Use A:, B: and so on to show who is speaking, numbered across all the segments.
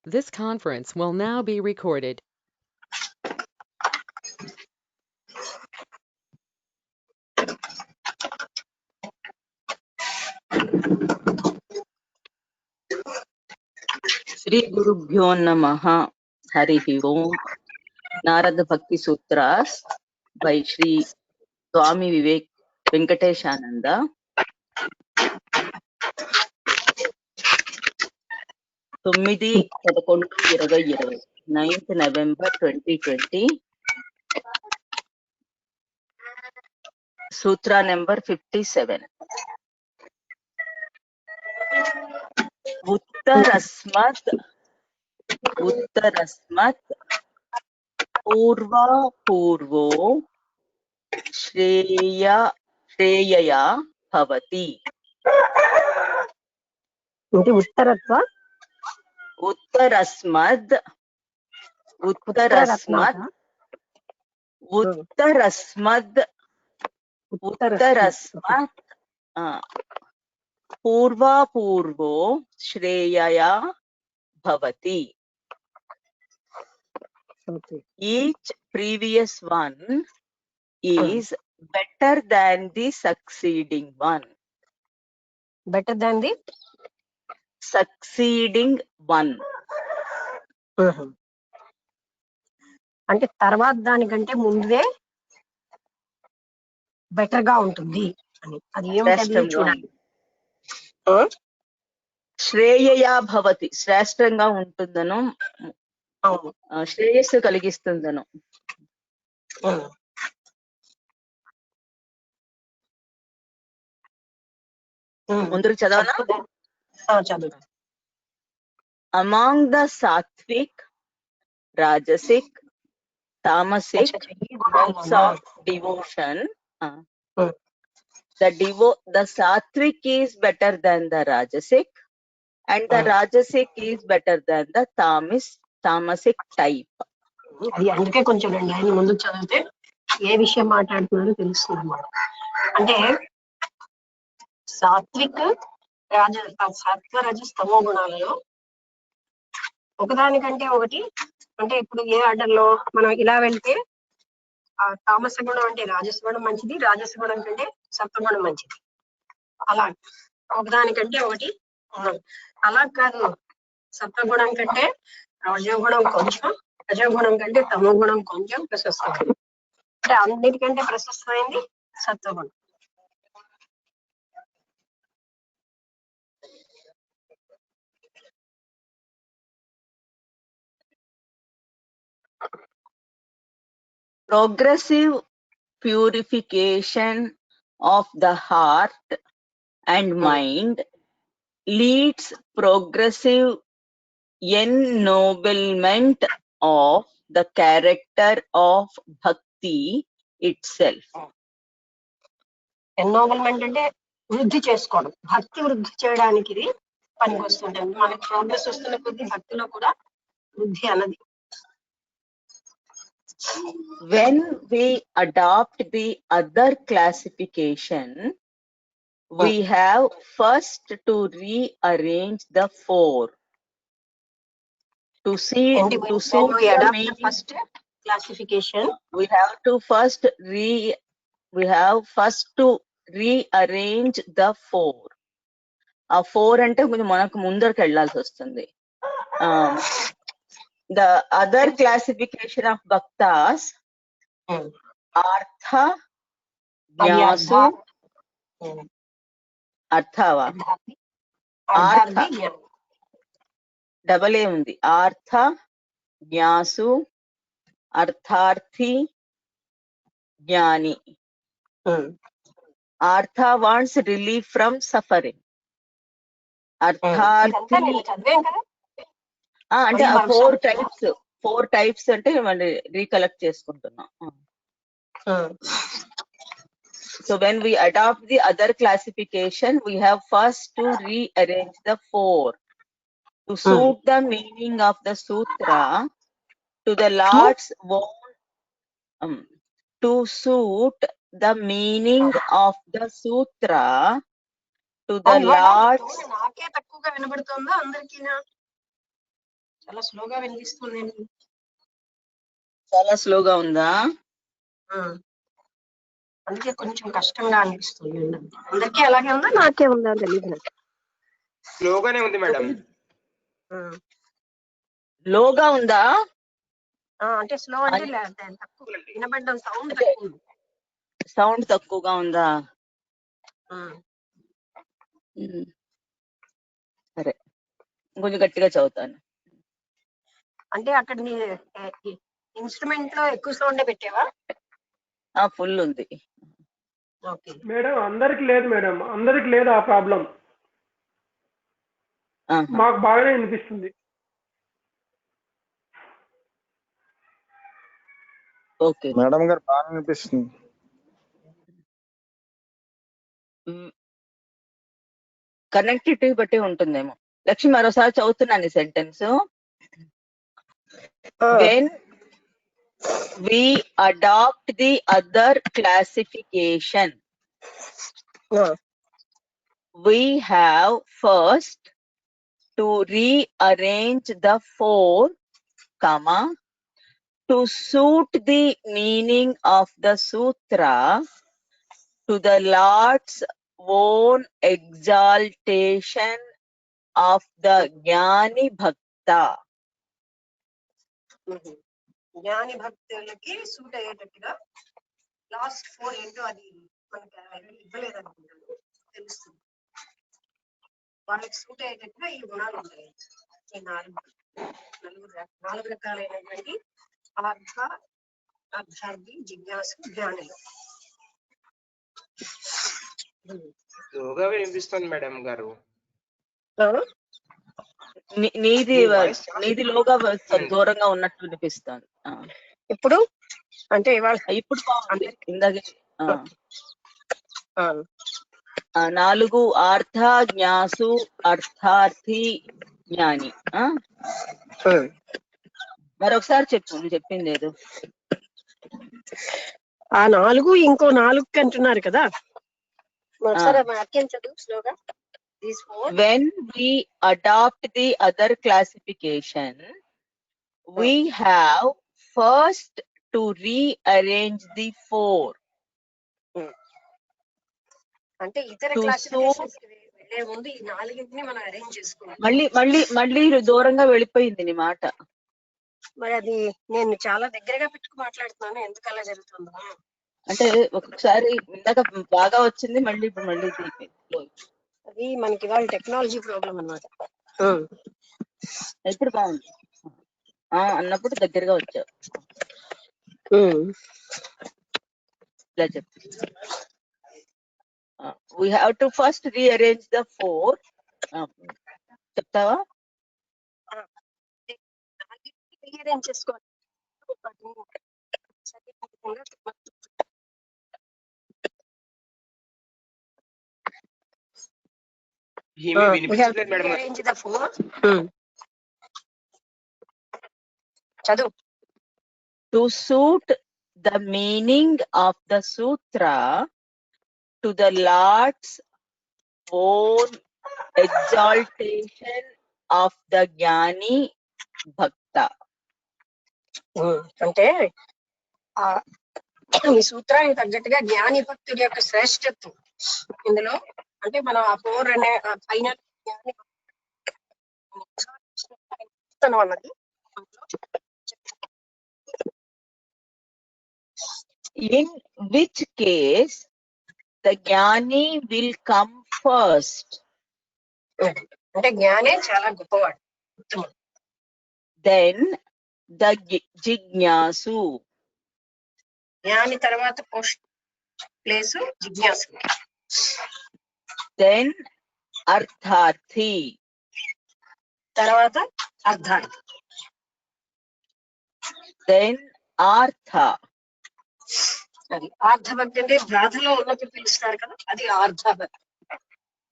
A: This conference will now be recorded.
B: Sri Gurubhyo Namaha. Harihi Om. Narada Bhakti Sutras by Sri Swami Vivek Venkateshananda. 9/11/2020 9th November 2020. Sutra number 57. Uttarasmat Purvo Shreyaya Bhavati. Uttarasmat Purvo Shreyaya Bhavati. Each previous one is better than the succeeding one.
C: Better than the
B: succeeding one.
C: అంటే తర్వాత దానికంటే ముందే better గా ఉంటుంది అని. అది ఏమిటది చూడాలి.
B: శ్రేయయా భవతి, శ్రేష్టంగా ఉంటుందను, శ్రేయస్సు కలిగిస్తుందను. ముందుకు చదవనా?
C: చదువు.
B: Among the sattvic, rajasic, tamasic modes of devotion, the sattvic is better than the rajasic, and the rajasic is better than the tamasic type.
C: అది అందుకే కొంచెం రెండు లైన్లు ముందుకు చదివితే ఏ విషయం మాట్లాడుతున్నారో తెలుస్తుంది అన్నమాట. అంటే సాత్విక్ సత్వ రజస్ తమో గుణాలలో ఒకదానికంటే ఒకటి, అంటే ఇప్పుడు ఏ ఆర్డర్ లో మనం ఇలా వెళ్తే ఆ తామస గుణం అంటే రాజస గుణం మంచిది, రాజస గుణం కంటే సత్వగుణం మంచిది. అలా ఒకదానికంటే ఒకటి అలా కాదు. సత్వగుణం కంటే రజోగుణం కొంచెం, రజోగుణం కంటే తమో గుణం కొంచెం ప్రశస్తమైంది. అంటే అన్నిటికంటే ప్రశస్తమైంది సత్వగుణం.
B: Progressive purification of the heart and mind leads progressive ennoblement of the character of bhakti itself.
C: ఎన్నోబల్మెంట్ అంటే వృద్ధి చేసుకోవడం, భక్తి వృద్ధి చేయడానికి ఇది పనికి వస్తుంటుంది. మనకి ప్రోగ్రెస్ వస్తున్న కొద్ది భక్తిలో కూడా వృద్ధి అన్నది.
B: When we adopt the other classification, we have first to rearrange the four to see to suit the meaning.
C: First classification,
B: we have first to rearrange the four. ఆ ఫోర్ అంటే కొంచెం మనకు ముందరికి వెళ్ళాల్సి వస్తుంది. The other classification of bhaktas, artha, జ్ఞాసు, అర్థవా, ఆర్థ డబల్ ఏ ఉంది, ఆర్థ, జ్ఞాసు, అర్థార్థి, జ్ఞాని. ఆర్థ వాంట్స్ రిలీఫ్ ఫ్రమ్ సఫరింగ్. అర్థార్థి అంటే ఫోర్ టైప్స్ అంటే మళ్ళీ రీకలెక్ట్ చేసుకుంటున్నాం. So when we adopt the other classification, we have first to rearrange the four to suit the meaning of the sutra to the Lord's own, to suit the meaning of the sutra to the Lord's.
C: నాకే తక్కువగా వినబడుతుందా అందరికీనా? చాలా స్లోగా వినిపిస్తుందండి.
B: చాలా స్లోగా ఉందా?
C: అందుకే కొంచెం కష్టంగా అనిపిస్తుంది. అందరికీ అలాగే ఉందా, నాకే ఉందా తెలియదు నాకు.
D: స్లోగానే ఉంది మేడం.
B: లోగా ఉందా?
C: అంటే స్లో అంటే తక్కువ వినబడ్డం, సౌండ్ తక్కువ ఉంది.
B: సౌండ్ తక్కువగా ఉందా? సరే, కొంచెం గట్టిగా చదువుతాను.
C: అంటే అక్కడ నీ ఇన్స్ట్రుమెంట్ లో ఎక్కువ సౌండ్ పెట్టావా?
B: ఫుల్ ఉంది.
C: ఓకే
E: మేడం, అందరికి లేదు మేడం, అందరికి లేదు ఆ ప్రాబ్లం. మాకు బాగానే వినిపిస్తుంది.
B: ఓకే
F: మేడం గారు బాగా వినిపిస్తుంది.
B: కనెక్టివిటీ బట్టి ఉంటుందేమో. లక్ష్మి, మరోసారి చదువుతున్నాను ఈ sentence. When we adopt the other classification, we have first to rearrange the 4, comma, to suit the meaning of the sutra to the Lord's own exaltation of the Jnani Bhakta.
C: జ్ఞాని భక్తులకి suit అయ్యేటట్టుగా last 4 ఏంటో అది మనకి ఇవ్వలేదు అనుకుంటాను, తెలుస్తుంది. వాళ్ళకి సూట్ అయ్యేటట్టుగా ఈ గుణాలు ఉంటాయి. ఈ 4 రకాలైనటువంటి అర్థార్థి, జిజ్ఞాసు, జ్ఞానులు.
D: స్లోగా వినిపిస్తుంది మేడం గారు.
B: నీది లోగా దూరంగా ఉన్నట్టు వినిపిస్తుంది.
C: ఇప్పుడు అంటే
B: ఇప్పుడు బాగుంది. ఇందాక 4 ఆర్థ జ్ఞాసు అర్థార్థి జ్ఞాని. మరొకసారి చెప్పు, నువ్వు చెప్పింది ఏదో.
C: ఆ 4 ఇంకో 4 అంటున్నారు కదా, ఒకసారి వాక్యం చదువు స్లోగా.
B: When we adopt the other classification, we have first to rearrange the 4.
C: అంటే ఇతర క్లాసిఫికేషన్స్ వెళ్ళే ముందు ఈ 4ని మనం అరేంజ్ చేసుకోవాలి.
B: మళ్ళీ దూరంగా వెళ్ళిపోయింది నీ మాట.
C: మరి అది నేను చాలా దగ్గరగా పెట్టుకు మాట్లాడుతున్నాను, ఎందుకు అలా జరుగుతుందో.
B: అంటే ఒక్కొక్కసారి ఇందాక బాగా వచ్చింది, ఇప్పుడు మళ్ళీ
C: అది మనకి వాళ్ళ టెక్నాలజీ ప్రాబ్లం అన్నమాట.
B: ఇప్పుడు బాగుంది అన్నప్పుడు దగ్గరగా వచ్చావు. ఇలా చెప్పు. We have to first rearrange the 4. చెప్తావా?
C: రీఅరేంజ్ చేసుకోవాలి. చదువు.
B: To suit the meaning of the sutra to the Lord's own exaltation of the Jnani Bhakta.
C: అంటే ఈ సూత్రానికి తగ్గట్టుగా జ్ఞాని భక్తుడి యొక్క శ్రేష్టత్వం ఇందులో, అంటే మనం ఆ 4 అనే ఫైనల్ జ్ఞాని అన్నది.
B: In which case the Jnani will come first.
C: అంటే జ్ఞానే చాలా గొప్పవాడు.
B: Then the Jignasu.
C: జ్ఞాని తర్వాత పోస్ట్ ప్లేస్ జిజ్ఞాసు.
B: Then Artharthi.
C: తర్వాత అర్థార్థి.
B: Then Artha.
C: అది ఆర్ధభక్తి అంటే బాధలో ఉన్నప్పుడు పిలుస్తారు కదా, అది ఆర్ధభక్తి.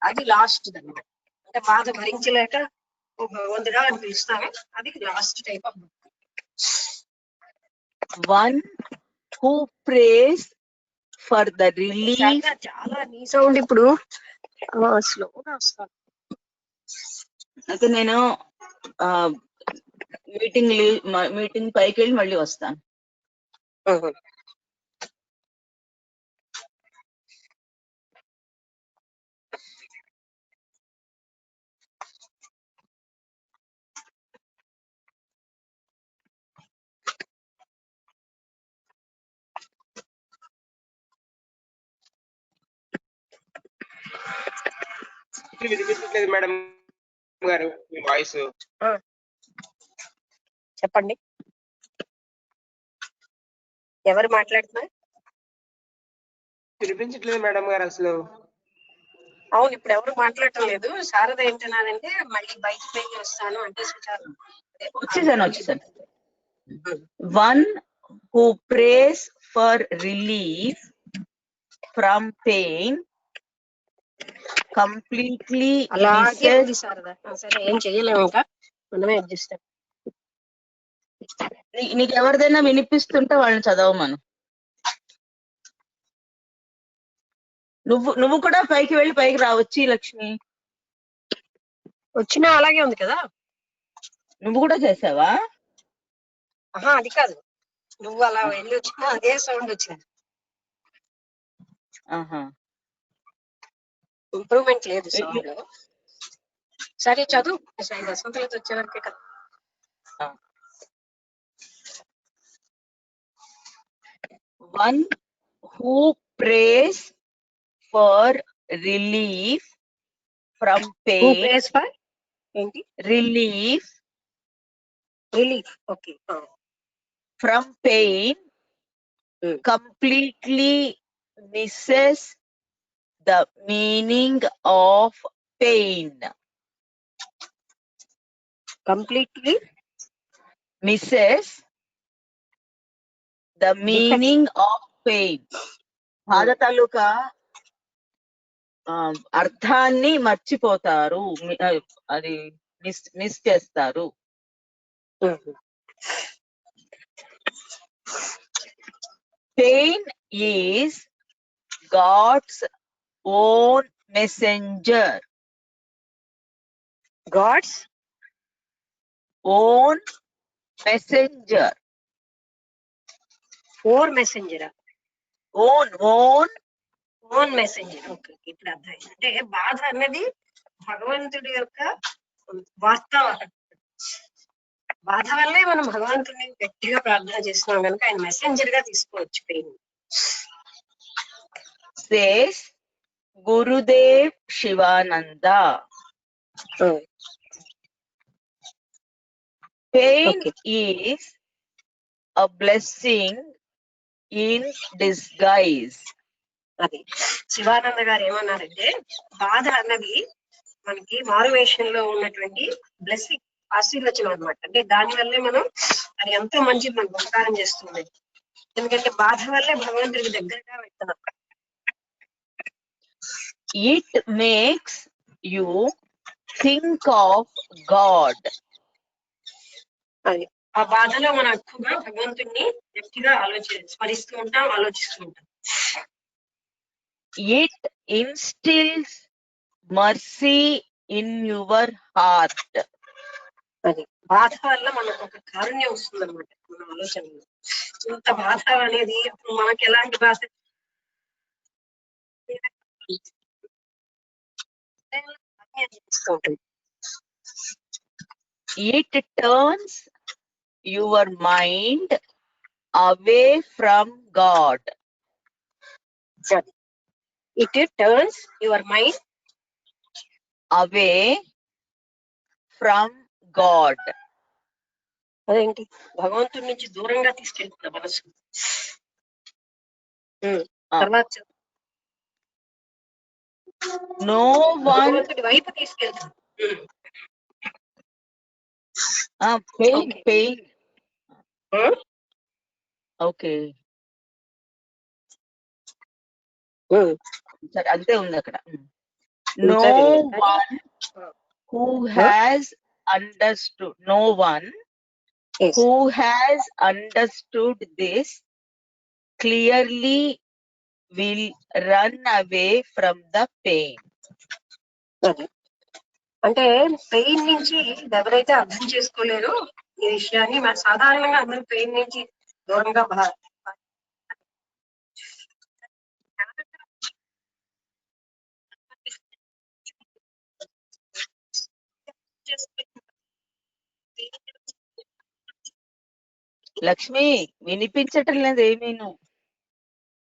C: అది లాస్ట్ అన్నమాట. అంటే బాధ భరించలేక భగవంతుడా అని పిలుస్తామే, అది లాస్ట్ టైప్ ఆఫ్ భక్తి.
B: One who prays for the relief.
C: చాలా నీ సౌండ్ ఇప్పుడు స్లోగా వస్తాను.
B: అయితే నేను మీటింగ్ పైకి వెళ్ళి మళ్ళీ వస్తాను.
D: వినిపించట్లేదు మేడం గారు మీ వాయిస్.
C: చెప్పండి, ఎవరు మాట్లాడుతున్నారు?
D: వినిపించట్లేదు మేడం గారు అసలు.
C: అవును, ఇప్పుడు ఎవరు మాట్లాడటం లేదు. శారద ఏంటన్నారంటే మళ్ళీ బయటికి వెళ్ళి వస్తాను అంటే
B: వచ్చేసాను. One who prays for relief from pain completely
C: అలాగే
B: misses.
C: ఉంది శారద. సరే, ఏం చెయ్యలేము, ఇంకా మనమే అడ్జస్ట్.
B: నీకు ఎవరిదైనా వినిపిస్తుంటే వాళ్ళని చదవమను. నువ్వు కూడా పైకి వెళ్ళి పైకి రావచ్చు లక్ష్మి.
C: వచ్చినా అలాగే ఉంది కదా.
B: నువ్వు కూడా చేసావా?
C: అది కాదు, నువ్వు అలా వెళ్ళి వచ్చినా అదే సౌండ్ వచ్చింది. ఇంప్రూవ్మెంట్ లేదు సౌండ్ లో. సరే చదువు, వసంతలతో వచ్చే వరకే కదా.
B: One who prays for relief from pain.
C: Who prays for ఏంటి?
B: Relief
C: okay.
B: from pain completely misses the meaning of pain.
C: Completely
B: misses the meaning of pain. బాధ తాలూకా అర్థాన్ని మర్చిపోతారు, అది మిస్ చేస్తారు. Pain is God's own messenger.
C: God's
B: own messenger.
C: Own మెసెంజరా? Own messenger. Okay, ఇప్పుడు అర్థమైంది. అంటే బాధ అన్నది భగవంతుడి యొక్క వాస్తవం. బాధ వల్లే మనం భగవంతుడిని గట్టిగా ప్రార్థన చేస్తున్నాం కనుక ఆయన మెసెంజర్ గా తీసుకోవచ్చు pain.
B: Says Gurudev Shivananda. Pain is a blessing in disguise.
C: అది శివానంద గారు ఏమన్నారంటే, బాధ అన్నది మనకి మారువేషంలో ఉన్నటువంటి బ్లెస్సింగ్, ఆశీర్వచనం అనమాట. అంటే దాని వల్లే మనం అది ఎంతో మంచి మనకు ఉపకారం చేస్తుంది. ఎందుకంటే బాధ వల్లే భగవంతుడికి దగ్గరగా వెళ్తున్నాం.
B: It makes you think of God.
C: అది ఆ బాధలో మనం ఎక్కువగా భగవంతుడిని గట్టిగా స్మరిస్తూ ఉంటాం, ఆలోచిస్తూ ఉంటాం.
B: It instills mercy in your heart.
C: అది బాధ వల్ల మనకు ఒక కారుణ్యం వస్తుంది అనమాట మన ఆలోచనలో. ఇంత బాధ అనేది మనకి ఎలాంటి బాధ ఉంటుంది.
B: It turns your mind away from God.
C: It turns your mind
B: away from God.
C: అదేంటి? భగవంతుడి నుంచి దూరంగా తీసుకెళ్తుంది మనసు. తర్వాత
B: no one
C: భగవంతుడి వైపు తీసుకెళ్తుంది.
B: pain. Okay. సరే, అంతే ఉంది అక్కడ. No one who has understood. No one who has understood this clearly will run away from the pain.
C: అంటే పెయిన్ నుంచి ఎవరైతే అర్థం చేసుకోలేరో ఈ విషయాన్ని మన సాధారణంగా అందరూ పెయిన్ నుంచి దూరంగా
B: లక్ష్మి వినిపించటం లేదు ఏమీను.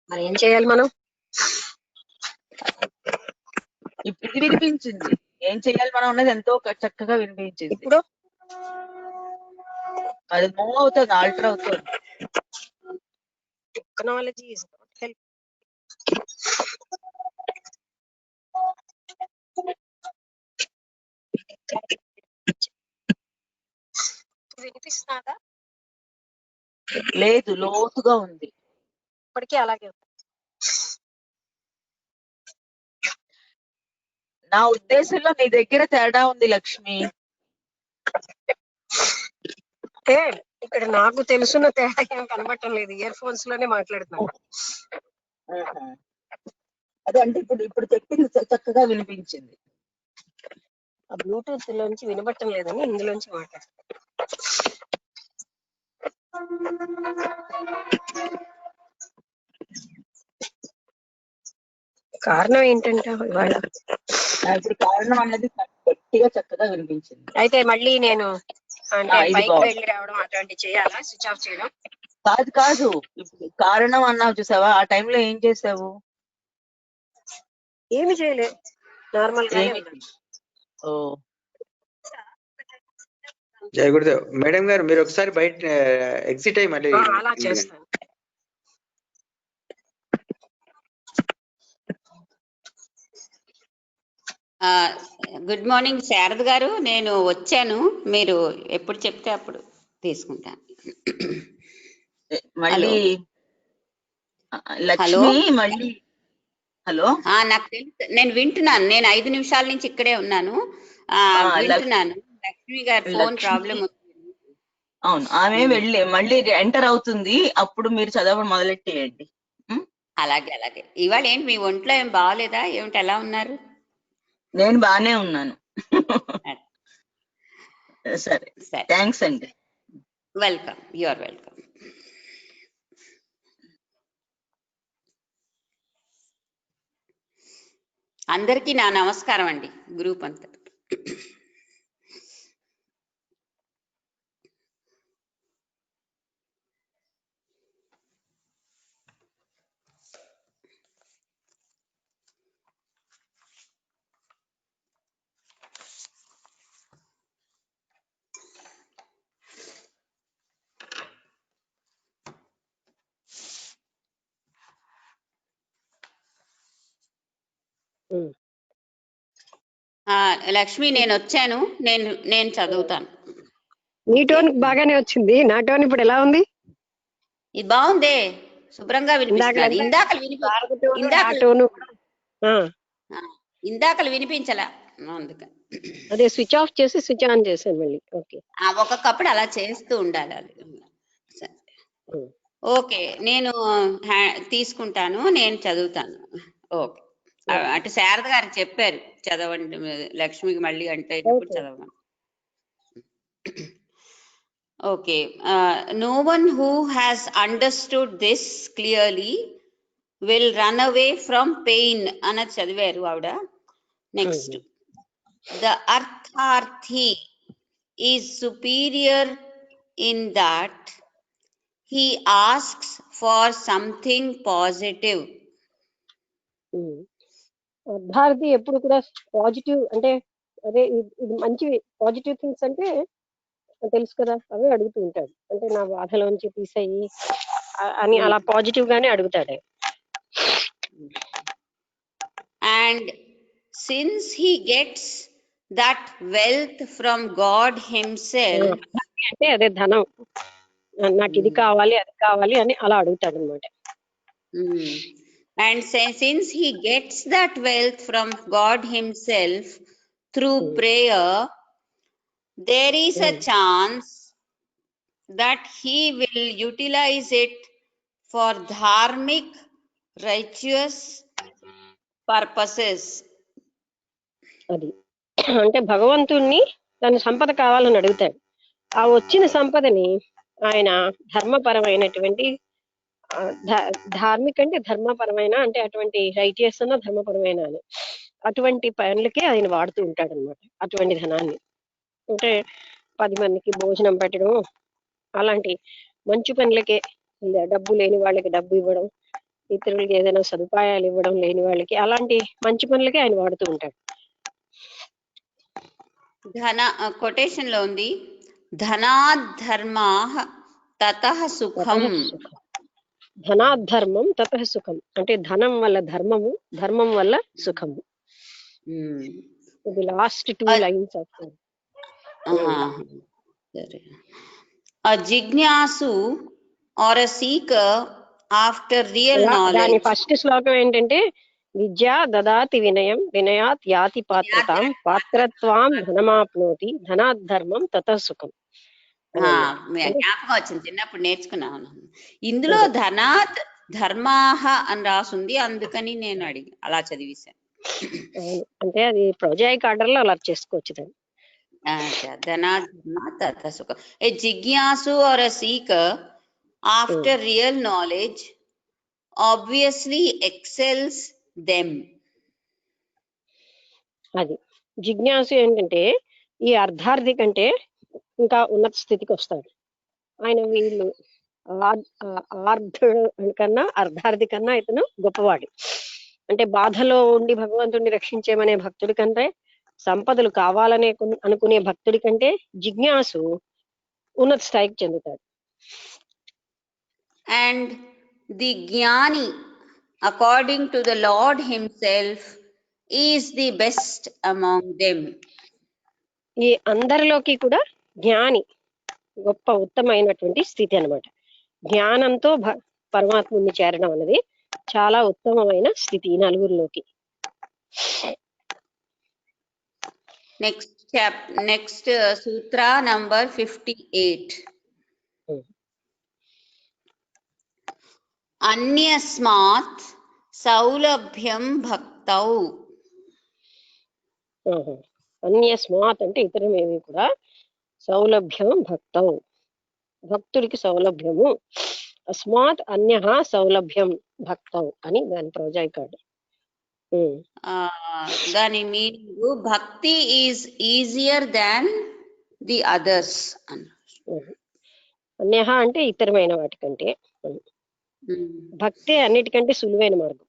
C: మరి ఏం చేయాలి మనం?
B: ఇప్పుడు ఇది వినిపించింది. ఏం చెయ్యాలి మనం అన్నది ఎంతో చక్కగా వినిపించింది.
C: ఇప్పుడు
B: అది మూవ్ అవుతుంది, ఆల్టర్ అవుతుంది.
C: Technology is not help. వినిపిస్తుందా?
B: లేదు, లోతుగా ఉంది.
C: ఇప్పటికీ అలాగే ఉంది.
B: నా ఉద్దేశంలో నీ దగ్గర తేడా ఉంది లక్ష్మి.
C: అంటే ఇక్కడ నాకు తెలుసున్న తేడా ఏం కనబడటం లేదు. ఇయర్ ఫోన్స్ లోనే మాట్లాడుతున్నాను.
B: అదే అంటే ఇప్పుడు చెప్పింది చక్కగా వినిపించింది.
C: ఆ బ్లూటూత్ లోంచి వినబడటం లేదని ఇందులోంచి మాట్లాడుతున్నాను. కారణం ఏంటంటే ఇవాళ
B: ఇప్పుడు కారణం అన్నది గట్టిగా చక్కగా వినిపించింది.
C: అయితే మళ్ళీ నేను అంటే
B: ఇది
C: పైకి
B: బాగుంది.
C: వెళ్ళి రావడం అట్లాంటివి చేయాలా? స్విచ్ ఆఫ్ చేయడం?
B: కాదు ఇప్పుడు కారణం అన్నావు చూసావా, ఆ టైంలో ఏం చేసావు?
C: ఏమి చేయలేదు, నార్మల్ గానే
B: ఏమి?
C: ఉన్నాను.
B: ఓ
F: జయ గురుదేవ్. మేడం గారు మీరు ఒకసారి బయట ఎగ్జిట్ అయ్యి మళ్ళీ
C: అలా చేస్తాను.
G: గుడ్ మార్నింగ్ శారద గారు, నేను వచ్చాను. మీరు ఎప్పుడు చెప్తే అప్పుడు తీసుకుంటాను.
B: మళ్ళీ లక్ష్మి మళ్ళీ హలో.
G: నాకు తెలుసు, నేను వింటున్నాను. నేను 5 నిమిషాల నుంచి ఇక్కడే ఉన్నాను, వింటున్నాను. లక్ష్మి గారు ఫోన్ ప్రాబ్లం.
B: అవును, ఆమె వెళ్ళి మళ్ళీ ఎంటర్ అవుతుంది, అప్పుడు మీరు చదవడం మొదలెట్టేయండి.
G: అలాగే. ఇవాళ ఏంటి మీ ఒంట్లో ఏం బాగోలేదా ఏమిటి? ఎలా ఉన్నారు?
B: నేను బానే ఉన్నాను. సరే, థ్యాంక్స్ అండి.
G: Welcome, you are welcome. అందరికీ నా నమస్కారం అండి, గ్రూప్ అంతా. లక్ష్మి, నేను వచ్చాను, నేను చదువుతాను.
C: నీ టోన్ బాగానే వచ్చింది, నా టోన్ ఇప్పుడు ఎలా ఉంది?
G: ఇది బాగుందే, శుభ్రంగా వినిపిస్తుంది. ఇందాకలు వినిపించలా, అందుకని
C: అదే స్విచ్ ఆఫ్ చేసి స్విచ్ ఆన్ చేశాను మళ్ళీ. ఓకే,
G: ఒక్కొక్కప్పుడు అలా చేస్తూ ఉండాలి అది. ఓకే, నేను తీసుకుంటాను, నేను చదువుతాను. ఓకే, అటు శారద గారు చెప్పారు చదవండి, లక్ష్మికి మళ్ళీ అంటే ఇప్పుడు చదవమని. Okay, no one who has understood this clearly will run away from pain అన్నది చదివారు ఆవిడ. Next, the artharthi is superior in that he asks for something positive.
C: అర్థార్థి ఎప్పుడు కూడా పాజిటివ్, అంటే అదే ఇది మంచి పాజిటివ్ థింగ్స్ అంటే తెలుసు కదా, అవి అడుగుతూ ఉంటాడు. అంటే నా బాధలోంచి తీసేయి అని అలా పాజిటివ్ గానే అడుగుతాడు.
G: And since he gets that wealth from God himself,
C: అంటే అదే ధనం, నాకు ఇది కావాలి అది కావాలి అని అలా అడుగుతాడు అనమాట.
G: And since he gets that wealth from God himself through prayer, there is a chance that he will utilize it for dharmic, righteous purposes.
C: అది అంటే భగవంతుణ్ణి తన సంపద కావాలని అడుగుతాడు. ఆ వచ్చిన సంపదని ఆయన ధర్మపరమైనటువంటి ధార్మిక అంటే ధర్మపరమైన అంటే అటువంటి రైటియస్ అన్న ధర్మపరమైన అని అటువంటి పనులకే ఆయన వాడుతూ ఉంటాడు అనమాట. అటువంటి ధనాన్ని అంటే 10 మందికి భోజనం పెట్టడం, అలాంటి మంచి పనులకే, డబ్బు లేని వాళ్ళకి డబ్బు ఇవ్వడం, ఇతరులకి ఏదైనా సదుపాయాలు ఇవ్వడం లేని వాళ్ళకి, అలాంటి మంచి పనులకే ఆయన వాడుతూ ఉంటాడు.
G: కొటేషన్ లో ఉంది, ధనాద్ధర్మా తతః సుఖం.
C: ధనాద్ధర్మం తతః సుఖం అంటే ధనం వల్ల ధర్మము, ధర్మం వల్ల సుఖము. ఇది లాస్ట్ 2 లైన్స్ వస్తాయి.
G: A jignasu or a seeker after real knowledge.
C: దాని ఫస్ట్ శ్లోకం ఏంటంటే విద్యా దదాతి వినయం వినయాత్ యాతి పాత్రతాం పాత్రత్వాం ధనమాప్నోతి ధనాద్ధర్మం తతః సుఖం.
G: జ్ఞాపకం వచ్చింది, చిన్నప్పుడు నేర్చుకున్నాను. ఇందులో ధనాత్ ధర్మాహ అని రాసుంది, అందుకని నేను అడిగి అలా చదివేశాను.
C: అంటే అది ప్రొజాయిక్ ఆర్డర్ లో అలా చేసుకోవచ్చు దాన్ని.
G: ధనాధర్మ తతః సుఖం. ఏ జిజ్ఞాసు are a seeker after real knowledge obviously excels them. అది
C: జిజ్ఞాసు ఏంటంటే ఈ అర్ధార్థి కంటే ఇంకా ఉన్నత స్థితికి వస్తాడు ఆయన. వీళ్ళు ఆర్ధుడు కన్నా అర్ధార్థి కన్నా ఇతను గొప్పవాడు. అంటే బాధలో ఉండి భగవంతుడిని రక్షించేమనే భక్తుడి కంటే, సంపదలు కావాలనే అనుకునే భక్తుడి కంటే జిజ్ఞాసు ఉన్నత స్థాయికి చెందుతాడు.
G: అండ్ ది జ్ఞాని according to the lord himself is the best among them.
C: ఈ అందరిలోకి కూడా జ్ఞాని గొప్ప ఉత్తమైనటువంటి స్థితి అన్నమాట. జ్ఞానంతో పరమాత్ముని చేరడం అనేది చాలా ఉత్తమమైన స్థితి ఈ నలుగురిలోకి.
G: నెక్స్ట్ సూత్ర నంబర్ 58. అన్యస్మాత్ సౌలభ్యం భక్తౌ.
C: అన్యస్మాత్ అంటే ఇతరమేమి కూడా, సౌలభ్యం భక్తౌ భక్తుడికి సౌలభ్యము, అస్మాత్ అన్యః సౌలభ్యం భక్తౌ అని దాని ప్రోజాయికాడు.
G: దాని మీనింగ్ భక్తి is easier than the others.
C: అన్యః అంటే ఇతరమైన వాటికంటే, భక్తి అన్నిటికంటే సులువైన మార్గం.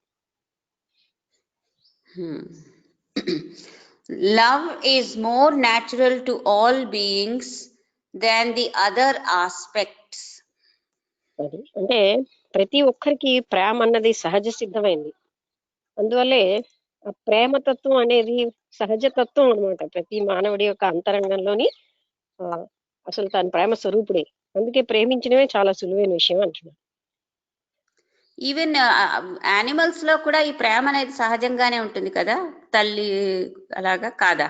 G: Love is more natural to all beings than the other aspects.
C: అంటే ప్రతి ఒక్కరికి ప్రేమ అన్నది సహజ సిద్ధమైంది. అందువల్లే ఆ ప్రేమతత్వం అనేది సహజ తత్వం అన్నమాట. ప్రతి మానవుడి యొక్క అంతరంగంలోని అసలు తన ప్రేమ స్వరూపుడే. అందుకే ప్రేమించడమే చాలా సులువైన విషయం అంటున్నాడు.
G: ఈవెన్ యానిమల్స్ లో కూడా ఈ ప్రేమ అనేది సహజంగానే ఉంటుంది కదా, తల్లి అలాగా కాదా?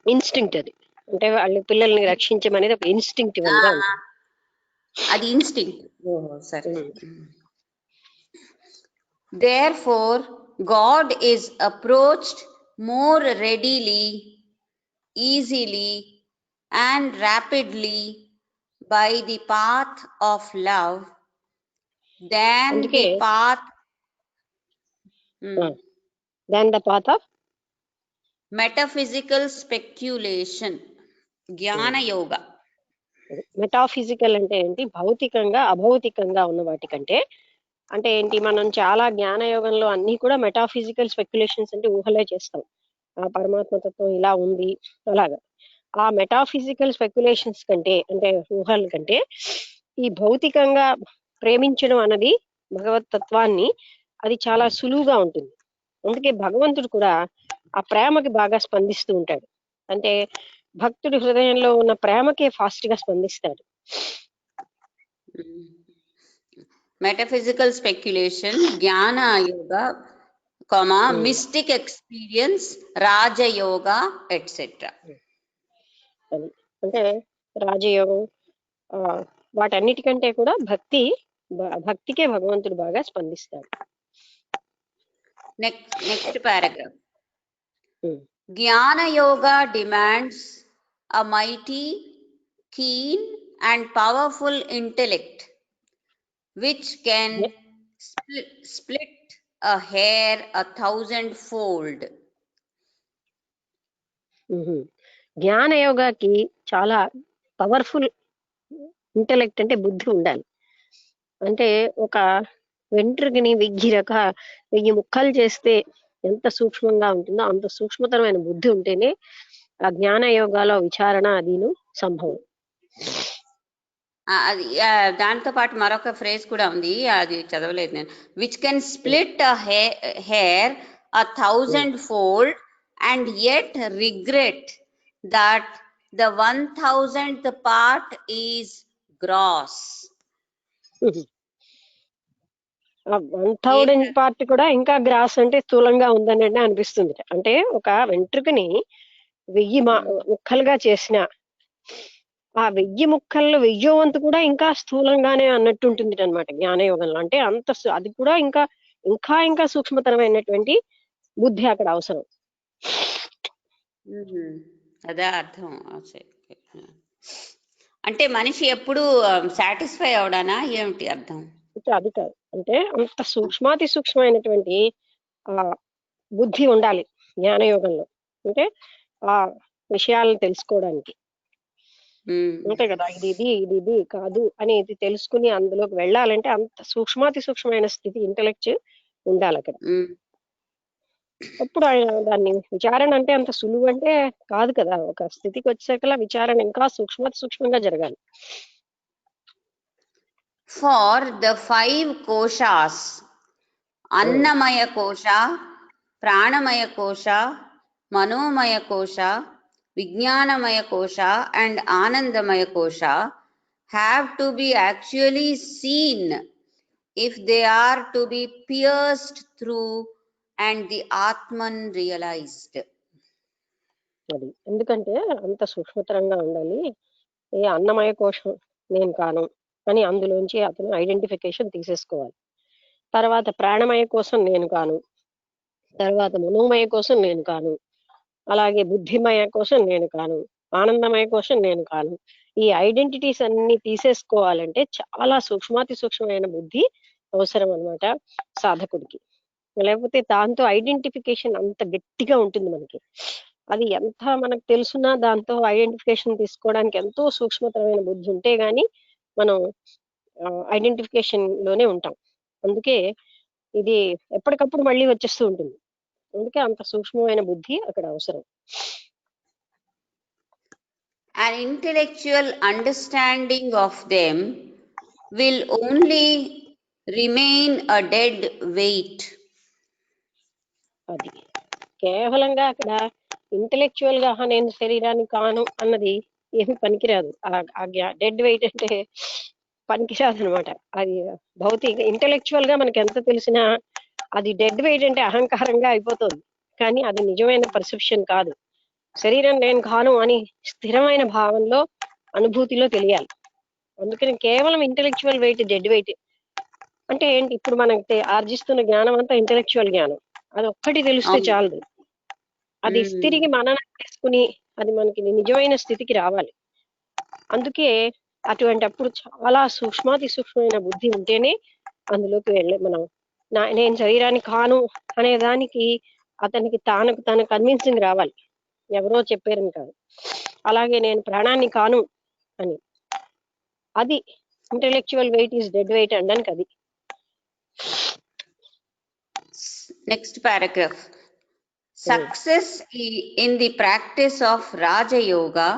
C: ఇన్స్టింక్ట్ అది, అంటే వాళ్ళ పిల్లల్ని రక్షించమనేది ఒక ఇన్స్టింక్టివ్ గా ఉంటుంది.
G: అది ఇన్స్టింక్ట్. సరే. Therefore God is approached more readily, easily and rapidly by the path of love than the path of metaphysical speculation. జ్ఞాన యోగ.
C: మెటాఫిజికల్ అంటే ఏంటి? భౌతికంగా అభౌతికంగా ఉన్న వాటి కంటే. అంటే ఏంటి, మనం చాలా జ్ఞానయోగంలో అన్ని కూడా మెటాఫిజికల్ స్పెక్యులేషన్స్ అంటే ఊహలే చేస్తాం. ఆ పరమాత్మతత్వం ఇలా ఉంది అలాగా. ఆ మెటాఫిజికల్ స్పెక్యులేషన్స్ కంటే, అంటే ఊహల కంటే, ఈ భౌతికంగా ప్రేమించడం అన్నది భగవత్ తత్వాన్ని, అది చాలా సులువుగా ఉంటుంది. అందుకే భగవంతుడు కూడా ఆ ప్రేమకి బాగా స్పందిస్తూ ఉంటాడు. అంటే భక్తుడి హృదయంలో ఉన్న ప్రేమకే ఫాస్ట్ గా స్పందిస్తాడు.
G: మెటఫిజికల్ స్పెక్యులేషన్, జ్ఞాన యోగ, మిస్టిక్ ఎక్స్పీరియన్స్, రాజయోగ ఎట్సెట్రా.
C: అంటే రాజయోగం వాటన్నిటికంటే కూడా భక్తికే భగవంతుడు బాగా స్పందిస్తాడు.
G: Next paragraph. జ్ఞాన యోగ demands a mighty, keen, and powerful intellect, which can split a hair 1,000-fold.
C: జ్ఞాన యోగాకి చాలా పవర్ఫుల్ ఇంటెలెక్ట్ అంటే బుద్ధి ఉండాలి. అంటే ఒక వెంట్రుకని 1000 ముక్కలు చేస్తే ఎంత సూక్ష్మంగా ఉంటుందో అంత సూక్ష్మతరమైన బుద్ధి ఉంటేనే ఆ జ్ఞాన యోగాలో విచారణ అదిను సంభవం.
G: అది దాంతో పాటు మరొక ఫ్రేజ్ కూడా ఉంది, అది చదవలేదు నేను. Which can split a hair 1,000-fold and yet regret that the 1,000th part is gross.
C: 1,000th part కూడా ఇంకా గ్రాస్ అంటే స్థూలంగా ఉందని అనిపిస్తుంది. అంటే ఒక వెంట్రుకని 1000 ముక్కలుగా చేసిన ఆ 1000 ముక్కల్లో 1000వ వంతు కూడా ఇంకా స్థూలంగానే అన్నట్టు ఉంటుంది అనమాట జ్ఞానయోగంలో. అంటే అంత అది కూడా ఇంకా ఇంకా ఇంకా సూక్ష్మతరమైనటువంటి బుద్ధి అక్కడ అవసరం.
G: అదే అర్థం. అంటే మనిషి ఎప్పుడు సాటిస్ఫై అవడానా ఏమిటి అర్థం?
C: అది కాదు, అంటే అంత సూక్ష్మాతి సూక్ష్మమైనటువంటి ఆ బుద్ధి ఉండాలి జ్ఞానయోగంలో. అంటే ఆ విషయాలను తెలుసుకోవడానికి అంతే కదా, ఇది కాదు అనేది తెలుసుకుని అందులోకి వెళ్ళాలంటే అంత సూక్ష్మాతి సూక్ష్మమైన స్థితి ఇంటెలెక్ట్ ఉండాలి అక్కడ. అప్పుడు ఆయన దాన్ని విచారణ అంటే అంత సులువు అంటే కాదు కదా, ఒక స్థితికి వచ్చేకలా విచారణ ఇంకా సూక్ష్మాతి సూక్ష్మంగా జరగాలి.
G: For the 5 koshas, Annamaya kosha, Pranamaya kosha, Manomaya kosha, Vijnanamaya kosha and Anandamaya kosha have to be actually seen if they are to be pierced through and the Atman realized.
C: అది ఎందుకంటే అంత సూక్ష్మతరంగా ఉండాలి. ఏ అన్నమయ కోశం నేను కాను అని అందులోంచి అతను ఐడెంటిఫికేషన్ తీసేసుకోవాలి. తర్వాత ప్రాణమయ కోసం నేను కాను, తర్వాత మనోమయ కోసం నేను కాను, అలాగే బుద్ధిమయ కోసం నేను కాను, ఆనందమయ కోసం నేను కాను. ఈ ఐడెంటిటీస్ అన్ని తీసేసుకోవాలంటే చాలా సూక్ష్మాతి సూక్ష్మమైన బుద్ధి అవసరం అన్నమాట సాధకుడికి. లేకపోతే దాంతో ఐడెంటిఫికేషన్ అంత గట్టిగా ఉంటుంది మనకి. అది ఎంత మనకు తెలుసున్నా దాంతో ఐడెంటిఫికేషన్ తీసుకోవడానికి ఎంతో సూక్ష్మతరమైన బుద్ధి ఉంటే గాని మనం ఐడెంటిఫికేషన్ లోనే ఉంటాం. అందుకే ఇది ఎప్పటికప్పుడు మళ్ళీ వచ్చేస్తూ ఉంటుంది. అందుకే అంత సూక్ష్మమైన బుద్ధి అక్కడ అవసరం.
G: An intellectual understanding of them will only remain a dead weight.
C: అది కేవలంగా అక్కడ ఇంటెలెక్చువల్ గా నేను శరీరాన్ని కాను అన్నది ఏమి పనికిరాదు. ఆ డెడ్ వెయిట్ అంటే పనికిరాదు అనమాట. అది భౌతిక ఇంటెలెక్చువల్ గా మనకి ఎంత తెలిసినా అది డెడ్ వెయిట్ అంటే అహంకారంగా అయిపోతుంది. కానీ అది నిజమైన పర్సెప్షన్ కాదు. శరీరం నేను కాను అని స్థిరమైన భావంలో అనుభూతిలో తెలియాలి. అందుకని కేవలం ఇంటెలెక్చువల్ వెయిట్ డెడ్ వెయిట్ అంటే ఏంటి, ఇప్పుడు మనకి ఆర్జిస్తున్న జ్ఞానం అంతా ఇంటెలెక్చువల్ జ్ఞానం, అది ఒక్కటి తెలిస్తే చాలదు. అది తిరిగి మననం చేసుకుని అది మనకి నిజమైన స్థితికి రావాలి. అందుకే అటువంటి అప్పుడు చాలా సూక్ష్మాతి సూక్ష్మమైన బుద్ధి ఉంటేనే అందులోకి వెళ్ళే మనం నేను శరీరాన్ని కాను అనే దానికి అతనికి తన కన్విన్సింగ్ రావాలి, ఎవరో చెప్పారని కాదు. అలాగే నేను ప్రాణాన్ని కాను అని, అది intellectual weight is dead weight అనడానికి అది.
G: Next paragraph. Success in the practice of Raja Yoga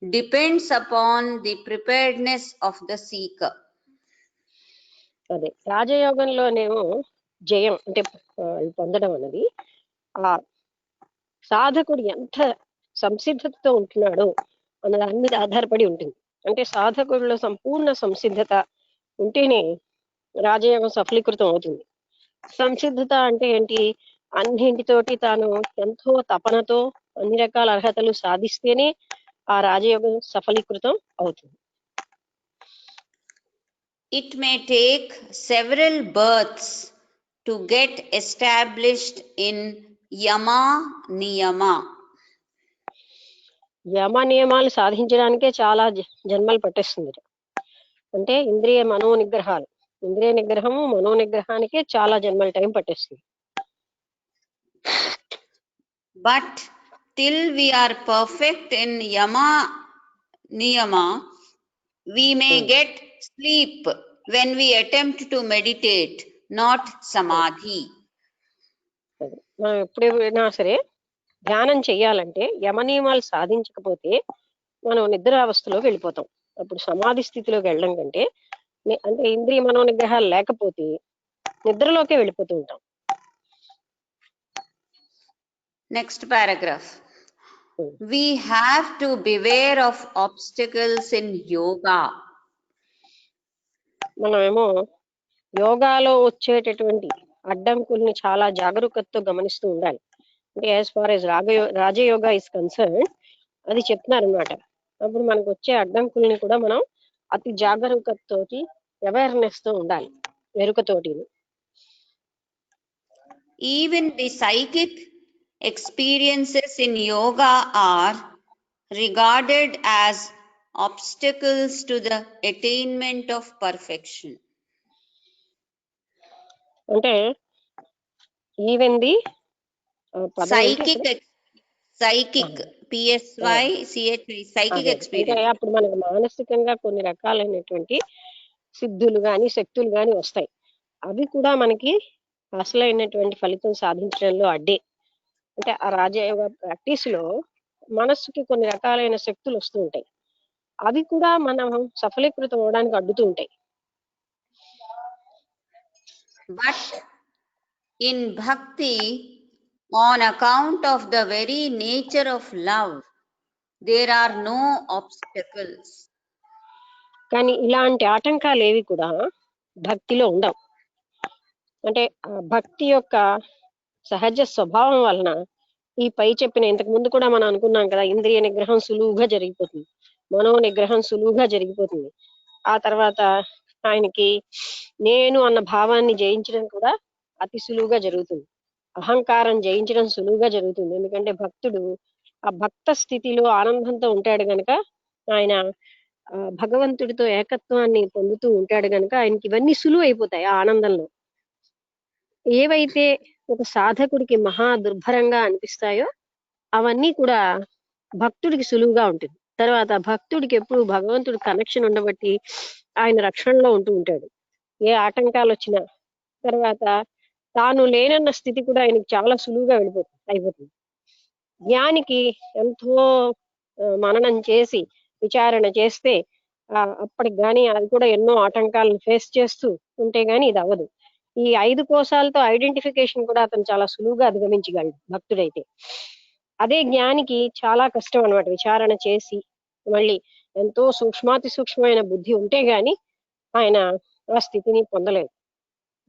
G: depends upon the preparedness of the seeker.
C: అదే రాజయోగంలోనేమో జయం అంటే పొందడం అన్నది ఆ సాధకుడు ఎంత సంసిద్ధతతో ఉంటున్నాడో అన్న దాని మీద ఆధారపడి ఉంటుంది. అంటే సాధకుడిలో సంపూర్ణ సంసిద్ధత ఉంటేనే రాజయోగం సఫలీకృతం అవుతుంది. సంసిద్ధత అంటే ఏంటి, అన్నింటితోటి తాను ఎంతో తపనతో అన్ని రకాల అర్హతలు సాధిస్తేనే ఆ రాజయోగం సఫలీకృతం అవుతుంది.
G: It may take several births to get established in Yama Niyama.
C: యమ నియమాలు సాధించడానికే చాలా జన్మలు పట్టేస్తుంది. అంటే ఇంద్రియ నిగ్రహము మనో నిగ్రహానికే చాలా జన్మల టైం పట్టేస్తుంది.
G: But till we are perfect in yama niyama, we may get sleep when we attempt to meditate, not samadhi.
C: మనం ఎప్పుడైనా సరే ధ్యానం చెయ్యాలంటే యమ నియమాలు సాధించకపోతే మనం నిద్రావస్థలోకి వెళ్ళిపోతాం. అప్పుడు సమాధి స్థితిలోకి వెళ్ళడం కంటే అంటే ఇంద్రియ మనో నిగ్రహాలు లేకపోతే నిద్రలోకే వెళ్ళిపోతూ ఉంటాం.
G: Next paragraph. We have to beware of obstacles in yoga.
C: మనమేమో యోగాలో వచ్చేటటువంటి అడ్డంకుల్ని చాలా జాగరూకతతో గమనిస్తూ ఉండాలి. అంటే యాజ్ ఫార్ యాజ్ రాజయోగా ఇస్ కన్సర్న్ అది చెప్తున్నారు అనమాట. అప్పుడు మనకు వచ్చే అడ్డంకుల్ని కూడా మనం అతి జాగరూకతతోటి అవేర్నెస్ తో ఉండాలి, ఎరుకతోటి.
G: Even the psychic experiences in yoga are regarded as obstacles to the attainment of perfection.
C: అంటే even the
G: psychic psychic experience.
C: అప్పుడు మనకు మానసికంగా కొన్ని రకాలైనటువంటి సిద్ధులు గాని శక్తులు గాని వస్తాయి. అవి కూడా మనకి అసలైనటువంటి ఫలితం సాధించడంలో అడ్డే. అంటే ఆ రాజయోగ ప్రాక్టీస్ లో మనస్సుకి కొన్ని రకాలైన శక్తులు వస్తూ ఉంటాయి. అవి కూడా మనం సఫలీకృతం అవడానికి అడ్డుతూ ఉంటాయి.
G: But in bhakti, on account of the very nature of love, there are no obstacles.
C: కానీ ఇలాంటి ఆటంకాలు ఏవి కూడా భక్తిలో ఉండవు. అంటే భక్తి యొక్క సహజ స్వభావం వలన ఈ పై చెప్పిన ఇంతకు ముందు కూడా మనం అనుకున్నాం కదా, ఇంద్రియ నిగ్రహం సులువుగా జరిగిపోతుంది, మనో నిగ్రహం సులువుగా జరిగిపోతుంది. ఆ తర్వాత ఆయనకి నేను అన్న భావాన్ని జయించడం కూడా అతి సులువుగా జరుగుతుంది. అహంకారం జయించడం సులువుగా జరుగుతుంది. ఎందుకంటే భక్తుడు ఆ భక్త స్థితిలో ఆనందంతో ఉంటాడు గనక, ఆయన భగవంతుడితో ఏకత్వాన్ని పొందుతూ ఉంటాడు గనక ఆయనకి ఇవన్నీ సులువు అయిపోతాయి. ఆ ఆనందంలో ఏవైతే ఒక సాధకుడికి మహా దుర్భరంగా అనిపిస్తాయో అవన్నీ కూడా భక్తుడికి సులువుగా ఉంటుంది. తర్వాత భక్తుడికి ఎప్పుడు భగవంతుడి కనెక్షన్ ఉండబట్టి ఆయన రక్షణలో ఉంటూ ఉంటాడు. ఏ ఆటంకాలు వచ్చినా తర్వాత తాను లేనన్న స్థితి కూడా ఆయనకి చాలా సులువుగా అయిపోతుంది. జ్ఞానికి ఎంతో మననం చేసి విచారణ చేస్తే అప్పటికి గాని అది కూడా ఎన్నో ఆటంకాలను ఫేస్ చేస్తూ ఉంటే గాని ఇది అవ్వదు. ఈ 5 కోశాలతో ఐడెంటిఫికేషన్ కూడా అతను చాలా సులువుగా అధిగమించగలడు భక్తుడైతే. అదే జ్ఞానికి చాలా కష్టం అన్నమాట. విచారణ చేసి మళ్ళీ ఎంతో సూక్ష్మాతి సూక్ష్మమైన బుద్ధి ఉంటే గాని ఆయన ఆ స్థితిని పొందలేదు.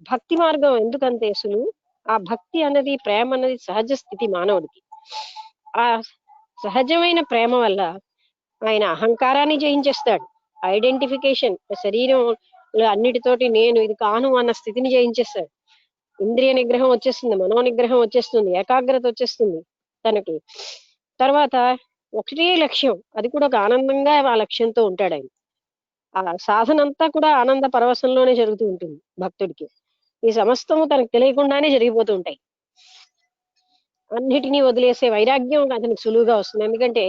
C: భక్తి మార్గం ఎందుకంతే సులువు, ఆ భక్తి అన్నది ప్రేమ అన్నది సహజ స్థితి మానవుడికి. ఆ సహజమైన ప్రేమ వల్ల ఆయన అహంకారాన్ని జయించేస్తాడు. ఐడెంటిఫికేషన్ శరీరం అన్నిటితోటి నేను ఇది కాను అన్న స్థితిని జయించేస్తాడు. ఇంద్రియ నిగ్రహం వచ్చేస్తుంది, మనో నిగ్రహం వచ్చేస్తుంది, ఏకాగ్రత వచ్చేస్తుంది తనకి. తర్వాత ఒకటే లక్ష్యం, అది కూడా ఒక ఆనందంగా ఆ లక్ష్యంతో ఉంటాడు ఆయన. ఆ సాధన అంతా కూడా ఆనంద పరవశంలోనే జరుగుతూ ఉంటుంది భక్తుడికి. ఈ సమస్తము తనకు తెలియకుండానే జరిగిపోతూ ఉంటాయి. అన్నిటినీ వదిలేసే వైరాగ్యం అతనికి సులువుగా వస్తుంది. ఎందుకంటే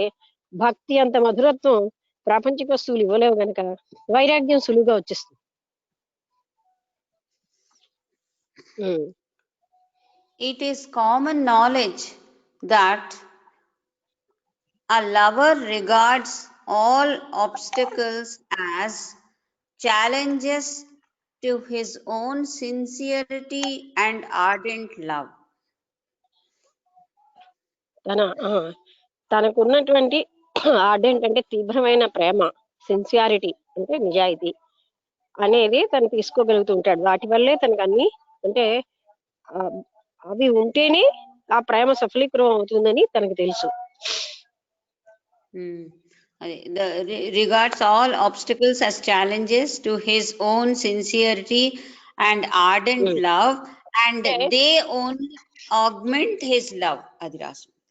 C: భక్తి అంత మధురత్వం ప్రాపంచిక వస్తువులు ఇవ్వలేవు గనక వైరాగ్యం సులువుగా వచ్చేస్తుంది.
G: It is common knowledge that a lover regards all obstacles as challenges to his own sincerity and ardent love.
C: తనకున్నటువంటి ఆర్డెంట్ అంటే తీవ్రమైన ప్రేమ, సిన్సియారిటీ అంటే నిజాయితీ అనేది తను తీసుకోగలుగుతూ ఉంటాడు. వాటి వల్లే తనకు అన్ని అంటే అవి ఉంటేనే ఆ ప్రేమ సఫలీకృతం అవుతుందని తనకు తెలుసు.
G: Regards all obstacles as challenges to his own sincerity and ardent love, and they only augment his love.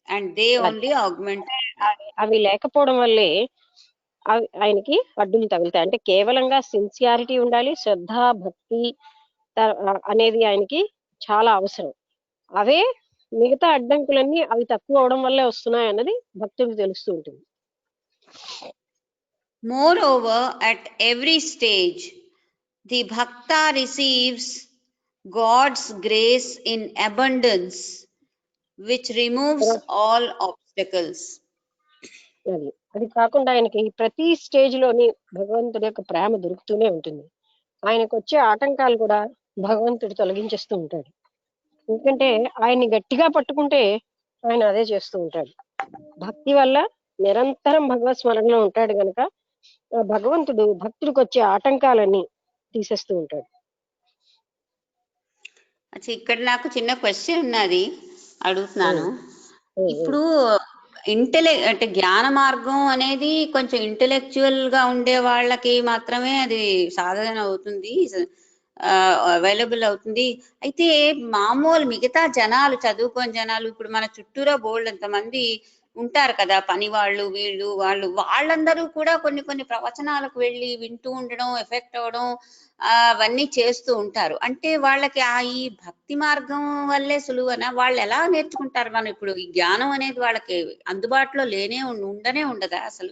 G: And they only augment
C: అవి లేకపోవడం వల్లే ఆయనకి అడ్డులు తగులుతాయి. అంటే కేవలంగా సిన్సియారిటీ ఉండాలి, శ్రద్ధ భక్తి అనేది ఆయనకి చాలా అవసరం. అవే మిగతా అడ్డంకులన్నీ అవి తక్కువ అవడం వల్లే వస్తున్నాయి అన్నది భక్తులకు తెలుస్తూ ఉంటుంది.
G: Moreover, at every stage, the bhakta receives God's grace in abundance, which removes all obstacles.
C: అది కాకుండా ఆయనకి ప్రతి స్టేజ్ లోని భగవంతుడి యొక్క ప్రేమ దొరుకుతూనే ఉంటుంది. ఆయనకు వచ్చే ఆటంకాలు కూడా భగవంతుడు తొలగించేస్తూ ఉంటాడు. ఎందుకంటే ఆయన్ని గట్టిగా పట్టుకుంటే ఆయన అదే చేస్తూ ఉంటాడు. భక్తి వల్ల నిరంతరం భగవత్ స్మరణలో ఉంటాడు గనక భగవంతుడు భక్తుడికి వచ్చే ఆటంకాలన్నీ తీసేస్తూ ఉంటాడు.
G: ఇక్కడ నాకు చిన్న క్వశ్చన్ ఉన్నది, అడుగుతున్నాను. ఇప్పుడు అంటే జ్ఞాన మార్గం అనేది కొంచెం ఇంటెలెక్చువల్ గా ఉండే వాళ్ళకి మాత్రమే అది సాధన అవుతుంది, అవైలబుల్ అవుతుంది. అయితే మామూలు మిగతా జనాలు, చదువుకోని జనాలు, ఇప్పుడు మన చుట్టూరా బోల్డ్ ఎంతమంది ఉంటారు కదా, పని వాళ్ళు, వీళ్ళు వాళ్ళు, వాళ్ళందరూ కూడా కొన్ని కొన్ని ప్రవచనాలకు వెళ్ళి వింటూ ఉండడం, ఎఫెక్ట్ అవ్వడం అవన్నీ చేస్తూ ఉంటారు. అంటే వాళ్ళకి ఈ భక్తి మార్గం వల్లే సులువన వాళ్ళు ఎలా నేర్చుకుంటారు? మనం ఇప్పుడు ఈ జ్ఞానం అనేది వాళ్ళకి అందుబాటులో ఉండనే ఉండదా అసలు?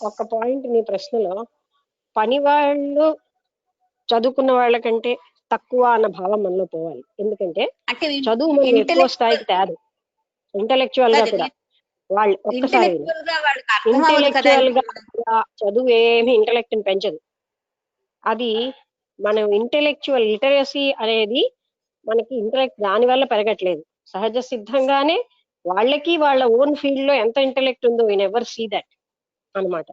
C: ఒక పాయింట్ నీ ప్రశ్నలో, పని వాళ్ళు చదువుకున్న వాళ్ళకంటే తక్కువ అన్న భావం మనలో పోవాలి. ఎందుకంటే చదువు మనం ఎక్కువ స్థాయికి తేదు, ఇంటెలెక్చువల్ గా కూడా వాళ్ళు ఒక్కసారి ఇంటెలెక్చువల్ గా చదువు ఏమి ఇంటెలెక్ట్ ని పెంచదు. అది మనం ఇంటెలెక్చువల్ లిటరసీ అనేది మనకి ఇంటెలెక్ట్ దాని వల్ల పెరగట్లేదు. సహజ సిద్ధంగానే వాళ్ళకి వాళ్ళ ఓన్ ఫీల్డ్ లో ఎంత ఇంటెలెక్ట్ ఉందో వీ నెవర్ సీ దట్ అనమాట.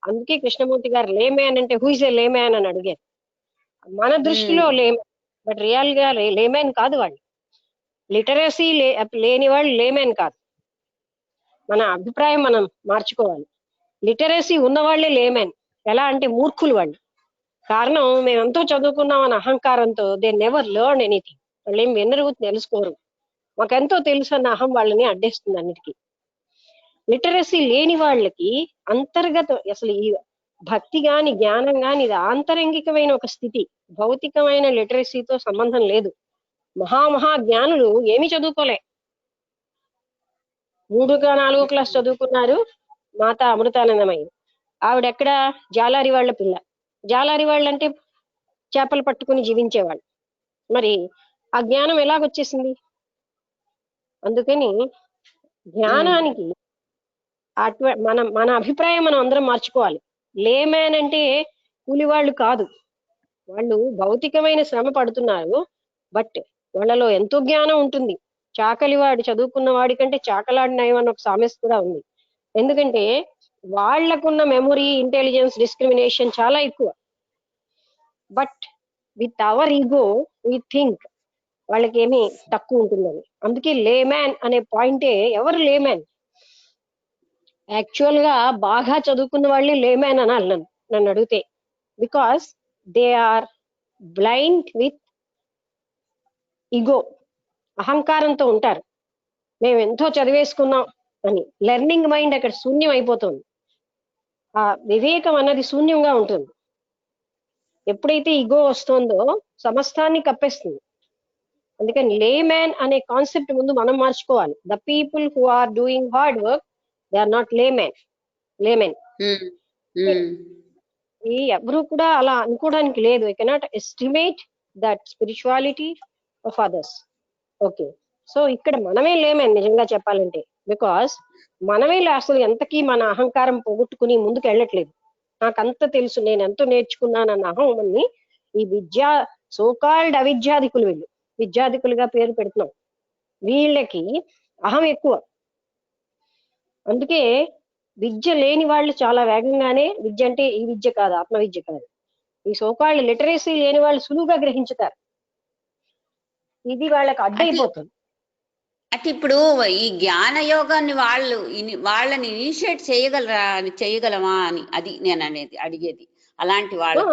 C: అందుకే కృష్ణమూర్తి గారు లేమ్యాన్ అంటే హూ ఇస్ ఏ లేమ్యాన్ అని అడిగారు. మన దృష్టిలో లేమ్యాన్, బట్ రియల్ గా లేమ్యాన్ కాదు వాళ్ళు. లిటరసీ లేని వాళ్ళు లేమ్యాన్ కాదు. మన అభిప్రాయం మనం మార్చుకోవాలి. లిటరసీ ఉన్న వాళ్ళే లేమ్యాన్. ఎలా అంటే మూర్ఖులు వాళ్ళు. కారణం, మేము ఎంతో చదువుకున్నాం అన్న అహంకారంతో దే నెవర్ లెర్న్ ఎనీథింగ్. వాళ్ళు ఏం వినరు, తెలుసుకోరు. మాకెంతో తెలుసు అన్న అహం వాళ్ళని అడ్డేస్తుంది అన్నిటికీ. లిటరసీ లేని వాళ్ళకి అంతర్గత అసలు ఈ భక్తి గాని జ్ఞానం గాని ఇది ఆంతరంగికమైన ఒక స్థితి, భౌతికమైన లిటరసీతో సంబంధం లేదు. మహా జ్ఞానులు ఏమీ చదువుకోలే, 3-4 క్లాస్ చదువుకున్నారు. మాత అమృతానందమయ్య ఆవిడెక్కడ జాలారి వాళ్ళ పిల్ల. జాలారి వాళ్ళంటే చేపలు పట్టుకుని జీవించేవాళ్ళు. మరి ఆ జ్ఞానం ఎలాగొచ్చేసింది? అందుకని జ్ఞానానికి మన అభిప్రాయం మనం అందరం మార్చుకోవాలి. లేమ్యాన్ అంటే కూలివాళ్ళు కాదు, వాళ్ళు భౌతికమైన శ్రమ పడుతున్నారు, బట్ వాళ్ళలో ఎంతో జ్ఞానం ఉంటుంది. చాకలివాడు చదువుకున్న వాడి కంటే చాకలాడి నయం అన్న ఒక సామెత కూడా ఉంది. ఎందుకంటే వాళ్లకున్న మెమొరీ, ఇంటెలిజెన్స్, డిస్క్రిమినేషన్ చాలా ఎక్కువ. But with our ego we think వాళ్ళకి ఏమి తక్కువ ఉంటుందని. అందుకే లేమ్యాన్ అనే పాయింటే, ఎవరు లేమ్యాన్? యాక్చువల్ గా బాగా చదువుకున్న వాళ్ళే లేమ్యాన్ అనాలి నన్ను అడిగితే. Because they are blind with ego, అహంకారంతో ఉంటారు. మేము ఎంతో చదివేసుకున్నాం అని. లెర్నింగ్ మైండ్ అక్కడ శూన్యం అయిపోతుంది. ఆ వివేకం అన్నది శూన్యంగా ఉంటుంది. ఎప్పుడైతే ఈగో వస్తుందో సమస్తాన్ని కప్పేస్తుంది. అందుకని లేమ్యాన్ అనే కాన్సెప్ట్ ముందు మనం మార్చుకోవాలి. The people who are doing hard work, they are not laymen. ఎవరు కూడా అలా అనుకోవడానికి లేదు. I cannot estimate that spirituality of others. Okay, so ఇక్కడ మనమే లేమెన్ నిజంగా చెప్పాలంటే. బికాస్ మనమే అసలు ఎంతకీ మన అహంకారం పోగొట్టుకుని ముందుకు వెళ్ళట్లేదు. నాకంత తెలుసు, నేను ఎంతో నేర్చుకున్నానన్న అహం ఈ సోకాల్డ్ అవిద్యాధికులు, వీళ్ళు విద్యాధికులుగా పేరు పెడుతున్నాం, వీళ్ళకి అహం ఎక్కువ. అందుకే విద్య లేని వాళ్ళు చాలా వేగంగానే, విద్య అంటే ఈ విద్య కాదు, ఆత్మ విద్య కాదు, ఈ సోకాల్డ్ లిటరసీ లేని వాళ్ళు సులువుగా గ్రహించుతారు. ఇది వాళ్ళకి అడ్డైపోతుంది.
G: అంటే ఇప్పుడు ఈ జ్ఞాన యోగాన్ని వాళ్ళని ఇనిషియేట్ చేయగలమా అని, అది నేను అడిగేది. అలాంటి వాళ్ళు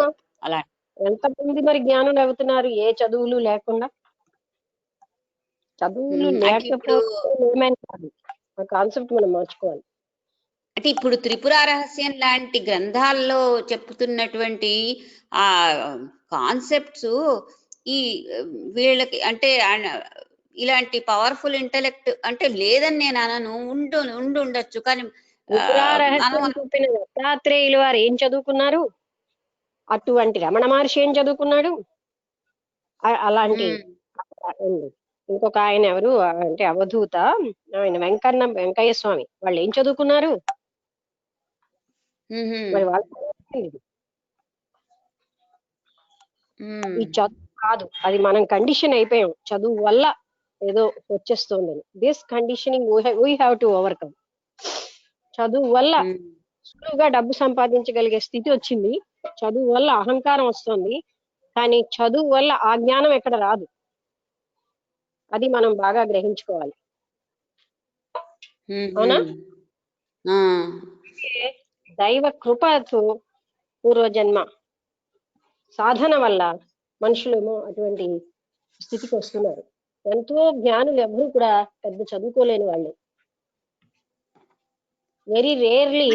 C: ఎంతమంది మరి జ్ఞానం అవుతున్నారు ఏ చదువులు లేకుండా? చదువులు లేకపోతే కాన్సెప్ట్ మనం మార్చుకోవాలి.
G: అంటే ఇప్పుడు త్రిపుర రహస్యం లాంటి గ్రంథాల్లో చెప్తున్నటువంటి ఆ కాన్సెప్ట్స్ ఈ వీళ్ళకి అంటే ఇలాంటి పవర్ఫుల్ ఇంటెలెక్ట్ అంటే లేదని నేను అనను, ఉండొచ్చు కానీ
C: త్రిపురా రహస్యం
G: మనం
C: చూపిన దత్తాత్రేయులు వారు ఏం చదువుకున్నారు, అటువంటి రమణ మహర్షి ఏం చదువుకున్నాడు, అలాంటి ఉంది. ఇంకొక ఆయన ఎవరు అంటే అవధూత, ఆయన వెంకయ్య స్వామి, వాళ్ళు ఏం చదువుకున్నారు మరి వాళ్ళు ఈ చదువు కాదు, అది మనం కండిషన్ అయిపోయాం చదువు వల్ల ఏదో వచ్చేస్తుందని. This conditioning we have to overcome. చదువు వల్ల సులువుగా డబ్బు సంపాదించగలిగే స్థితి వచ్చింది, చదువు వల్ల అహంకారం వస్తుంది, కానీ చదువు వల్ల ఆ జ్ఞానం ఎక్కడ రాదు. అది మనం బాగా గ్రహించుకోవాలి. అవునా? దైవ కృపతో పూర్వజన్మ సాధన వల్ల మనుషులేమో అటువంటి స్థితికి వస్తున్నారు. ఎంతో జ్ఞానులు ఎవరు కూడా పెద్ద చదువుకోలేని వాళ్ళు, వెరీ రేర్లీ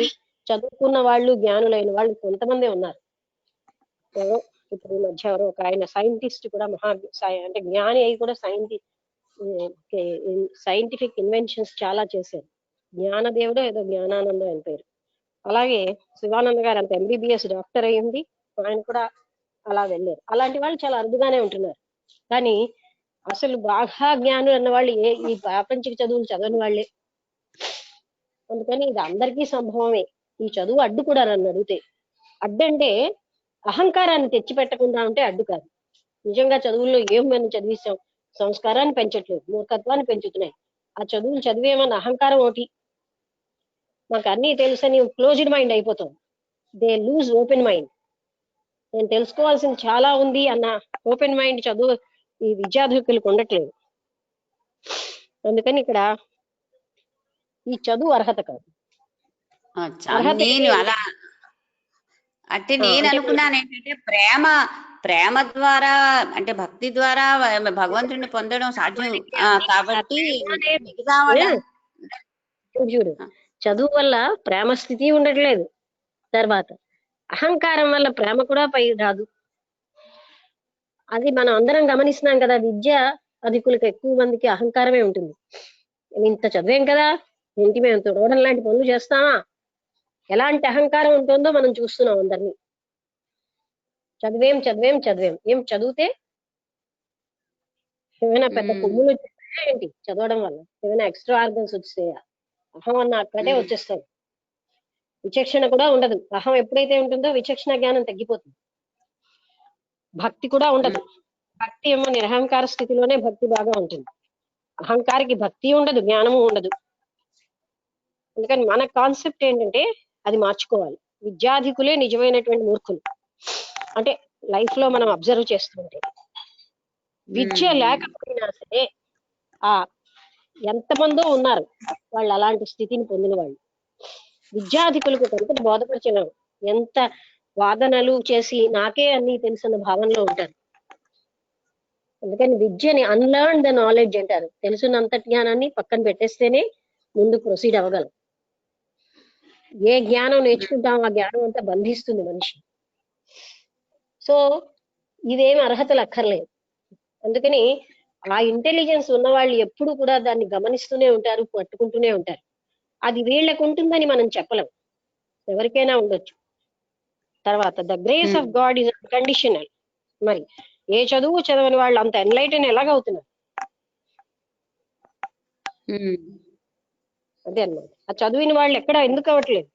C: చదువుకున్న వాళ్ళు జ్ఞానులైన వాళ్ళు కొంతమంది ఉన్నారు. ఇప్పుడు ఈ మధ్య ఎవరో ఒక ఆయన సైంటిస్ట్ కూడా అంటే జ్ఞాని అయి కూడా సైంటిఫిక్ ఇన్వెన్షన్స్ చాలా చేశారు. జ్ఞానదేవుడు ఏదో జ్ఞానానంద అని పేరు. అలాగే శివానంద గారు అంత ఎంబీబీఎస్ డాక్టర్ అయ్యింది, ఆయన కూడా అలా వెళ్ళారు. అలాంటి వాళ్ళు చాలా అరుదుగానే ఉంటున్నారు. కానీ అసలు బాగా జ్ఞానులు అన్న వాళ్ళు ఈ ప్రాపంచిక చదువులు చదవని వాళ్ళే. అందుకని ఇది అందరికీ సంభవమే. ఈ చదువు అడ్డు కూడా నన్ను అడిగితే. అడ్డంటే అహంకారాన్ని తెచ్చిపెట్టకుండా ఉంటే అడ్డు కాదు. నిజంగా చదువుల్లో ఏం మనం చదివిస్తాం, సంస్కారాన్ని పెంచట్లేదు, మూర్ఖత్వాన్ని పెంచుతున్నాయి. ఆ చదువులు చదివేమన్న అహంకారం ఒకటి, మాకు అన్నీ తెలుసని క్లోజ్డ్ మైండ్ అయిపోతాం. They lose open mind. నేను తెలుసుకోవాల్సింది చాలా ఉంది అన్న ఓపెన్ మైండ్ చదువు ఈ విద్యార్థులకు ఉండట్లేదు. అందుకని ఇక్కడ ఈ చదువు అర్హత కాదు.
G: నేను అలా అంటే నేను అనుకున్నాను ఏంటంటే ప్రేమ ద్వారా అంటే భక్తి ద్వారా భగవంతుడిని పొందడం సాధ్యం కాబట్టి
C: చూడు, చదువు వల్ల ప్రేమ స్థితి ఉండట్లేదు, తర్వాత అహంకారం వల్ల ప్రేమ కూడా పై రాదు. అది మనం అందరం గమనిస్తున్నాం కదా. విద్య అధికులకు ఎక్కువ మందికి అహంకారమే ఉంటుంది. ఇంత చదివేం కదా, ఏంటి మేము తొడవడం లాంటి పనులు చేస్తామా, ఎలాంటి అహంకారం ఉంటుందో మనం చూస్తున్నాం అందరినీ. చదివేం చదివేం చదివేం ఏం చదివితే ఏమైనా పెద్ద కొమ్ములు వచ్చేస్తాయా ఏంటి చదవడం వల్ల, ఏమైనా ఎక్స్ట్రా ఆర్గన్స్ వచ్చేస్తాయా? అహం అన్న అక్కడే వచ్చేస్తాయి. విచక్షణ కూడా ఉండదు. అహం ఎప్పుడైతే ఉంటుందో విచక్షణ జ్ఞానం తగ్గిపోతుంది. భక్తి కూడా ఉండదు. భక్తి ఏమో నిరహంకార స్థితిలోనే భక్తి బాగా ఉంటుంది. అహంకారికి భక్తి ఉండదు, జ్ఞానము ఉండదు. అందుకని మన కాన్సెప్ట్ ఏంటంటే అది మార్చుకోవాలి. విద్యాధికులే నిజమైనటువంటి మూర్ఖులు. అంటే లైఫ్ లో మనం అబ్జర్వ్ చేస్తుంటే విద్య లేకపోయినా సరే ఎంతమందో ఉన్నారు వాళ్ళు అలాంటి స్థితిని పొందిన వాళ్ళు. విద్యాధికులకు కనుక బోధపరిచిన ఎంత వాదనలు చేసి నాకే అన్ని తెలుసున్న భావనలో ఉంటారు. అందుకని విద్యని అన్లర్న్ ద నాలెడ్జ్ అంటారు. తెలుసున్నంత జ్ఞానాన్ని పక్కన పెట్టేస్తేనే ముందు ప్రొసీడ్ అవ్వగలం. ఏ జ్ఞానం నేర్చుకుంటాం ఆ జ్ఞానం అంతా బంధిస్తుంది మనిషి. సో ఇవేమి అర్హతలు అక్కర్లేదు. అందుకని ఆ ఇంటెలిజెన్స్ ఉన్న వాళ్ళు ఎప్పుడు కూడా దాన్ని గమనిస్తూనే ఉంటారు, పట్టుకుంటూనే ఉంటారు. అది వీళ్ళకు ఉంటుందని మనం చెప్పలేం, ఎవరికైనా ఉండొచ్చు. తర్వాత the grace of God is conditional. మరి ఏ చదువు చదవని వాళ్ళు అంత ఎన్లైటన్ ఎలాగవుతున్నారు? అదే అన్నమాట. ఆ చదివిన వాళ్ళు ఎక్కడ ఎందుకు అవ్వట్లేదు?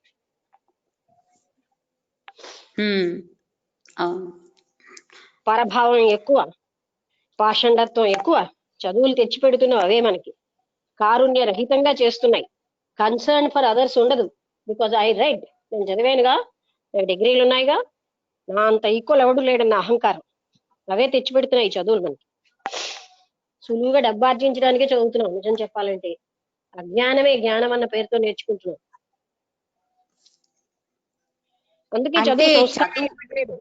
C: పరభావం ఎక్కువ, పాషండత్వం ఎక్కువ. చదువులు తెచ్చి పెడుతున్నావు అవే మనకి కారుణ్య రహితంగా చేస్తున్నాయి. కన్సర్న్ ఫర్ అదర్స్ ఉండదు. బికాజ్ ఐ రెడ్, నేను చదివానుగా, నాకు డిగ్రీలు ఉన్నాయిగా, నా అంత ఈక్వల్ ఎవడు లేడన్న అహంకారం. అవే తెచ్చి పెడుతున్నాయి చదువులు మనకి. సులువుగా డబ్బు ఆర్జించడానికే చదువుతున్నాం. నిజం చెప్పాలంటే అజ్ఞానమే జ్ఞానం అన్న పేరుతో నేర్చుకుంటున్నాం. అందుకే చదువు సంస్కారం పెట్టలేదు.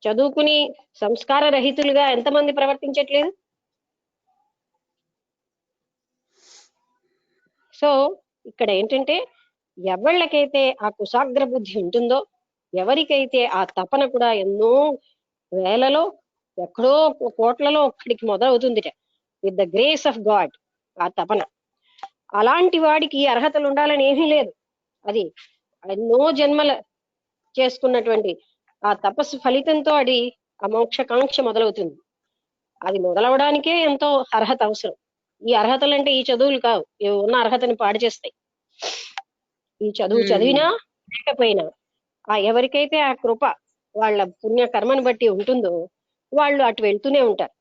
C: చదువుకుని సంస్కార రహితులుగా ఎంతమంది ప్రవర్తించట్లేదు? సో ఇక్కడ ఏంటంటే ఎవళ్ళకైతే ఆ కుశాగ్ర బుద్ధి ఉంటుందో, ఎవరికైతే ఆ తపన కూడా ఎన్నో వేలలో ఎక్కడో కోట్లలో ఒక్కడికి మొదలవుతుందిట, with the grace of God ఆ తపన. అలాంటి వాడికి అర్హతలు ఉండాలని ఏమీ లేదు. అది ఎన్నో జన్మల చేసుకున్నటువంటి ఆ తపస్సు ఫలితంతో అది ఆ మోక్షకాంక్ష మొదలవుతుంది. అది మొదలవడానికే ఎంతో అర్హత అవసరం. ఈ అర్హతలు అంటే ఈ చదువులు కావు, ఉన్న అర్హతని పాడు చేస్తాయి. ఈ చదువు చదివినా లేకపోయినా ఆ ఎవరికైతే ఆ కృప వాళ్ళ పుణ్య కర్మను బట్టి ఉంటుందో వాళ్ళు అటు వెళ్తూనే ఉంటారు.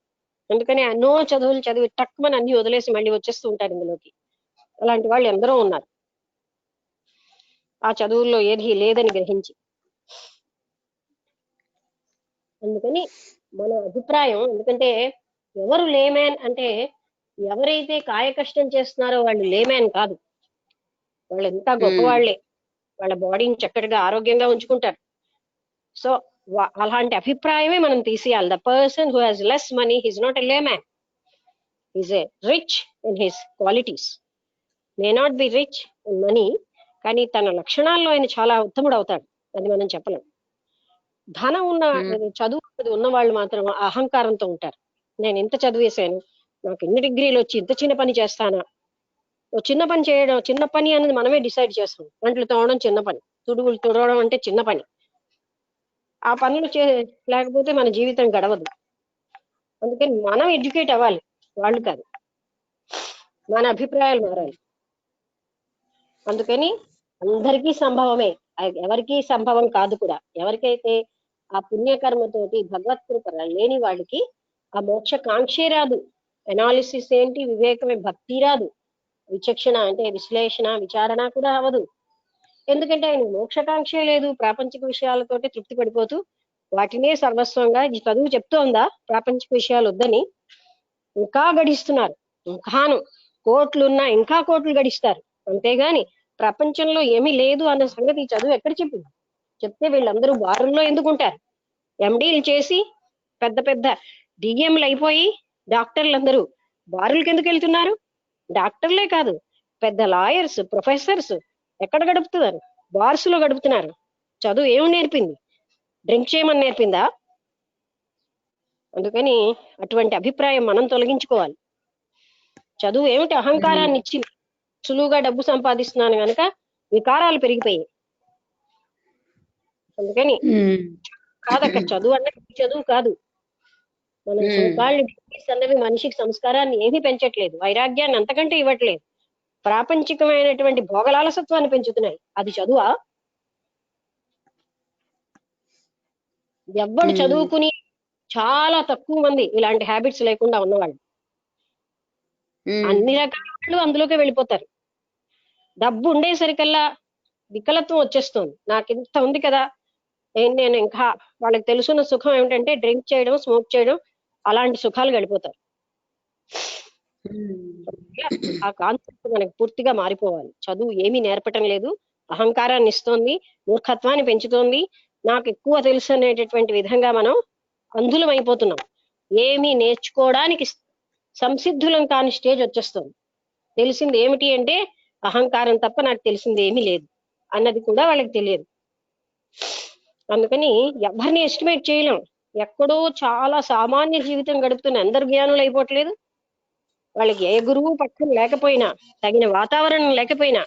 C: అందుకని ఎన్నో చదువులు చదివి టక్కుమని అన్ని వదిలేసి మళ్ళీ వచ్చేస్తూ ఉంటారు ఇందులోకి. అలాంటి వాళ్ళు ఎందరో ఉన్నారు, ఆ చదువుల్లో ఏది లేదని గ్రహించి. అందుకని మన అభిప్రాయం, ఎందుకంటే ఎవరు లేమ్యాన్ అంటే ఎవరైతే కాయ కష్టం చేస్తున్నారో వాళ్ళు లేమ్యాన్ కాదు, వాళ్ళు ఎంత గొప్పవాళ్లే, వాళ్ళ బాడీని చక్కటిగా ఆరోగ్యంగా ఉంచుకుంటారు. సో అలాంటి అభిప్రాయమే మనం తీసేయాలి. The person who has less money is not a layman, is a rich in his qualities. May not be rich in money, కానీ తన లక్షణాల్లో ఆయన చాలా ఉత్తముడు అవుతాడు, అది మనం చెప్పలేం. ధనం ఉన్న చదువు ఉన్న వాళ్ళు మాత్రం అహంకారంతో ఉంటారు. నేను ఇంత చదివేశాను, నాకు ఎన్ని డిగ్రీలు వచ్చి ఇంత చిన్న పని చేస్తానా. చిన్న పని చేయడం, చిన్న పని అనేది మనమే డిసైడ్ చేస్తాం. వంటలు తోవడం చిన్న పని, తుడుగులు తుడవడం అంటే చిన్న పని. ఆ పనులు లేకపోతే మన జీవితం గడవదు. అందుకని మనం ఎడ్యుకేట్ అవ్వాలి, వాళ్ళు కాదు. మన అభిప్రాయాలు మారాలి. అందుకని అందరికీ సంభవమే, ఎవరికీ సంభవం కాదు కూడా. ఎవరికైతే ఆ పుణ్యకర్మతోటి భగవత్ కృప లేని వాళ్ళకి ఆ మోక్ష కాంక్షే రాదు. ఎనాలిసిస్ ఏంటి, వివేకమే, భక్తి రాదు, విచక్షణ అంటే విశ్లేషణ విచారణ కూడా అవ్వదు. ఎందుకంటే ఆయన మోక్షకాంక్షే లేదు, ప్రాపంచిక విషయాలతోటి తృప్తి పడిపోతూ వాటినే సర్వస్వంగా ఈ చదువు చెప్తోందా ప్రాపంచిక విషయాలు వద్దని ఇంకా గడిస్తున్నారు. ఇంకాను కోట్లున్నా ఇంకా కోట్లు గడిస్తారు. అంతేగాని ప్రపంచంలో ఏమీ లేదు అన్న సంగతి ఈ చదువు ఎక్కడ చెప్పింది? చెప్తే వీళ్ళందరూ బారుల్లో ఎందుకుంటారు? ఎండీలు చేసి పెద్ద పెద్ద డిఎంలు అయిపోయి డాక్టర్లందరూ బారులకి ఎందుకు వెళ్తున్నారు? డాక్టర్లే కాదు, పెద్ద లాయర్స్, ప్రొఫెసర్స్ ఎక్కడ గడుపుతున్నారు? బార్స్ లో గడుపుతున్నారు. చదువు ఏమి నేర్పింది? డ్రింక్ చేయమని నేర్పిందా? అందుకని అటువంటి అభిప్రాయం మనం తొలగించుకోవాలి. చదువు ఏమిటి? అహంకారాన్ని ఇచ్చింది. సులువుగా డబ్బు సంపాదిస్తున్నాను కనుక వికారాలు పెరిగిపోయాయి. అందుకని కాదక్క, చదువు అంటే చదువు కాదు. మనం సోకాళ్ళు డిగ్రీస్ అన్నవి మనిషికి సంస్కారాన్ని ఏమీ పెంచట్లేదు, వైరాగ్యాన్ని అంతకంటే ఇవ్వట్లేదు, ప్రాపంచికమైనటువంటి భోగలాలసత్వాన్ని పెంచుతున్నాయి. అది చదువా? ఎవ్వడు చదువుకుని చాలా తక్కువ మంది ఇలాంటి హ్యాబిట్స్ లేకుండా ఉన్నవాళ్ళు. అన్ని రకాల వాళ్ళు అందులోకే వెళ్ళిపోతారు. డబ్బు ఉండేసరికల్లా వికలత్వం వచ్చేస్తుంది. నాకు ఇంత ఉంది కదా, నేను ఇంకా వాళ్ళకి తెలుసున్న సుఖం ఏమిటంటే డ్రింక్ చేయడం, స్మోక్ చేయడం, అలాంటి సుఖాలు గడిపోతారు. ఆ కాన్సెప్ట్ మనకి పూర్తిగా మారిపోవాలి. చదువు ఏమీ నేర్పటం లేదు, అహంకారాన్ని ఇస్తోంది, మూర్ఖత్వాన్ని పెంచుతోంది, నాకు ఎక్కువ తెలుసు అనేటటువంటి విధంగా మనం అంధులం అయిపోతున్నాం. ఏమీ నేర్చుకోవడానికి సంసిద్ధులం కాని స్టేజ్ వచ్చేస్తుంది. తెలిసింది ఏమిటి అంటే అహంకారం తప్ప నాకు తెలిసింది ఏమీ లేదు అన్నది కూడా వాళ్ళకి తెలియదు. అందుకని ఎవరిని ఎస్టిమేట్ చేయలేం. ఎక్కడో చాలా సామాన్య జీవితం గడుపుతున్న అందరు జ్ఞానులు అయిపోవట్లేదు. వాళ్ళకి ఏ గురువు పక్కన లేకపోయినా, తగిన వాతావరణం లేకపోయినా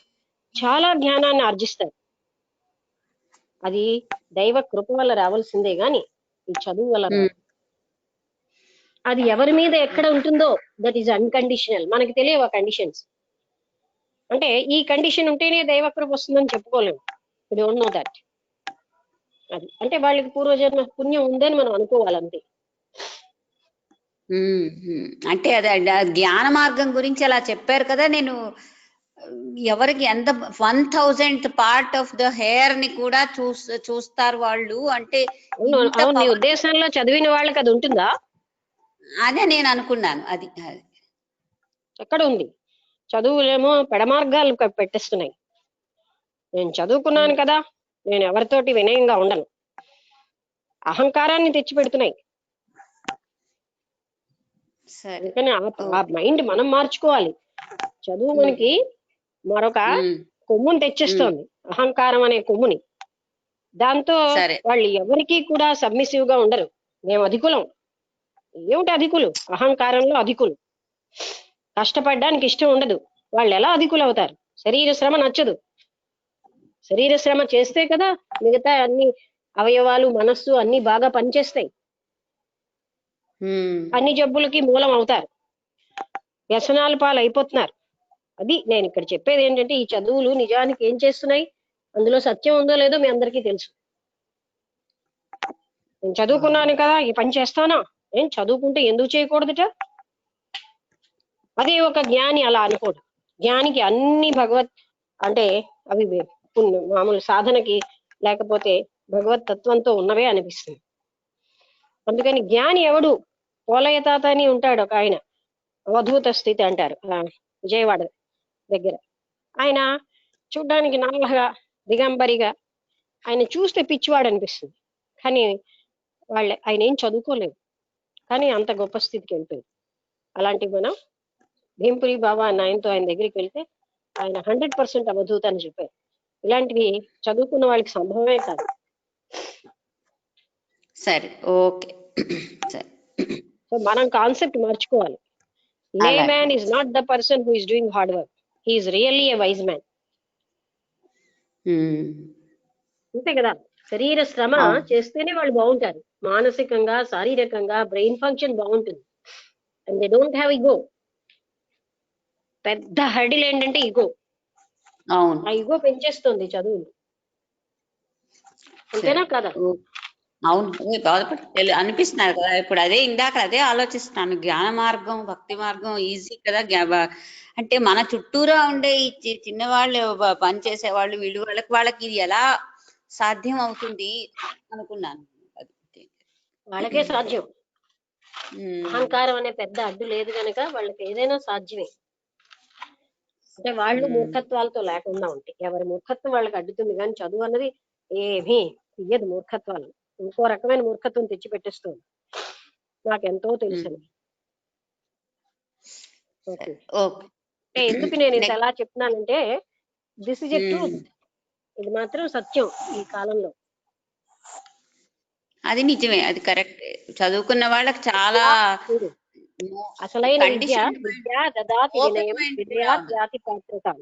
C: చాలా జ్ఞానాన్ని ఆర్జిస్తారు. అది దైవ కృప వల్ల రావాల్సిందే గాని ఈ చదువు వల్ల రాదు. అది ఎవరి మీద ఎక్కడ ఉంటుందో దట్ ఈస్ అన్కండిషనల్. మనకి తెలియవు ఆ కండిషన్స్. అంటే ఈ కండిషన్ ఉంటేనే దైవకృప వస్తుందని చెప్పుకోలేము. You don't know that. అది అంటే వాళ్ళకి పూర్వజన్మ పుణ్యం ఉందని మనం అనుకోవాలంతే.
G: అంటే అదే జ్ఞాన మార్గం గురించి అలా చెప్పారు కదా. నేను ఎవరికి ఎంత 1000th part of the hair ని కూడా చూస్తారు వాళ్ళు. అంటే
C: నీ ఉద్దేశంలో చదివిన వాళ్ళకి అది ఉంటుందా?
G: అదే నేను అనుకున్నాను. అది
C: ఎక్కడ ఉంది? చదువులేమో పెడమార్గాలు పెట్టేస్తున్నాయి. నేను చదువుకున్నాను కదా, నేను ఎవరితోటి వినయంగా ఉండను, అహంకారాన్ని తెచ్చి పెడుతున్నాయి. అందుకని ఆ మైండ్ మనం మార్చుకోవాలి. చదువు మనకి మరొక కొమ్ముని తెచ్చేస్తోంది, అహంకారం అనే కొమ్ముని. దాంతో
G: సరే.
C: వాళ్ళు ఎవరికి కూడా సబ్మిసివ్ గా ఉండరు. మేము అధికులం. ఏమిటి అధికులు? అహంకారంలో అధికులు. కష్టపడడానికి ఇష్టం ఉండదు. వాళ్ళు ఎలా అధికులు అవుతారు? శరీర శ్రమ నచ్చదు. శరీర శ్రమ చేస్తే కదా మిగతా అన్ని అవయవాలు, మనస్సు అన్ని బాగా పనిచేస్తాయి. అన్ని జబ్బులకి మూలం అవుతారు. వ్యసనాల పాలు అయిపోతున్నారు. అది నేను ఇక్కడ చెప్పేది ఏంటంటే, ఈ చదువులు నిజానికి ఏం చేస్తున్నాయి, అందులో సత్యం ఉందో లేదో మీ అందరికీ తెలుసు. నేను చదువుకున్నాను కదా ఈ పని చేస్తానా, నేను చదువుకుంటే ఎందుకు చేయకూడదుట? అదే ఒక జ్ఞాని అలా అనుకోడు. జ్ఞానికి అన్ని భగవత్ అంటే అవి మామూలు సాధనకి లేకపోతే భగవత్ తత్వంతో ఉన్నవే అనిపిస్తుంది. అందుకని జ్ఞాని ఎవడు? పోలయ్య తాత అని ఉంటాడు ఒక ఆయన, అవధూత స్థితి అంటారు, విజయవాడ దగ్గర. ఆయన చూడ్డానికి నల్లగా దిగంబరిగా, ఆయన చూస్తే పిచ్చివాడు అనిపిస్తుంది. కానీ ఆయన ఏం చదువుకోలేదు, కానీ అంత గొప్ప స్థితికి వెళ్ళిపోయింది. అలాంటివి మనం భీంపురి బాబా అన్న ఆయనతో ఆయన దగ్గరికి వెళ్తే ఆయన 100% అవధూత అని చెప్పారు. ఇలాంటివి చదువుకున్న వాళ్ళకి సంభవమే కాదు.
G: సరే, ఓకే. సరే,
C: సో మనం కాన్సెప్ట్ మార్చుకోవాలి. లే man is not the person who is doing hard work, he is really a wise man. అంతే కదా. శరీర శ్రమ చేస్తేనే వాళ్ళు బాగుంటారు. మానసికంగా, శారీరకంగా బ్రెయిన్ ఫంక్షన్ బాగుంటుంది. అండ్ దే డోంట్ హ్యావ్ ఇగో. పెద్ద హర్డిల్ ఏంటంటే ఇగో.
G: అవును,
C: ఆ ఇగో పెంచేస్తుంది చదువులు. అంతేనా కదా?
G: అవును. బాధపడి అనిపిస్తున్నారు కదా ఇప్పుడు. అదే ఇందాక అదే ఆలోచిస్తున్నాను. జ్ఞాన మార్గం, భక్తి మార్గం ఈజీ కదా. అంటే మన చుట్టూరా ఉండే ఈ చిన్నవాళ్ళు, పని చేసే వాళ్ళు, వీళ్ళు వాళ్ళకి ఇది ఎలా సాధ్యం అవుతుంది అనుకున్నాను.
C: వాళ్ళకే సాధ్యం. అహంకారం అనే పెద్ద అడ్డు లేదు కనుక వాళ్ళకి ఏదైనా సాధ్యమే. అంటే వాళ్ళు మూర్ఖత్వాలతో లేకుండా ఉంటాయి. ఎవరి మూర్ఖత్వం వాళ్ళకి అడ్డుతుంది, కానీ చదువు అన్నది ఏమీ తీయదు. మూర్ఖత్వాలు ఇంకో రకమైన మూర్ఖత్వం తెచ్చిపెట్టేస్తుంది. నాకెంతో తెలుసు. అంటే ఎందుకు నేను ఇంత ఎలా చెప్తున్నానంటే, దిస్ ఇస్ ఎ ట్రూత్. ఇది మాత్రం సత్యం ఈ కాలంలో.
G: అది నిజమే, అది కరెక్ట్. చదువుకున్న వాళ్ళకి చాలా
C: అసలైన విద్య దదాతి వినయం వినయాత్ యాతి పాత్రతాం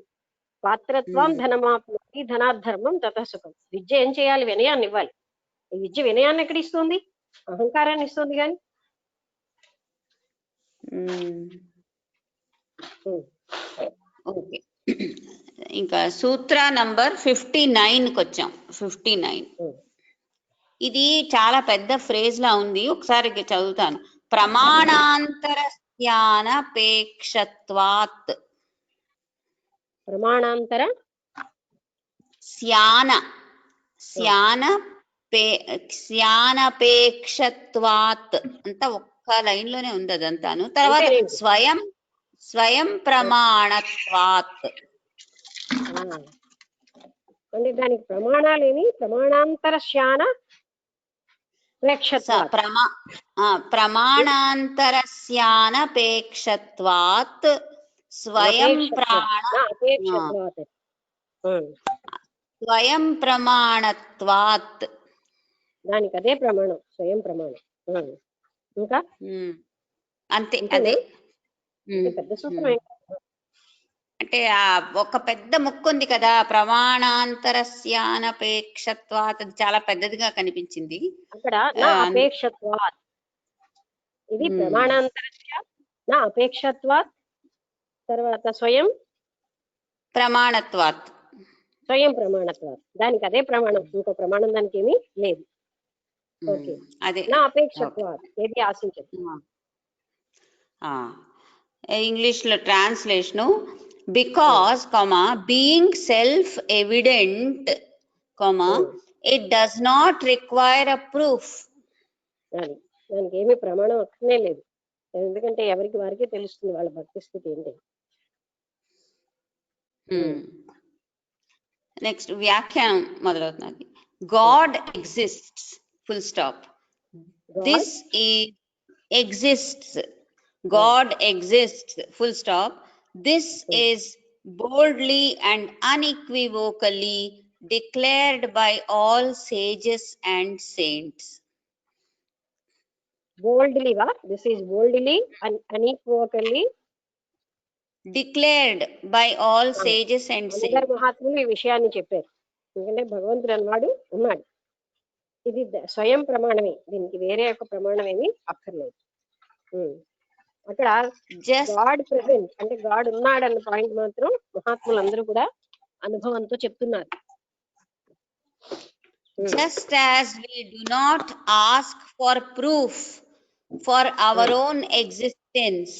C: పాత్రత్వం ధనమాప్నోతి ధనాద్ధర్మం తతసుఖం. విద్య ఏం చేయాలి? వినయాన్ని ఇవ్వాలి. ఈ విద్య వినయాన్ని ఎక్కడ ఇస్తుంది? అహంకారాన్ని ఇస్తుంది. కానీ
G: ఓకే, ఇంకా సూత్ర నంబర్ 59కి వచ్చాం. 59 ఇది చాలా పెద్ద ఫ్రేజ్ లా ఉంది. ఒకసారి చదువుతాను. ప్రమాణాంతర శ్యానపేక్షత్వాత్.
C: ప్రమాణాంతర
G: శ్యానపేక్షత్వాత్ అంతా ఒక్క లైన్ లోనే ఉంది అదంతాను. తర్వాత స్వయం ప్రమాణత్వాత్.
C: అంటే దానికి ప్రమాణాలేని ప్రమాణాంతర శ్యాన
G: ప్రమాణాంతర శ్యానపేక్షత్వాత్ స్వయం ప్రమాణత్వాత్.
C: దానికి అదే ప్రమాణం, స్వయం ప్రమాణం. ఇంకా
G: అంతే, అదే
C: పెద్ద సూత్రం.
G: అంటే ఒక పెద్ద ముక్కు ఉంది కదా, ప్రమాణాంతర శ్యానపేక్షత్వాత్. అది చాలా పెద్దదిగా కనిపించింది
C: అక్కడ. నా అపేక్షత్వాత్, ఇది ప్రమాణాంతర నా అపేక్షత్వాత్. తర్వాత స్వయం
G: ప్రమాణత్వాత్.
C: దానికి అదే ప్రమాణం, ఇంకో ప్రమాణం దానికి ఏమీ లేదు. ఓకే, అదే నా అపేక్షత్వాత్, ఏది ఆశించదు.
G: ఇంగ్లీష్ లో translation, because being self evident, it does not require a proof.
C: దానికి ఏమీ ప్రమాణం అక్కనే లేదు. ఎందుకంటే ఎవరికి వారికే తెలుస్తుంది వాళ్ళ భక్తి స్థితి ఏంటి.
G: నెక్స్ట్ వ్యాఖ్యానం మొదలవుతున్నది. God exists, full stop. This exists. God exists, full stop. This is boldly and unequivocally declared by all sages and saints.
C: Boldly వా? This is boldly and unequivocally
G: Declared by all sages and
C: అందరు
G: saints.
C: మహాత్ములు ఈ విషయాన్ని చెప్పారు. ఎందుకంటే భగవంతుడు అన్నాడు ఉన్నాడు. ఇది స్వయం ప్రమాణమే, దీనికి వేరే ఒక ప్రమాణం ఏమీ అక్కర్లేదు. అక్కడ
G: Just
C: గాడ్ ప్రెసెంట్ అంటే గాడ్ ఉన్నాడు అన్న పాయింట్ మాత్రం మహాత్ములందరూ కూడా అనుభవంతో చెప్తున్నారు.
G: Just as we do not ask for proof for our own existence,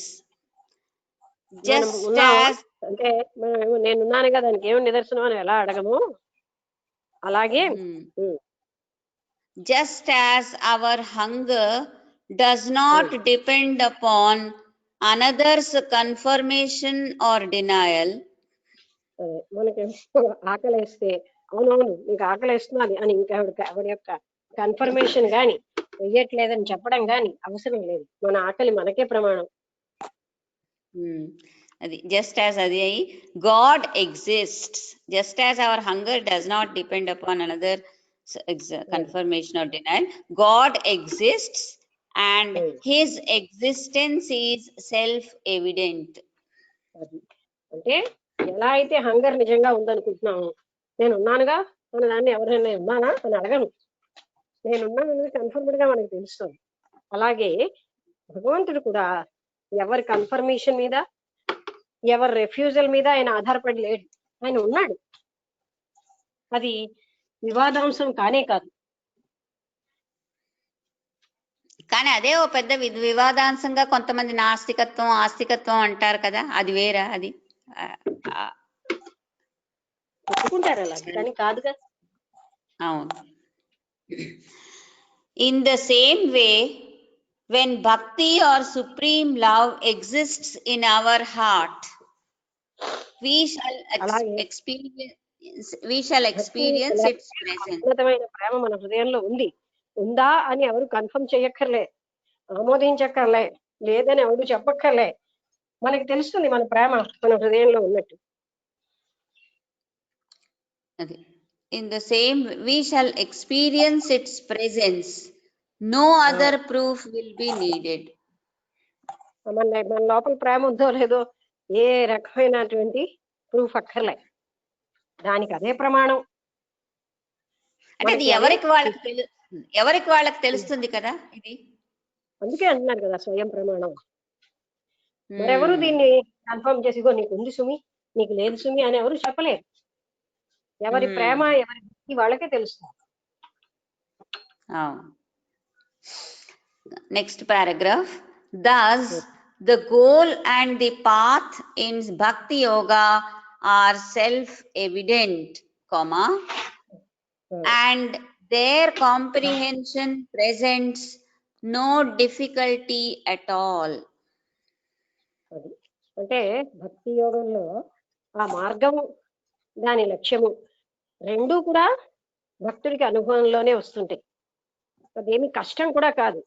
C: మనం
G: just
C: ఉన్నామా
G: as
C: అంటే మనం నేనున్నాను కదా దానికి ఏమి నిదర్శనం అని ఎలా అడగము, అలాగే
G: just as our hunger does not depend upon another's confirmation or denial,
C: మనకి ఆకలి వేస్తే అవునవును నీకు ఆకలి వేస్తున్నది అని ఇంకా ఆవిడ యొక్క కన్ఫర్మేషన్ గాని వెయ్యట్లేదని చెప్పడం గాని అవసరం లేదు. మన ఆకలి మనకే ప్రమాణం.
G: అది just as అది God exists, just as our hunger does not depend upon another confirmation or denial, God exists and his existence is self evident.
C: అంటే ఎలా అయితే హంగర్ నిజంగా ఉందనుకుంటున్నాము, నేను ఉన్నానుగా మన దాన్ని ఎవరైనా ఉన్నానా అని అడగను, నేనున్నానని కన్ఫర్మ్డ్ గా మనకు తెలుస్తుంది. అలాగే భగవంతుడు కూడా ఎవరి కన్ఫర్మేషన్ మీద ఎవరి రెఫ్యూజల్ మీద ఆయన ఆధారపడి లేడు, ఆయన ఉన్నాడు. అది వివాదాంశం కానే కాదు.
G: కానీ అదే ఓ పెద్ద వివాదాంశంగా కొంతమంది నాస్తికత్వం ఆస్తికత్వం అంటారు కదా, అది వేరా? అది
C: ఒప్పుకుంటారు అలా, కానీ కాదుగా.
G: అవును. In the same way, when bhakti or supreme love exists in our heart, we shall experience its presence.
C: ఉన్నతమైన ప్రేమ మన హృదయంలో ఉంది, ఉందా అని ఎవరు కన్ఫర్మ్ చేయక్కర్లే, ఆమోదించక్కర్లే, లేదని ఎవరు చెప్పక్కర్లే, మనకి తెలుస్తుంది మన ప్రేమ మన హృదయంలో ఉన్నట్టు.
G: In the same, we shall experience its presence. No other proof will be needed.
C: మన లోపల ప్రేమ ఉందో లేదో ఏ రకమైనటువంటి ప్రూఫ్ అక్కర్లే, దానికి అదే ప్రమాణం.
G: అంటే అది ఎవరికి వాళ్ళకి తెలుస్తుంది కదా ఇది.
C: అందుకే అంటున్నారు కదా స్వయం ప్రమాణం. మరెవరు దీన్ని కన్ఫర్మ్ చేసి నీకు ఉంది సుమి నీకు లేదు సుమి అని ఎవరు చెప్పలేరు. ఎవరి ప్రేమ ఎవరి భక్తి వాళ్ళకే తెలుస్తుంది.
G: Next paragraph. Thus, the goal and the path in Bhakti Yoga are self-evident, and their comprehension presents no difficulty at all.
C: అంటే భక్తి యోగంలో ఆ మార్గము దాని లక్ష్యము రెండూ కూడా భక్తుడికి అనుభవంలోనే వస్తుంటాయి. అదేమి కష్టం కూడా కాదు.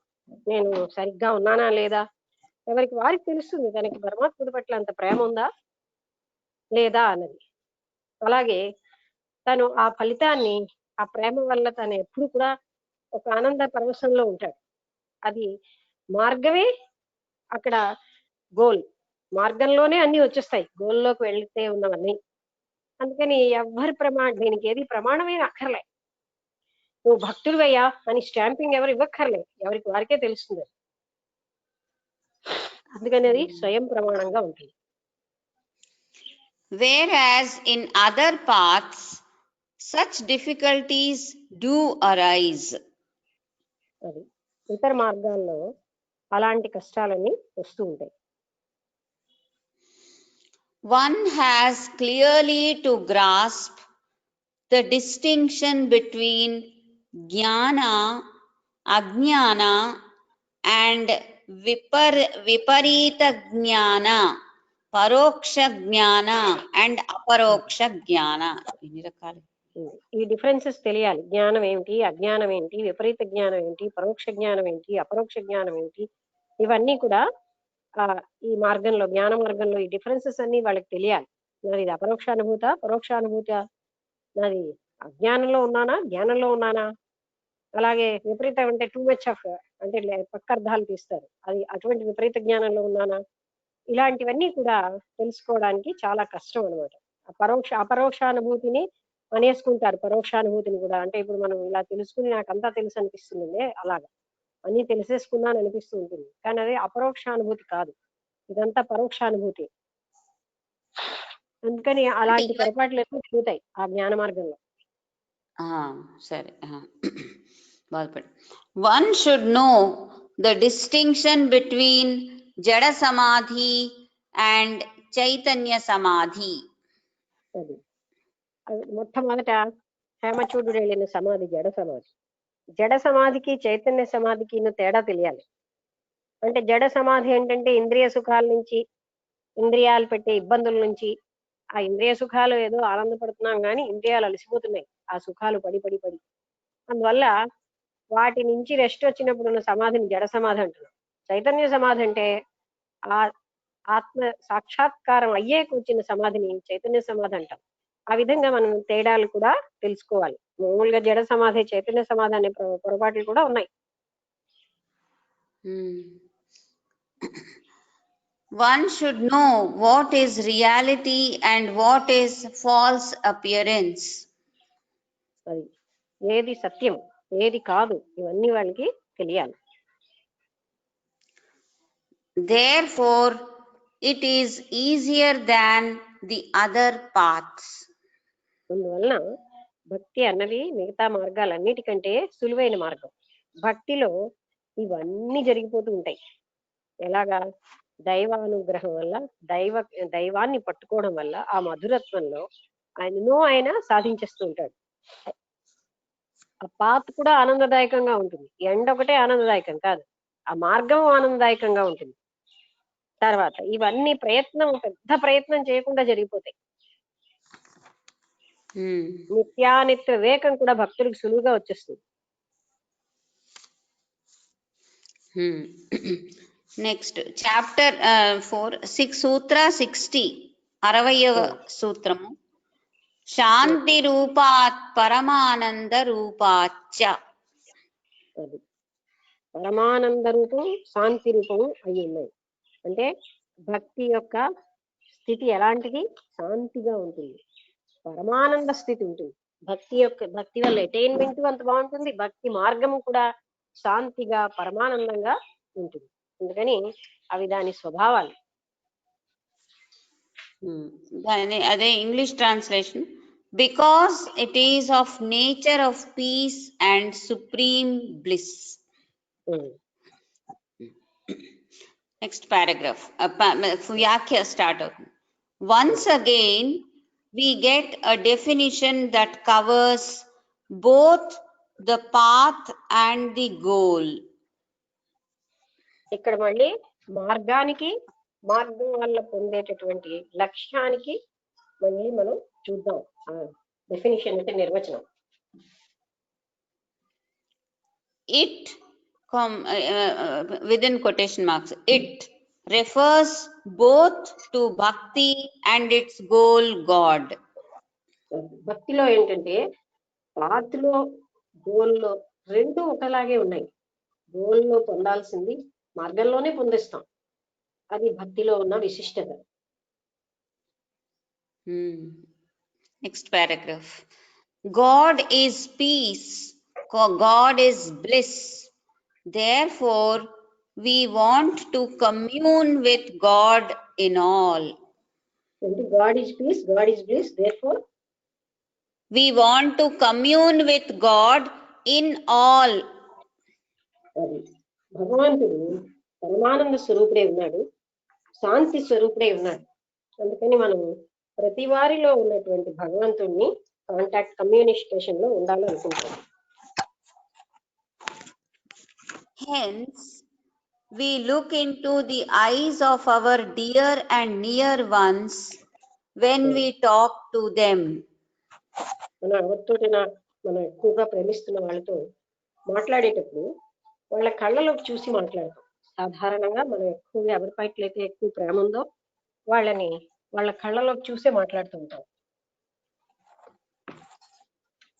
C: నేను సరిగ్గా ఉన్నానా లేదా ఎవరికి వారికి తెలుస్తుంది, తనకి పరమాత్ముడి పట్ల అంత ప్రేమ ఉందా లేదా అన్నది. అలాగే తను ఆ ఫలితాన్ని ఆ ప్రేమ వల్ల తను ఎప్పుడు కూడా ఒక ఆనంద పరవశంలో ఉంటాడు. అది మార్గమే అక్కడ గోల్, మార్గంలోనే అన్ని వచ్చేస్తాయి గోల్లోకి వెళ్తే ఉన్నవన్నీ. అందుకని ఎవరి దీనికి ఏది ప్రమాణమే అక్కర్లే, నువ్వు భక్తుడివయ్యా అని స్టాంపింగ్ ఎవరు ఇవ్వక్కర్లే, ఎవరికి వారికే తెలుస్తుంది. అందుకని అది స్వయం ప్రమాణంగా ఉంటుంది.
G: Whereas in other paths such difficulties do arise.
C: అది ఇతర మార్గాల్లో అలాంటి కష్టాలన్నీ వస్తూ ఉంటాయి.
G: One has clearly to grasp the distinction between jnana, ajnana and viparita jnana, paroksha jnana and aparoksha jnana. ఎన్ని రకాలు?
C: ఈ డిఫరెన్సెస్ తెలియాలి. జ్ఞానం ఏమిటి, అజ్ఞానం ఏంటి, విపరీత జ్ఞానం ఏంటి, పరోక్ష జ్ఞానం ఏంటి, అపరోక్ష జ్ఞానం ఏంటి, ఇవన్నీ కూడా ఈ మార్గంలో జ్ఞాన మార్గంలో ఈ డిఫరెన్సెస్ అన్ని వాళ్ళకి తెలియాలి. నాది ఇది అపరోక్షానుభూత పరోక్షానుభూత, నాది అజ్ఞానంలో ఉన్నానా జ్ఞానంలో ఉన్నానా, అలాగే విపరీతం అంటే టూ మచ్ ఆఫ్ అంటే పక్క అర్థాలు తీస్తారు, అది అటువంటి విపరీత జ్ఞానంలో ఉన్నానా, ఇలాంటివన్నీ కూడా తెలుసుకోవడానికి చాలా కష్టం అనమాట. అపరోక్షానుభూతిని అనేసుకుంటారు పరోక్షానుభూతిని కూడా. అంటే ఇప్పుడు మనం ఇలా తెలుసుకుని నాకు అంతా తెలుసు అనిపిస్తుంది, అలాగా అన్ని తెలిసేసుకున్నాను అనిపిస్తూ ఉంటుంది, కానీ అది అపరోక్షానుభూతి కాదు, ఇదంతా పరోక్షానుభూతి. అందుకని అలాంటి పొరపాట్లు ఎక్కువ జరుగుతాయి ఆ జ్ఞాన మార్గంలో.
G: సరే, బాధపడి one should know the distinction between జడ సమాధి అండ్ చైతన్య సమాధి.
C: అది మొట్టమొదట హేమచూడు వెళ్ళిన సమాధి జడ సమాధి. జడ సమాధికి చైతన్య సమాధికి తేడా తెలియాలి. అంటే జడ సమాధి ఏంటంటే ఇంద్రియ సుఖాల నుంచి, ఇంద్రియాలు పెట్టే ఇబ్బందుల నుంచి, ఆ ఇంద్రియ సుఖాలు ఏదో ఆనందపడుతున్నాం కానీ ఇంద్రియాలు అలసిపోతున్నాయి ఆ సుఖాలు పడి పడి పడి, అందువల్ల వాటి నుంచి రెస్ట్ వచ్చినప్పుడు ఉన్న సమాధిని జడ సమాధి అంటున్నాం. చైతన్య సమాధి అంటే ఆ ఆత్మ సాక్షాత్కారం అయ్యే కూర్చున్న సమాధిని చైతన్య సమాధి అంటాం. ఆ విధంగా మనం తేడాలు కూడా తెలుసుకోవాలి. మామూలుగా జడ సమాధి చైతన్య సమాధి అనే పొరపాట్లు కూడా ఉన్నాయి.
G: One should know what is reality and what is false appearance.
C: అది ఏది సత్యం ఏది కాదు ఇవన్నీ వాళ్ళకి తెలియాలి.
G: Therefore, it is easier than the other paths.
C: అందువలన భక్తి అన్నది మిగతా మార్గాలన్నిటికంటే సులువైన మార్గం. భక్తిలో ఇవన్నీ జరిగిపోతూ ఉంటాయి. ఎలాగా? దైవానుగ్రహం వల్ల, దైవాన్ని పట్టుకోవడం వల్ల ఆ మధురత్వంలో ఆయన సాధించేస్తూ ఉంటాడు. ఆ పాత్ కూడా ఆనందదాయకంగా ఉంటుంది. ఎండ ఒకటే ఆనందదాయకం కాదు, ఆ మార్గం ఆనందదాయకంగా ఉంటుంది. తర్వాత ఇవన్నీ పెద్ద ప్రయత్నం చేయకుండా జరిగిపోతాయి. నిత్యానిత్య వివేకం కూడా భక్తుడికి సులువుగా వచ్చేస్తుంది.
G: నెక్స్ట్ చాప్టర్ 4 సూత్ర 60 60వ సూత్రము. శాంతి రూపాత్ పరమానంద రూపాచ్చ.
C: అది పరమానంద రూపం శాంతి రూపం అయి ఉన్నాయి. అంటే భక్తి యొక్క స్థితి ఎలాంటిది? శాంతిగా ఉంటుంది, పరమానంద స్థితి ఉంటుంది. భక్తి వల్ల అటైన్మెంట్ అంత బాగుంటుంది, భక్తి మార్గం కూడా శాంతిగా పరమానందంగా ఉంటుంది. అందుకని అవి దాని స్వభావాలు.
G: అదే English translation. Because it is of nature of piece and supreme bliss. Next paragraph వ్యాఖ్య స్టార్ట్ అవుతుంది. Once again we get a definition that covers both the path and the goal.
C: ఇక్కడ మళ్ళీ మార్గం వల్ల పొందేటటువంటి లక్ష్యానికి మళ్ళీ మనం చూద్దాం. డెఫినిషన్ అంటే నిర్వచనం.
G: It within quotation marks, it refers both to bhakti and its goal God.
C: భక్తిలో ఏంటంటే పాత్లో గోల్లో రెండు ఒకలాగే ఉన్నాయి. గోల్లో పొందాల్సింది మార్గంలోనే పొందిస్తాం, అది భక్తిలో ఉన్న విశిష్టత.
G: Next paragraph. God is peace, God is bliss. Therefore we want to commune with God in all.
C: God is peace, God is bliss. Therefore
G: we want to commune with God in all.
C: అది భగవంతుడు పరమానంద స్వరూపుడే ఉన్నాడు, శాంతి స్వరూపుడే ఉన్నాడు. అందుకని మనం ప్రతి వారిలో ఉన్నటువంటి భగవంతుడిని కమ్యూనికేషన్ లో ఉండాలనుకుంటాం.
G: Hence we look into the eyes of our dear and near ones when we talk to them.
C: మనం ఎక్కువగా ప్రేమిస్తున్న వాళ్ళతో మాట్లాడేటప్పుడు వాళ్ళ కళ్ళలోకి చూసి మాట్లాడతాం. సాధారణంగా మనం ఎక్కువగా ఎవరి పైట్లయితే ఎక్కువ ప్రేమ ఉందో వాళ్ళని వాళ్ళ కళ్ళలోకి చూసే మాట్లాడుతూ ఉంటాం.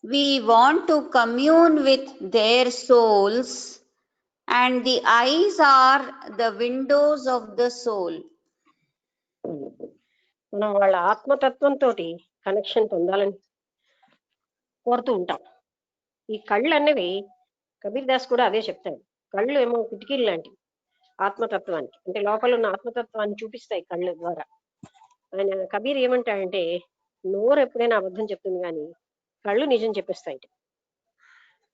G: We want to commune with their souls, and the eyes are the windows of the soul.
C: మనం వాళ్ళ ఆత్మతత్వంతో కనెక్షన్ పొందాలని కోరుతూ ఉంటాం. ఈ కళ్ళు అనేవి కబీర్ దాస్ కూడా అదే చెప్తాడు. కళ్ళు ఏమో కిటికీలు లాంటివి ఆత్మతత్వానికి, అంటే లోపల ఉన్న ఆత్మతత్వాన్ని చూపిస్తాయి కళ్ళు ద్వారా. ఆయన కబీర్ ఏమంటాడంటే, నోరు ఎప్పుడైనా అబద్ధం చెప్తుంది కానీ కళ్ళు నిజం చెప్పేస్తాయి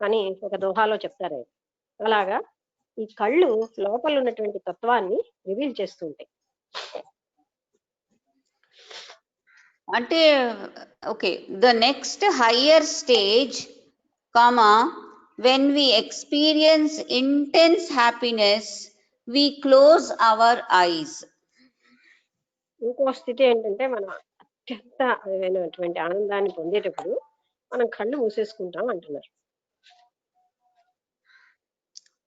C: అని ఒక దోహాలో చెప్తారు ఆయన. అలాగా ఈ కళ్ళు లోపల ఉన్నటువంటి తత్వాన్ని రివీల్ చేస్తూ ఉంటాయి.
G: అంటే okay, the next higher stage, comma, when we experience intense happiness, we close our eyes.
C: ఇంకో స్థితి ఏంటంటే, మనం అత్యంతమైనటువంటి ఆనందాన్ని పొందేటప్పుడు మనం కళ్ళు మూసేసుకుంటాం అంటున్నారు.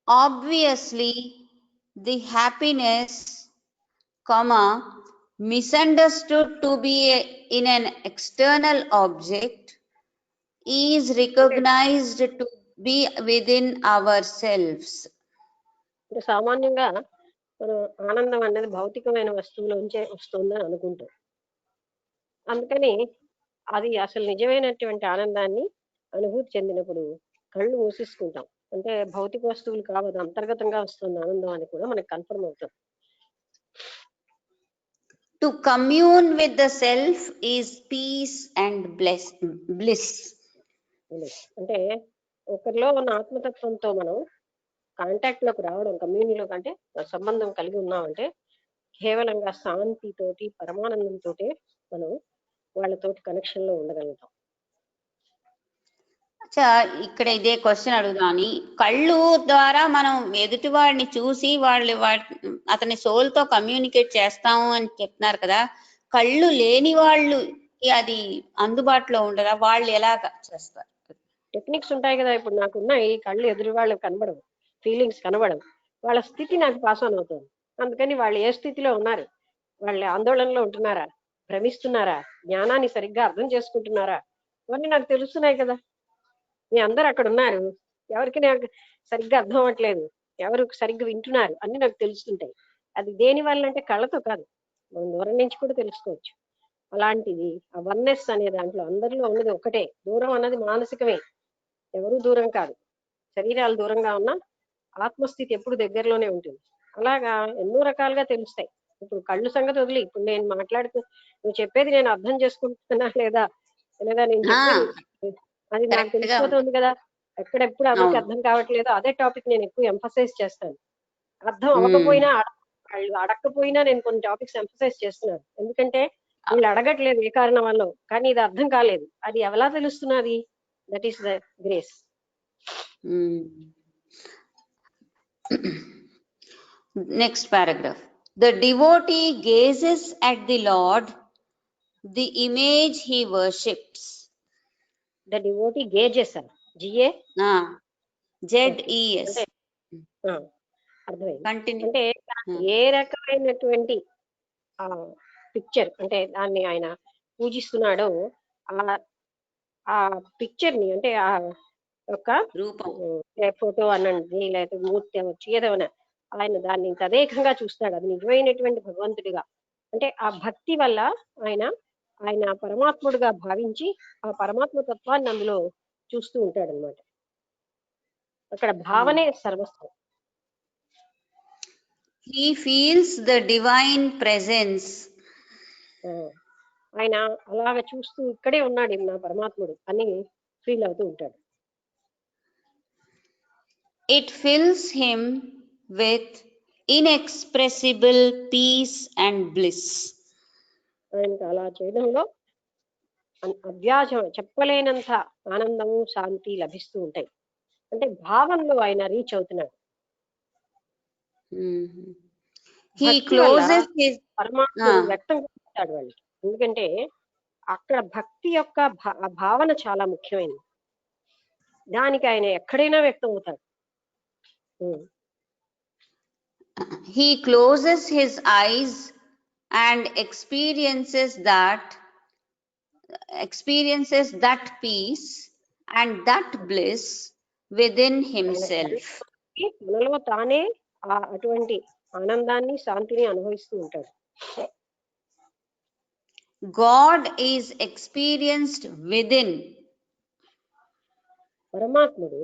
G: Obviously, the happiness, comma, misunderstood to be in an external object, is recognized to be within ourselves.
C: అంటే సామాన్యంగా మనం ఆనందం అనేది భౌతికమైన వస్తువులోంచే వస్తుందని అనుకుంటాం. అందుకని అది అసలు నిజమైనటువంటి ఆనందాన్ని అనుభూతి చెందినప్పుడు కళ్ళు మూసేసుకుంటాం. అంటే భౌతిక వస్తువులు కావద్దు, అంతర్గతంగా వస్తుంది ఆనందం అని కూడా మనకు కన్ఫర్మ్ అవుతుంది.
G: To commune with the self is peace and bliss.
C: అంటే ఒకరిలో ఉన్న ఆత్మతత్వంతో మనం కాంటాక్ట్ లోకి రావడం, కమ్యూనిటీలోకి అంటే సంబంధం కలిగి ఉన్నామంటే కేవలంగా శాంతితోటి పరమానందంతో మనం వాళ్ళతోటి కనెక్షన్ లో ఉండగలుగుతాం.
G: ఇక్కడ ఇదే క్వశ్చన్ అడుగుదాని, కళ్ళు ద్వారా మనం ఎదుటి వాడిని చూసి అతని సోల్ తో కమ్యూనికేట్ చేస్తాము అని చెప్తున్నారు కదా, కళ్ళు లేని వాళ్ళు అది అందుబాటులో ఉండదా? వాళ్ళు ఎలా చేస్తారు?
C: టెక్నిక్స్ ఉంటాయి కదా. ఇప్పుడు నాకున్న ఈ కళ్ళు ఎదురు వాళ్ళకి కనబడవు, ఫీలింగ్స్ కనబడవు, వాళ్ళ స్థితి నాకు పాస్ ఆన్ అవుతుంది. అందుకని వాళ్ళు ఏ స్థితిలో ఉన్నారు, వాళ్ళ ఆందోళనలో ఉంటున్నారా, భ్రమిస్తున్నారా, జ్ఞానాన్ని సరిగ్గా అర్థం చేసుకుంటున్నారా, ఇవన్నీ నాకు తెలుస్తున్నాయి కదా. మీ అందరు అక్కడ ఉన్నారు, ఎవరికి నాకు సరిగ్గా అర్థం అవ్వట్లేదు, ఎవరు సరిగ్గా వింటున్నారు, అన్ని నాకు తెలుస్తుంటాయి. అది దేని వల్ల అంటే కళ్ళతో కాదు, మనం దూరం నుంచి కూడా తెలుసుకోవచ్చు. అలాంటిది ఆ వన్నెస్ అనే దాంట్లో అందరిలో ఉన్నది ఒకటే. దూరం అన్నది మానసికమే, ఎవరు దూరం కాదు. శరీరాలు దూరంగా ఉన్నా ఆత్మస్థితి ఎప్పుడు దగ్గరలోనే ఉంటుంది. అలాగా ఎన్నో రకాలుగా తెలుస్తాయి. ఇప్పుడు కళ్ళు సంగతి వదిలి, ఇప్పుడు నేను మాట్లాడుతూ నువ్వు చెప్పేది నేను అర్థం చేసుకుంటున్నా లేదా లేదా నేను చెప్పేది అది నాకు తెలిసిపోతుంది కదా. ఎక్కడెప్పుడు అదొక అర్థం కావట్లేదు, అదే టాపిక్ నేను ఎక్కువ ఎంఫసైజ్ చేస్తాను. అర్థం అవ్వకపోయినా వాళ్ళు అడగకపోయినా నేను కొన్ని టాపిక్స్ ఎంఫసైజ్ చేస్తున్నాను. ఎందుకంటే వీళ్ళు అడగట్లేదు ఏ కారణం వల్ల, కానీ ఇది అర్థం కాలేదు. అది ఎలా తెలుస్తున్నది? That is the grace.
G: Next paragraph. The devotee gazes at the Lord, the image he worships.
C: The devotee gazes, GA
G: ZES.
C: అర్థమైంది. అంటే ఏ రకమైనటువంటి పిక్చర్ అంటే దాన్ని ఆయన పూజిస్తున్నాడో ఆ పిక్చర్ ని, అంటే ఆ యొక్క
G: రూపం,
C: ఫోటో అనండి లేకపోతే మూర్తి అవ్వచ్చు, ఏదైనా ఆయన దాన్ని తదేకంగా చూస్తాడు. అది నిజమైనటువంటి భగవంతుడిగా, అంటే ఆ భక్తి వల్ల ఆయన పరమాత్ముడిగా భావించి ఆ పరమాత్మ తత్వాన్ని అందులో చూస్తూ ఉంటాడు అనమాట. అక్కడ భావనే సర్వస్వం.
G: He feels the divine presence.
C: ఆయన అలాగ చూస్తూ ఇక్కడే ఉన్నాడు నా పరమాత్ముడు అని ఫీల్ అవుతూ ఉంటాడు.
G: It fills him with inexpressible peace and bliss.
C: ఆయనకు అలా చేయడంలో అవ్యాజం, చెప్పలేనంత ఆనందము శాంతి లభిస్తూ ఉంటాయి. అంటే భావంలో ఆయన రీచ్ అవుతున్నాడు.
G: He closes his
C: పరమాత్ముడు వ్యక్తం చేస్తాడు వాళ్ళకి. ఎందుకంటే అక్కడ భక్తి యొక్క భావన చాలా ముఖ్యమైనది. దానికి ఆయన ఎక్కడైనా వ్యక్తం అవుతాడు.
G: He closes his eyes and experiences that peace and that bliss within himself.
C: తనలో తానే అటువంటి ఆనందాన్ని శాంతిని అనుభవిస్తూ ఉంటాడు.
G: God is experienced within.
C: పరమాత్ముడు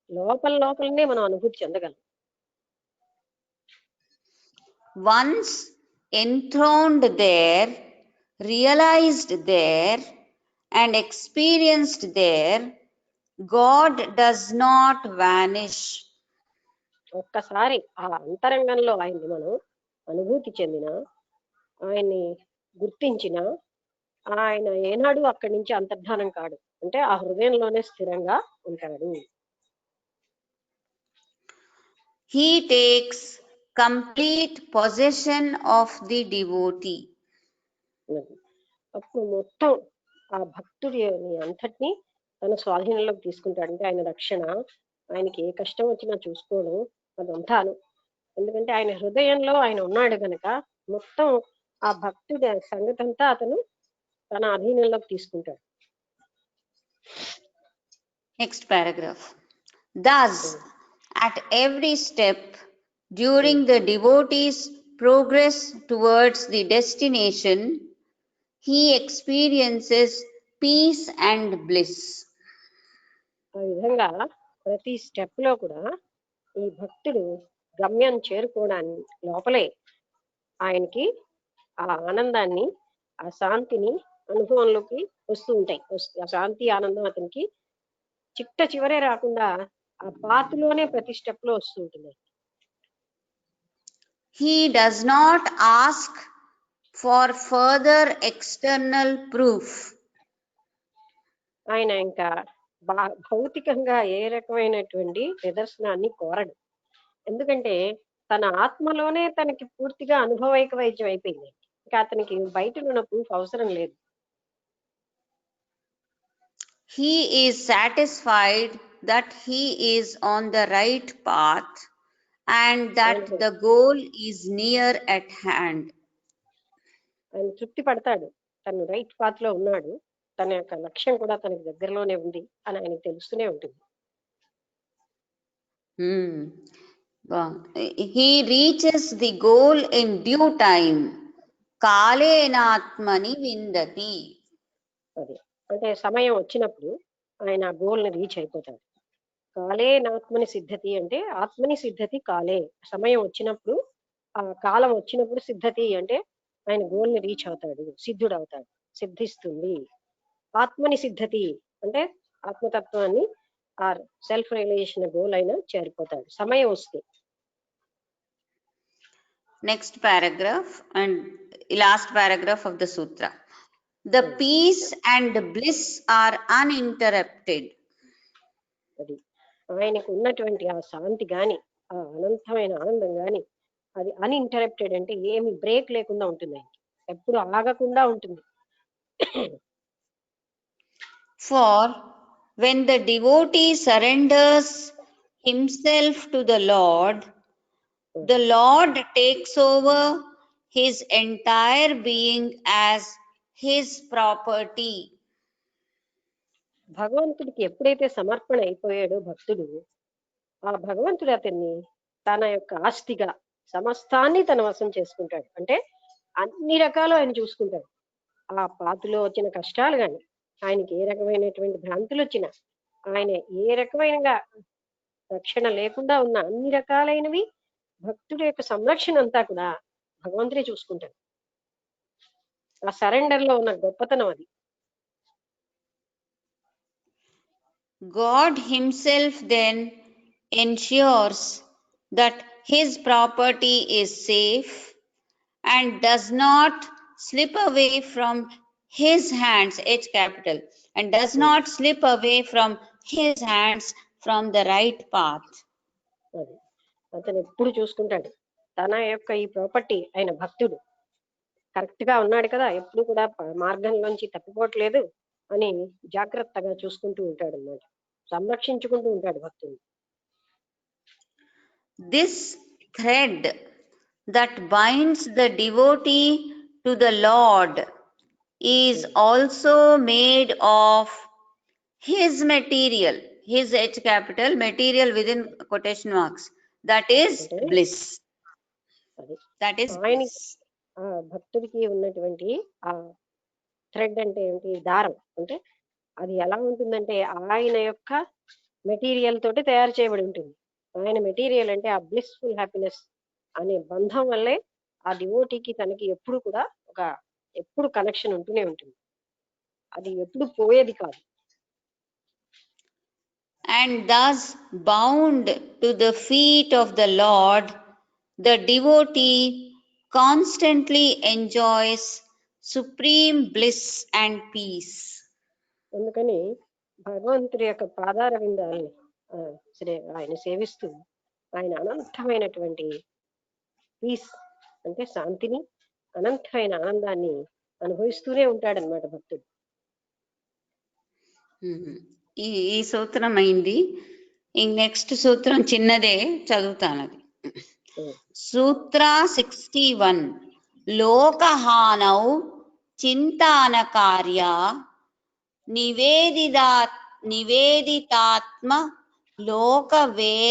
C: లోపలనే మనం అనుభూతి చెందగలం.
G: Once enthroned there, realized there, and experienced there, God does not vanish.
C: ఒక్కసారి ఆ అంతరంగంలో ఆయన్ని మనం అనుభూతి చెందిన, ఆయన్ని గుర్తించిన, ఆయన ఏనాడు అక్కడి నుంచి అంతర్ధానం కాడు. అంటే ఆ హృదయంలోనే స్థిరంగా ఉంటాడు.
G: He takes complete possession of the devotee.
C: అప్పుడు మొత్తం ఆ భక్తుడి అంతటిని తన స్వాధీనంలోకి తీసుకుంటాడు. అంటే ఆయన రక్షణ, ఆయనకి ఏ కష్టం వచ్చినా చూసుకోవడం, అదంతాను. ఎందుకంటే ఆయన హృదయంలో ఆయన ఉన్నాడు కనుక మొత్తం ఆ భక్తుడి సంగతి అంతా అతను తన అధీనంలోకి తీసుకుంటాడు.
G: Next paragraph. Thus, at every step during the devotee's progress towards the destination, he experiences peace and bliss.
C: ఆ విధంగా ప్రతి స్టెప్ లో కూడా ఈ భక్తుడు గమ్యం చేరుకోవడానికి లోపలే ఆయనకి ఆ ఆనందాన్ని, ఆ శాంతిని అనుభవంలోకి వస్తూ ఉంటాయి. ఆ శాంతి ఆనందం అతనికి చిట్ట చివరే రాకుండా ఆ పాతులోనే ప్రతి స్టెప్ లో వస్తూ ఉంటుంది.
G: He does not ask for further external proof.
C: ఆయన ఇంకా భౌతికంగా ఏ రకమైనటువంటి నిదర్శనాన్ని కోరడు. ఎందుకంటే తన ఆత్మలోనే తనకి పూర్తిగా అనుభవైక వైద్యం అయిపోయింది. ఇంకా అతనికి బయట ఉన్న ప్రూఫ్ అవసరం లేదు.
G: He is satisfied that he is on the right path and that the goal is near at hand.
C: ఆయన తృప్తి పడతాడు, తను రైట్ పాత్ లో ఉన్నాడు, తన యొక్క లక్ష్యం కూడా తనకి దగ్గరలోనే ఉంది అని ఆయనకు తెలుస్తూనే ఉంటుంది.
G: He reaches the goal in due time. కాలేనాత్మని విందతి.
C: అది అంటే సమయం వచ్చినప్పుడు ఆయన గోల్ ని రీచ్ అయిపోతాడు. కాలే నాత్మని సిద్ధతి అంటే ఆత్మని సిద్ధతి కాలే, సమయం వచ్చినప్పుడు, ఆ కాలం వచ్చినప్పుడు సిద్ధతి అంటే ఆయన గోల్ ని రీచ్ అవుతాడు, సిద్ధుడు అవుతాడు, సిద్ధిస్తుంది. ఆత్మని సిద్ధతి అంటే ఆత్మతత్వాన్ని ఆ సెల్ఫ్ రియలైజేషన్ గోల్ అయినా చేరిపోతాడు సమయం వస్తే.
G: Next paragraph and last paragraph of the sutra. The peace and bliss are uninterrupted.
C: అది ఆయనకు ఉన్నటువంటి ఆ శాంతి గాని, ఆ అనంతమైన ఆనందం గాని, అది అన్ఇంటరప్టెడ్ అంటే ఏమి బ్రేక్ లేకుండా ఉంటుంది, ఆయనకి ఎప్పుడు ఆగకుండా ఉంటుంది.
G: For when the devotee surrenders himself to the Lord takes over his entire being as his property.
C: భగవంతుడికి ఎప్పుడైతే సమర్పణ అయిపోయాడో భక్తుడు, ఆ భగవంతుడు అతన్ని తన యొక్క ఆస్తిగా సమస్తాన్ని తన వశం చేసుకుంటాడు. అంటే అన్ని రకాలు ఆయన చూసుకుంటాడు. ఆ పాతులో వచ్చిన కష్టాలు గాని, ఆయనకి ఏ రకమైనటువంటి భ్రాంతులు వచ్చినా, ఆయన ఏ రకమైన రక్షణ లేకుండా ఉన్న అన్ని రకాలైనవి భక్తుడి యొక్క సంరక్షణ అంతా కూడా భగవంతుడే చూసుకుంటాడు. ఆ సరెండర్ లో ఉన్న గొప్పతనం అది.
G: God himself then ensures that his property is safe and does not slip away from his hands, H capital, and does not slip away from his hands from the right path.
C: అది అతను ఎప్పుడు చూసుకుంటాడు తన యొక్క ఈ property, ఆయన భక్తుడు correct గా ఉన్నాడు కదా, ఎప్పుడు కూడా మార్గంలోంచి తప్పిపోవట్లేదు అని జాగ్రత్తగా చూసుకుంటూ ఉంటాడు అన్నమాట, సంరక్షించుకుంటూ ఉంటాడు భక్తుడు.
G: This thread that binds the devotee to the Lord is also made of his material, his H capital, material within quotation marks, that is
C: అంటే
G: bliss.
C: అది
G: That is
C: ఆయన
G: bliss.
C: ఆ భక్తుడికి ఉన్నటువంటి ఆ థ్రెడ్ అంటే ఏంటి, దారం అంటే అది ఎలా ఉంటుందంటే ఆయన యొక్క మెటీరియల్ తోటి తయారు చేయబడి ఉంటుంది. ఆయన మెటీరియల్ అంటే ఆ బ్లిస్ఫుల్ హ్యాపీనెస్ అనే బంధం వల్లే ఆ డివోటీకి తనకి ఎప్పుడు కూడా ఎప్పుడు కనెక్షన్ ఉంటూనే ఉంటుంది, అది ఎప్పుడు పోయేది కాదు.
G: And thus bound to the feet of the Lord, the devotee constantly enjoys supreme bliss and peace.
C: అందుకని భగవంతుడి యొక్క పాదార విందాలని ఆయన సేవిస్తూ ఆయన అనంతమైనటువంటి పీస్ అంటే శాంతిని, అనంతమైన ఆనందాన్ని అనుభవిస్తూనే ఉంటాడనమాట భక్తుడు.
G: ఈ సూత్రం అయింది. నెక్స్ట్ సూత్రం చిన్నదే, చదువుతాను అది. సూత్ర 61 లోకహానౌ చింతానకార్య నివేదితాత్మ లోకవేదశీలత్వాత్.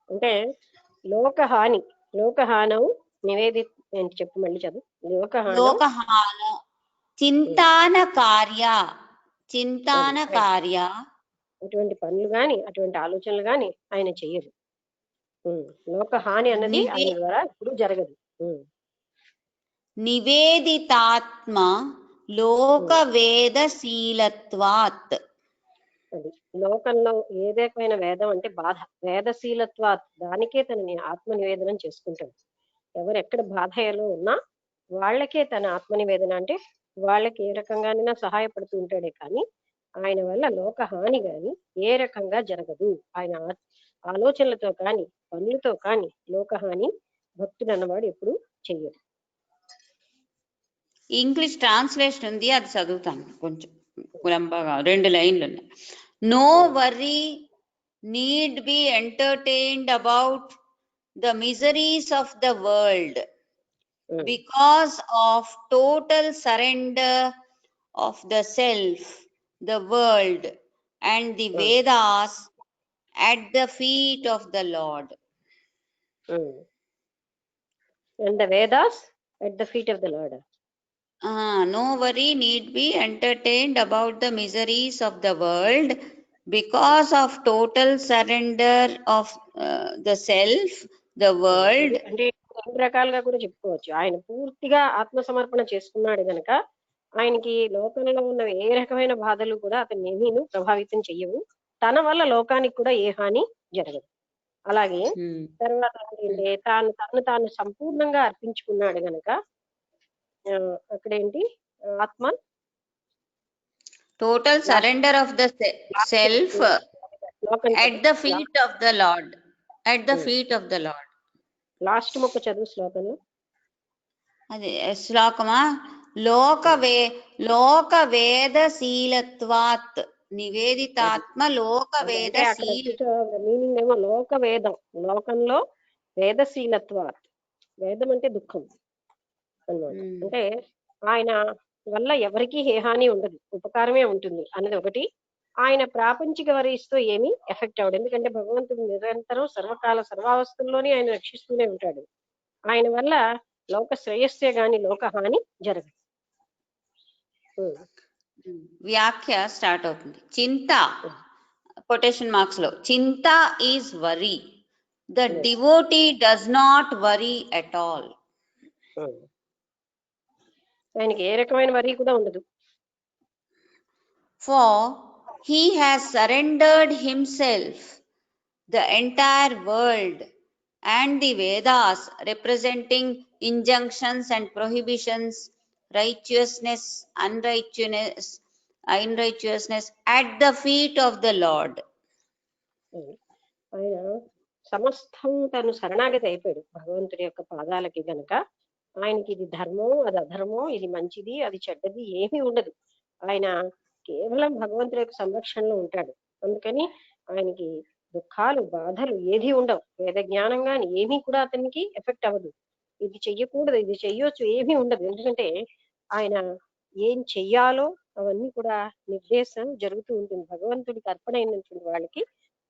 C: అంటే లోకహానౌ నివేది ఏంటి చెప్పు, మళ్ళీ చదువు.
G: లోకహానౌ చింతానకార్య
C: అటువంటి పనులు గాని అటువంటి ఆలోచనలు గాని ఆయన చెయ్యరు. లోకహాని అన్నది ఆయన ద్వారా ఇప్పుడు జరగదు.
G: నివేదితాత్మ లోకవేదశీలత్వాత్.
C: అది లోకంలో ఏదేకమైన వేదం అంటే బాధ, వేదశీలత్వాత్ దానికే తనని ఆత్మ నివేదనం చేసుకుంటాడు. ఎవరు ఎక్కడ బాధలో ఉన్నా వాళ్ళకే తన ఆత్మ నివేదన అంటే వాళ్ళకి ఏ రకంగానైనా సహాయపడుతూ ఉంటాడే కానీ ఆయన వల్ల లోకహాని గాని ఏ రకంగా జరగదు. ఆయన ఆలోచనలతో కానీ పనులతో కానీ లోకహాని భక్తుడు అన్నవాడు ఎప్పుడు చెయ్యడు.
G: ఇంగ్లీష్ ట్రాన్స్లేషన్ ఉంది, అది చదువుతాను కొంచెం లంబాగా, 2 లైన్లు ఉన్నాయి. No worry need be entertained about the miseries of the world because of total surrender of the self, the world and the Vedas at the feet of the Lord.
C: And the Vedas at the feet of the Lord.
G: No worry need be entertained about the miseries of the world because of total surrender of the self, the world.
C: అంటే 2 రకాలుగా కూడా చెప్పుకోవచ్చు. ఆయన పూర్తిగా ఆత్మ సమర్పణ చేసుకున్నాడు గనక ఆయనకి లోకంలో ఉన్న ఏ రకమైన బాధలు కూడా అతన్ని ఏమీను ప్రభావితం చెయ్యవు. తన వల్ల లోకానికి కూడా ఏ హాని జరగదు. అలాగే తర్వాత ఏంటంటే తాను సంపూర్ణంగా అర్పించుకున్నాడు గనక అక్కడేంటి ఆత్మ
G: total surrender of the self at the feet of the Lord, at the feet of the Lord.
C: Last మొక్క చదువు శ్లోకంలో.
G: అది శ్లోకమా? లోకవేదశీలత్వాత్ నివేదితాత్మ లోకవేదశీల.
C: మీనింగ్ ఏమో లోకవేదం, లోకంలో వేదశీలత్వాత్, వేదం అంటే దుఃఖం అన్నమాట. అంటే ఆయన వల్ల ఎవరికీ ఏ హాని ఉండదు, ఉపకారమే ఉంటుంది అన్నది ఒకటి. ఆయన ప్రాపంచిక వరిస్తూ ఏమీ ఎఫెక్ట్ అవ్వడు, ఎందుకంటే భగవంతుడు నిరంతరం సర్వకాల సర్వావస్థల్లోనే ఆయన రక్షిస్తూనే ఉంటాడు. ఆయన వల్ల లోక శ్రేయస్సే గాని లోక హాని జరగదు.
G: వ్యాఖ్య స్టార్ట్ అవుతుంది. చింత కొటేషన్ మార్క్స్ లో, చింత is worry, the devotee does not worry at all.
C: ఆయనకి ఏ రకమైన వరీ కూడా ఉండదు.
G: For he has surrendered himself, the entire world and the Vedas representing injunctions and prohibitions, righteousness, unrighteousness at the feet of the Lord.
C: ఆయన సమస్తం తను శరణాగతి అయిపోయాడు భగవంతుడి యొక్క పాదాలకి గనక ఆయనకి ఇది ధర్మం, అది అధర్మం, ఇది మంచిది, అది చెడ్డది ఏమీ ఉండదు. ఆయన కేవలం భగవంతుడి యొక్క సంరక్షణలో ఉంటాడు. అందుకని ఆయనకి దుఃఖాలు బాధలు ఏది ఉండవు. వేద జ్ఞానం గాని ఏమీ కూడా అతనికి ఎఫెక్ట్ అవ్వదు. ఇది చెయ్యకూడదు ఇది చెయ్యొచ్చు ఏమీ ఉండదు. ఎందుకంటే ఆయన ఏం చెయ్యాలో అవన్నీ కూడా నిర్దేశం జరుగుతూ ఉంటుంది. భగవంతుడికి అర్పణ అయినటువంటి వాళ్ళకి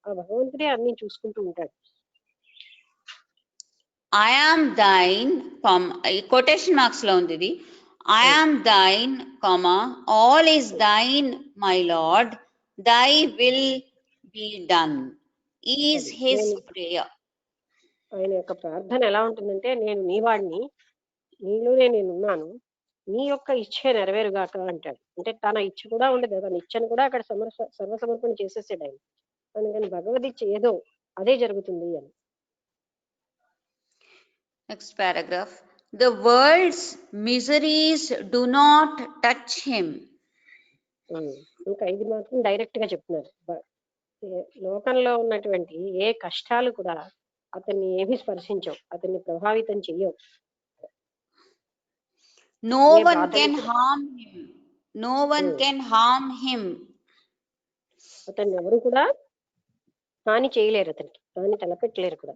C: ఆ భగవంతుడే అన్ని చూసుకుంటూ ఉంటాడు.
G: I am thine, quotation marks లో ఉంది ఇది. I am thine, all is thine, my Lord, thy will be done, is his prayer.
C: ఆయన యొక్క ప్రార్థన ఎలా ఉంటుందంటే, నేను నీ వాడిని, నీలోనే నేను ఉన్నాను, నీ యొక్క ఇచ్చ నెరవేరుగాక అంటాడు. అంటే తన ఇచ్చ కూడా ఉండదు, తన ఇచ్చను కూడా అక్కడ సర్వసమర్పణ చేసేసాడు ఆయన. అందుకని భగవద్ ఏదో అదే జరుగుతుంది అని.
G: Next paragraph. The world's miseries do not touch him.
C: ఇంకా ఇది మాత్రం డైరెక్ట్ గా చెప్తున్నారు. లోకంలో ఉన్నటువంటి ఏ కష్టాలు కూడా అతన్ని ఏమీ స్పర్శించవు, అతన్ని ప్రభావితం చెయ్యవు.
G: No one can harm him. No one can harm him.
C: అతన్ని ఎవరు కూడా హాని చేయలేరు, అతనికి హాని తలపెట్టలేరు కూడా.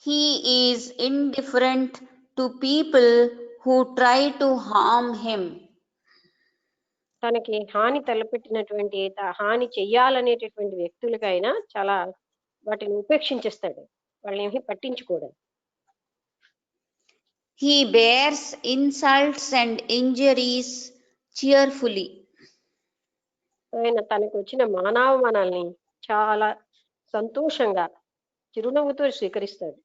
G: He is indifferent to people who try to harm him.
C: తనకి హాని తలపెట్టినటువంటి హాని చెయ్యాలనేటటువంటి వ్యక్తులకైనా చాలా వాటిని ఉపేక్షించేస్తాడు, వాళ్ళని ఏమీ పట్టించుకోడు.
G: He bears insults and injuries cheerfully.
C: ఆయన తనకు వచ్చిన మానవమానాల్ని చాలా సంతోషంగా చిరునవ్వుతో స్వీకరిస్తాడు.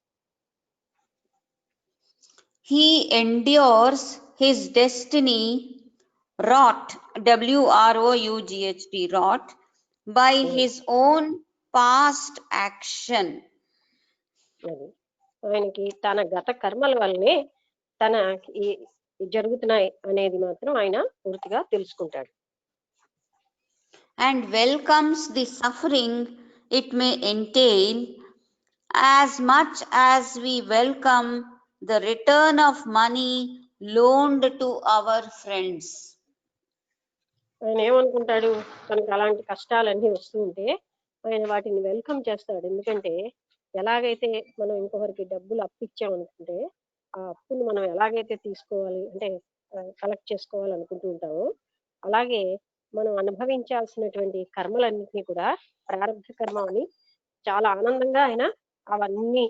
G: He endures his destiny wrought, WROUGHT, wrought by his own past action.
C: ఆయనకి తన గత కర్మల వల్లనే తన జరుగుతున్నాయి అనేది మాత్రం ఆయన పూర్తిగా తెలుసుకుంటాడు.
G: And welcomes the suffering it may entail as much as we welcome the return of money loaned to our friends.
C: ఆయన ఏమనుకుంటాడు, తనకు అలాంటి కష్టాలన్నీ వస్తూ ఉంటే ఆయన వాటిని వెల్కమ్ చేస్తాడు. ఎందుకంటే ఎలాగైతే మనం ఇంకొకరికి డబ్బులు అప్పిచ్చామనుకుంటే ఆ అప్పుని మనం ఎలాగైతే తీసుకోవాలి అంటే కలెక్ట్ చేసుకోవాలనుకుంటూ ఉంటామో, అలాగే మనం అనుభవించాల్సినటువంటి కర్మలన్నింటినీ కూడా ప్రారంభ కర్మ అని చాలా ఆనందంగా ఆయన అవన్నీ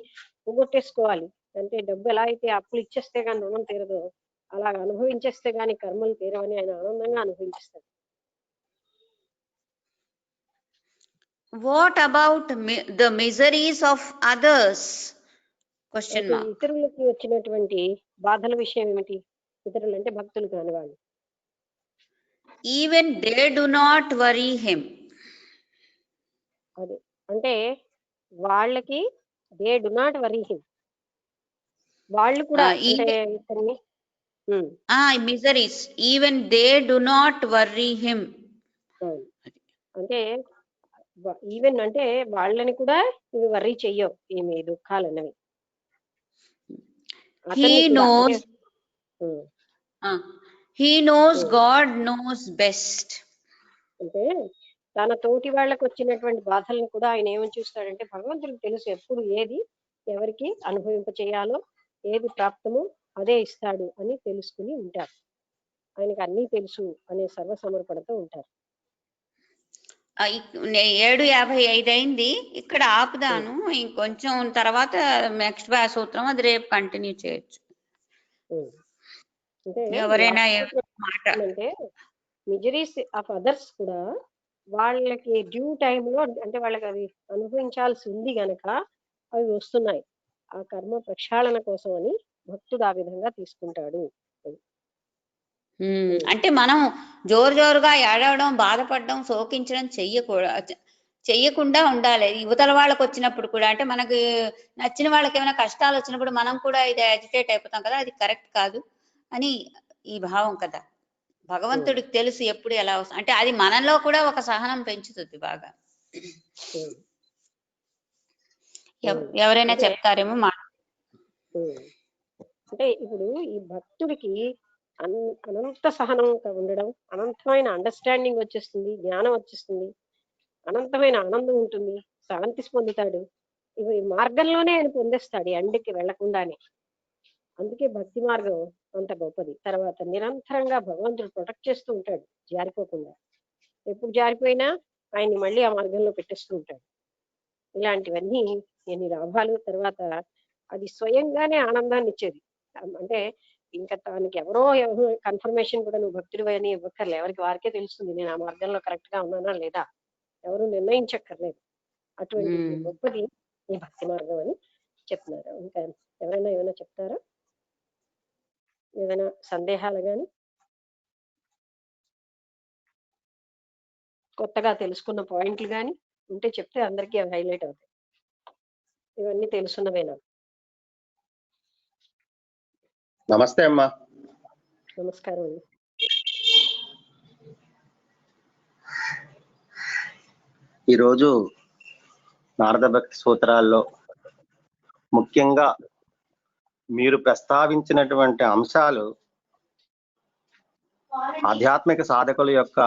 C: పోగొట్టేసుకోవాలి. అంటే డబ్బు ఎలా అయితే అప్పులు ఇచ్చేస్తే కానీ రుణం తీరదో, అలా అనుభవించేస్తే గానీ కర్మలు తీరవని ఆయన ఆనందంగా అనుభవించేస్తాడు.
G: What about the miseries of others? Question mark.
C: ఇతరులకి వచ్చినటువంటి బాధల విషయం ఏమిటి? ఇతరులు అంటే భక్తులు కాని వాళ్ళు.
G: Even they do not worry him.
C: అదే అంటే వాళ్ళకి they do not worry him, వాళ్ళు కూడా అంటే ఇతన్ని
G: miseries, even they do not worry him.
C: అంటే ఈవెన్ అంటే వాళ్ళని కూడా ఇవి వర్రీ చెయ్యవు ఈమె దుఃఖాలు అన్నవి.
G: He knows God knows best.
C: అంటే తన తోటి వాళ్ళకి వచ్చినటువంటి బాధలను కూడా ఆయన ఏమని చూస్తాడంటే, భగవంతుడికి తెలుసు ఎప్పుడు ఏది ఎవరికి అనుభవింప చేయాలో, ఏది ప్రాప్తమో అదే ఇస్తాడు అని తెలుసుకుని ఉంటారు. ఆయనకి అన్నీ తెలుసు అనే సర్వసమర్పణతో ఉంటారు.
G: 7:55 అయింది, ఇక్కడ ఆపుదాను. ఇంకొంచెం తర్వాత నెక్స్ట్ సూత్రం అది రేపు కంటిన్యూ చేయొచ్చు. ఎవరైనా
C: అంటే మిజరీస్ ఆఫ్ అదర్స్ కూడా వాళ్ళకి డ్యూ టైంలో అంటే వాళ్ళకి అవి అనుభవించాల్సి ఉంది గనక అవి వస్తున్నాయి. ఆ కర్మ ప్రక్షాళన కోసం అని భక్తుడు ఆ విధంగా తీసుకుంటాడు.
G: అంటే మనం జోరుగా ఏడవడం, బాధపడడం, శోకించడం చెయ్యకుండా ఉండాలి. యువతల వాళ్ళకి వచ్చినప్పుడు కూడా అంటే మనకు నచ్చిన వాళ్ళకి ఏమైనా కష్టాలు వచ్చినప్పుడు మనం కూడా ఇది అజిటేట్ అయిపోతాం కదా, అది కరెక్ట్ కాదు అని ఈ భావం కదా. భగవంతుడికి తెలుసు ఎప్పుడు ఎలా వస్తుంది అంటే అది మనలో కూడా ఒక సహనం పెంచుతుంది బాగా. ఎవరైనా చెప్తారేమో
C: అంటే ఇప్పుడు ఈ భక్తుడికి అనంత సహనం ఉండడం, అనంతమైన అండర్స్టాండింగ్ వచ్చేస్తుంది, జ్ఞానం వచ్చేస్తుంది. అనంతమైన ఆనందం ఉంటుంది, శాంతి పొందుతాడు. ఇవి మార్గంలోనే ఆయన పొందేస్తాడు, ఈ ఎండ్కి వెళ్లకుండానే. అందుకే భక్తి మార్గం అంత గొప్పది. తర్వాత నిరంతరంగా భగవంతుడు ప్రొటెక్ట్ చేస్తూ ఉంటాడు, జారిపోకుండా. ఎప్పుడు జారిపోయినా ఆయన్ని మళ్ళీ ఆ మార్గంలో పెట్టేస్తూ ఉంటాడు. ఇలాంటివన్నీ ఎన్ని లాభాలు. తర్వాత అది స్వయంగానే ఆనందాన్ని ఇచ్చేది. అంటే ఇంకా తనకి ఎవరో కన్ఫర్మేషన్ కూడా నువ్వు భక్తుడు అని ఇవ్వక్కర్లే, ఎవరికి వారికే తెలుస్తుంది నేను ఆ మార్గంలో కరెక్ట్ గా ఉన్నానా లేదా, ఎవరు నిర్ణయించక్కర్లేదు. అటువంటి గొప్పది ఈ భక్తి మార్గం అని చెప్తున్నారు. ఇంకా ఎవరైనా ఏమైనా చెప్తారా? ఏమైనా సందేహాలు కానీ, కొత్తగా తెలుసుకున్న పాయింట్లు కానీ ఉంటే చెప్తే అందరికీ అవి హైలైట్ అవుతాయి. ఇవన్నీ తెలుసున్నవేనా?
H: నమస్తే అమ్మా.
C: నమస్కారం అండి.
H: ఈరోజు నారద భక్తి సూత్రాల్లో ముఖ్యంగా మీరు ప్రస్తావించినటువంటి అంశాలు ఆధ్యాత్మిక సాధకుల యొక్క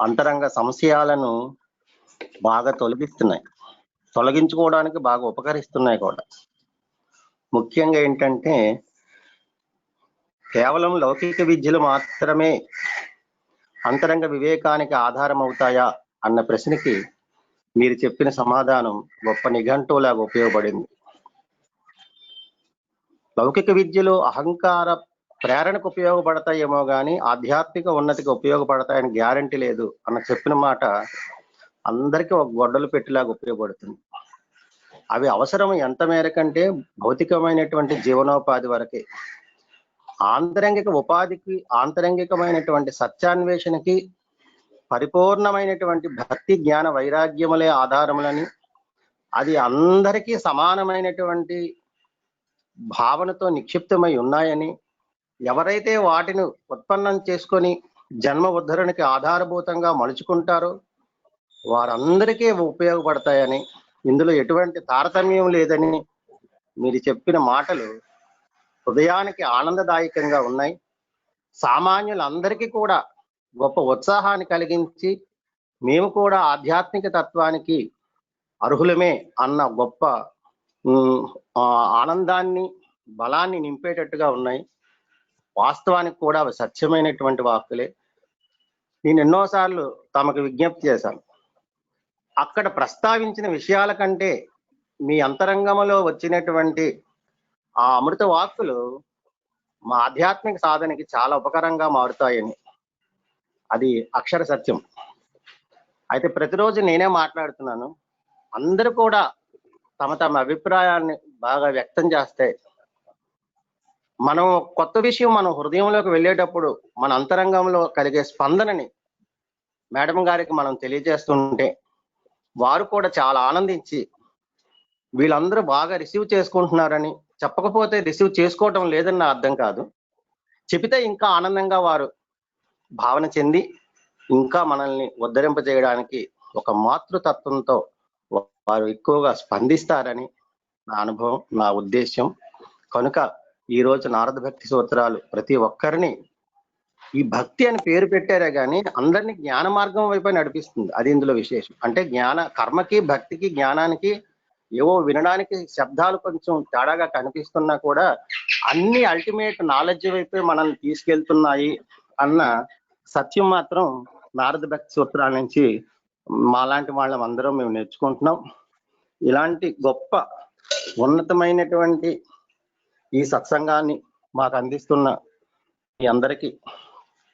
H: అంతరంగ సంశయాలను బాగా తొలగించుకోవడానికి బాగా ఉపకరిస్తున్నాయి కూడా. ముఖ్యంగా ఏంటంటే కేవలం లౌకిక విద్యలు మాత్రమే అంతరంగ వివేకానికి ఆధారం అవుతాయా అన్న ప్రశ్నకి మీరు చెప్పిన సమాధానం గొప్ప నిఘంటువులాగా ఉపయోగపడింది. లౌకిక విద్యలు అహంకార ప్రేరణకు ఉపయోగపడతాయేమో కానీ ఆధ్యాత్మిక ఉన్నతికి ఉపయోగపడతాయని గ్యారంటీ లేదు అన్న చెప్పిన మాట అందరికీ ఒక గొడ్డలు పెట్టేలాగా ఉపయోగపడుతుంది. అవి అవసరం ఎంత మేరకంటే భౌతికమైనటువంటి జీవనోపాధి వరకే. ఆంతరంగిక ఉపాధికి, ఆంతరంగికమైనటువంటి సత్యాన్వేషణకి, పరిపూర్ణమైనటువంటి భక్తి జ్ఞాన వైరాగ్యములే ఆధారములని, అది అందరికీ సమానమైనటువంటి భావనతో నిక్షిప్తమై ఉన్నాయని, ఎవరైతే వాటిని ఉత్పన్నం చేసుకొని జన్మ ఉద్ధరణకి ఆధారభూతంగా మలుచుకుంటారో వారందరికీ ఉపయోగపడతాయని, ఇందులో ఎటువంటి తారతమ్యం లేదని మీరు చెప్పిన మాటలు హృదయానికి ఆనందదాయకంగా ఉన్నాయి. సామాన్యులందరికీ కూడా గొప్ప ఉత్సాహాన్ని కలిగించి మేము కూడా ఆధ్యాత్మిక తత్వానికి అర్హులమే అన్న గొప్ప ఆనందాన్ని, బలాన్ని నింపేటట్టుగా ఉన్నాయి. వాస్తవానికి కూడా అవి సత్యమైనటువంటి వాక్కులే. నేను ఎన్నోసార్లు తమకు విజ్ఞప్తి చేశాను. అక్కడ ప్రస్తావించిన విషయాల కంటే మీ అంతరంగంలో వచ్చినటువంటి ఆ అమృత వాక్కులు మా ఆధ్యాత్మిక సాధనకి చాలా ఉపకరంగా మారుతాయని. అది అక్షర సత్యం. అయితే ప్రతిరోజు నేనే మాట్లాడుతున్నాను, అందరూ కూడా తమ తమ అభిప్రాయాన్ని బాగా వ్యక్తం చేస్తే మనం కొత్త విషయం మనం హృదయంలోకి వెళ్ళేటప్పుడు మన అంతరంగంలో కలిగే స్పందనని మేడం గారికి మనం తెలియజేస్తుంటే వారు కూడా చాలా ఆనందించి వీళ్ళందరూ బాగా రిసీవ్ చేసుకుంటున్నారని, చెప్పకపోతే రిసీవ్ చేసుకోవటం లేదని నా అర్థం కాదు, చెబితే ఇంకా ఆనందంగా వారు భావన చెంది ఇంకా మనల్ని ఉద్ధరింపజేయడానికి ఒక మాతృతత్వంతో వారు ఎక్కువగా స్పందిస్తారని నా అనుభవం, నా ఉద్దేశం. కనుక ఈరోజు నారద భక్తి సూత్రాలు ప్రతి ఒక్కరిని ఈ భక్తి అని పేరు పెట్టారే కానీ అందరినీ జ్ఞాన మార్గం వైపు నడిపిస్తుంది. అది ఇందులో విశేషం. అంటే జ్ఞాన కర్మకి, భక్తికి, జ్ఞానానికి ఏవో వినడానికి శబ్దాలు కొంచెం తేడాగా కనిపిస్తున్నా కూడా అన్ని అల్టిమేట్ నాలెడ్జ్ వైపే మనల్ని తీసుకెళ్తున్నాయి అన్న సత్యం మాత్రం నారద భక్తి సూత్రాల నుంచి మాలాంటి వాళ్ళం అందరం మేము నేర్చుకుంటున్నాం. ఇలాంటి గొప్ప ఉన్నతమైనటువంటి ఈ సత్సంగాన్ని మాకు అందిస్తున్న మీ అందరికీ,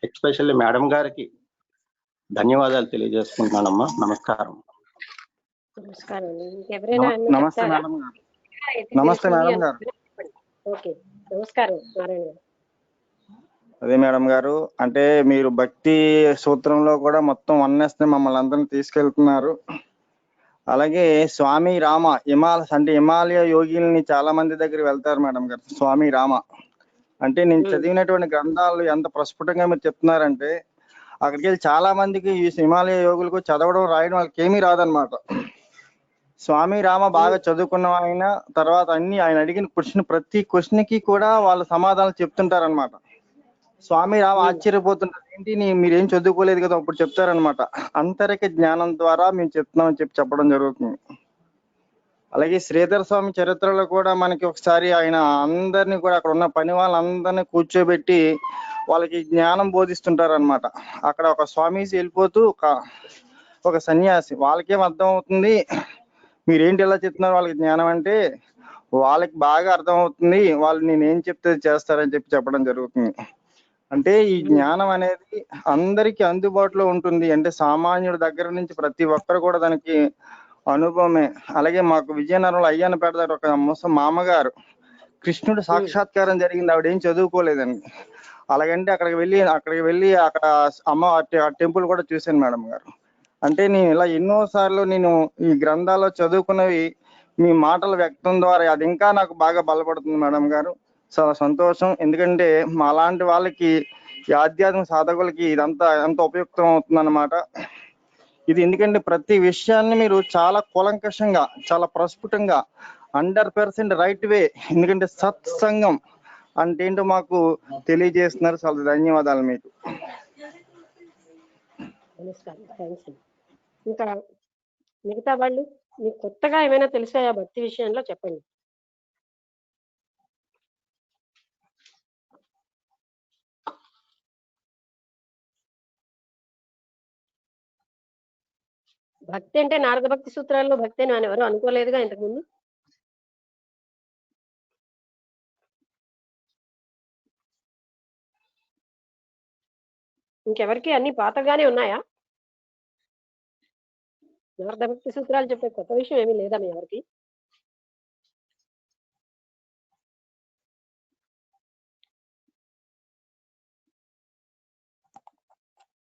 H: ఎస్పెషల్లీ మేడం గారికి ధన్యవాదాలు తెలియజేసుకుంటున్నానమ్మా. నమస్కారం.
C: నమస్కారం.
I: నమస్తే మేడం గారు. నమస్తే మేడం గారు.
C: ఓకే, నమస్కారం నారాయణ గారు.
I: అదే మేడం గారు, అంటే మీరు భక్తి సూత్రంలో కూడా మొత్తం వన్నెస్ మమ్మల్ని అందరినీ తీసుకెళ్తున్నారు. అలాగే స్వామి రామ హిమాలయ యోగిల్ని చాలా మంది దగ్గర వెళ్తారు మేడం గారు. స్వామి రామ అంటే నేను చదివినటువంటి గ్రంథాలు ఎంత ప్రస్ఫుటంగా మీరు చెప్తున్నారంటే అక్కడికి వెళ్ళి చాలా మందికి ఈ హిమాలయ యోగులకు చదవడం రాయడం వాళ్ళకి ఏమీ రాదనమాట. స్వామి రామ బాగా చదువుకున్న ఆయన, తర్వాత ఆయన అడిగిన ప్రతి క్వశ్చన్ కి కూడా వాళ్ళ సమాధానాలు చెప్తుంటారనమాట. స్వామి రామ ఆశ్చర్యపోతుంటారు, ఏంటి మీరేం చదువుకోలేదు కదా అప్పుడు చెప్తారనమాట. అంతరిక జ్ఞానం ద్వారా మేము చెప్తున్నామని చెప్పడం జరుగుతుంది. అలాగే శ్రీధర స్వామి చరిత్రలో కూడా మనకి ఒకసారి ఆయన అందరినీ కూడా అక్కడ ఉన్న పని వాళ్ళందరినీ కూర్చోబెట్టి వాళ్ళకి జ్ఞానం బోధిస్తుంటారు అనమాట. అక్కడ ఒక స్వామీజీ వెళ్ళిపోతూ ఒక సన్యాసి, వాళ్ళకేం అర్థం అవుతుంది మీరేంటి ఎలా చెప్తున్నారు వాళ్ళకి జ్ఞానం అంటే, వాళ్ళకి బాగా అర్థం అవుతుంది, వాళ్ళు నేనేం చెప్తే చేస్తారని చెప్పడం జరుగుతుంది. అంటే ఈ జ్ఞానం అనేది అందరికీ అందుబాటులో ఉంటుంది. అంటే సామాన్యుడి దగ్గర నుంచి ప్రతి ఒక్కరు కూడా దానికి అనుభవమే. అలాగే మాకు విజయనగరంలో అయ్యన్నపేట దగ్గర ఒక మామగారు కృష్ణుడు సాక్షాత్కారం జరిగింది, ఆవిడ ఏం చదువుకోలేదండి. అలాగంటే అక్కడికి వెళ్ళి అక్కడ అమ్మ టెంపుల్ కూడా చూశాను మేడం గారు. అంటే నేను ఇలా ఎన్నోసార్లు నేను ఈ గ్రంథాల్లో చదువుకున్నవి మీ మాటల వ్యక్తం ద్వారా అది ఇంకా నాకు బాగా బలపడుతుంది మేడం గారు. చాలా సంతోషం. ఎందుకంటే మా లాంటి వాళ్ళకి ఈ ఆధ్యాత్మిక సాధకులకి ఇదంతా ఎంత ఉపయుక్తం అవుతుంది అన్నమాట. ఇది ఎందుకంటే ప్రతి విషయాన్ని మీరు చాలా కూలంకషంగా, చాలా ప్రస్ఫుటంగా 100% రైట్ వే, ఎందుకంటే సత్సంగం అంటే ఏంటో మాకు తెలియజేస్తున్నారు. చాలా ధన్యవాదాలు మీకు.
C: నమస్కారం, థ్యాంక్స్. ఇంకా మిగతా వాళ్ళు మీకు కొత్తగా ఏమైనా తెలిసాయా భక్తి విషయంలో చెప్పండి. భక్తి అంటే నారద భక్తి సూత్రాల్లో భక్తి అని ఎవరు అనుకోలేదుగా ఇంతకుముందు. ఇంకెవరికి అన్ని పాతగానే ఉన్నాయా? నారద భక్తి సూత్రాలు చెప్పే కొత్త విషయం ఏమీ లేదా మీ ఎవరికి?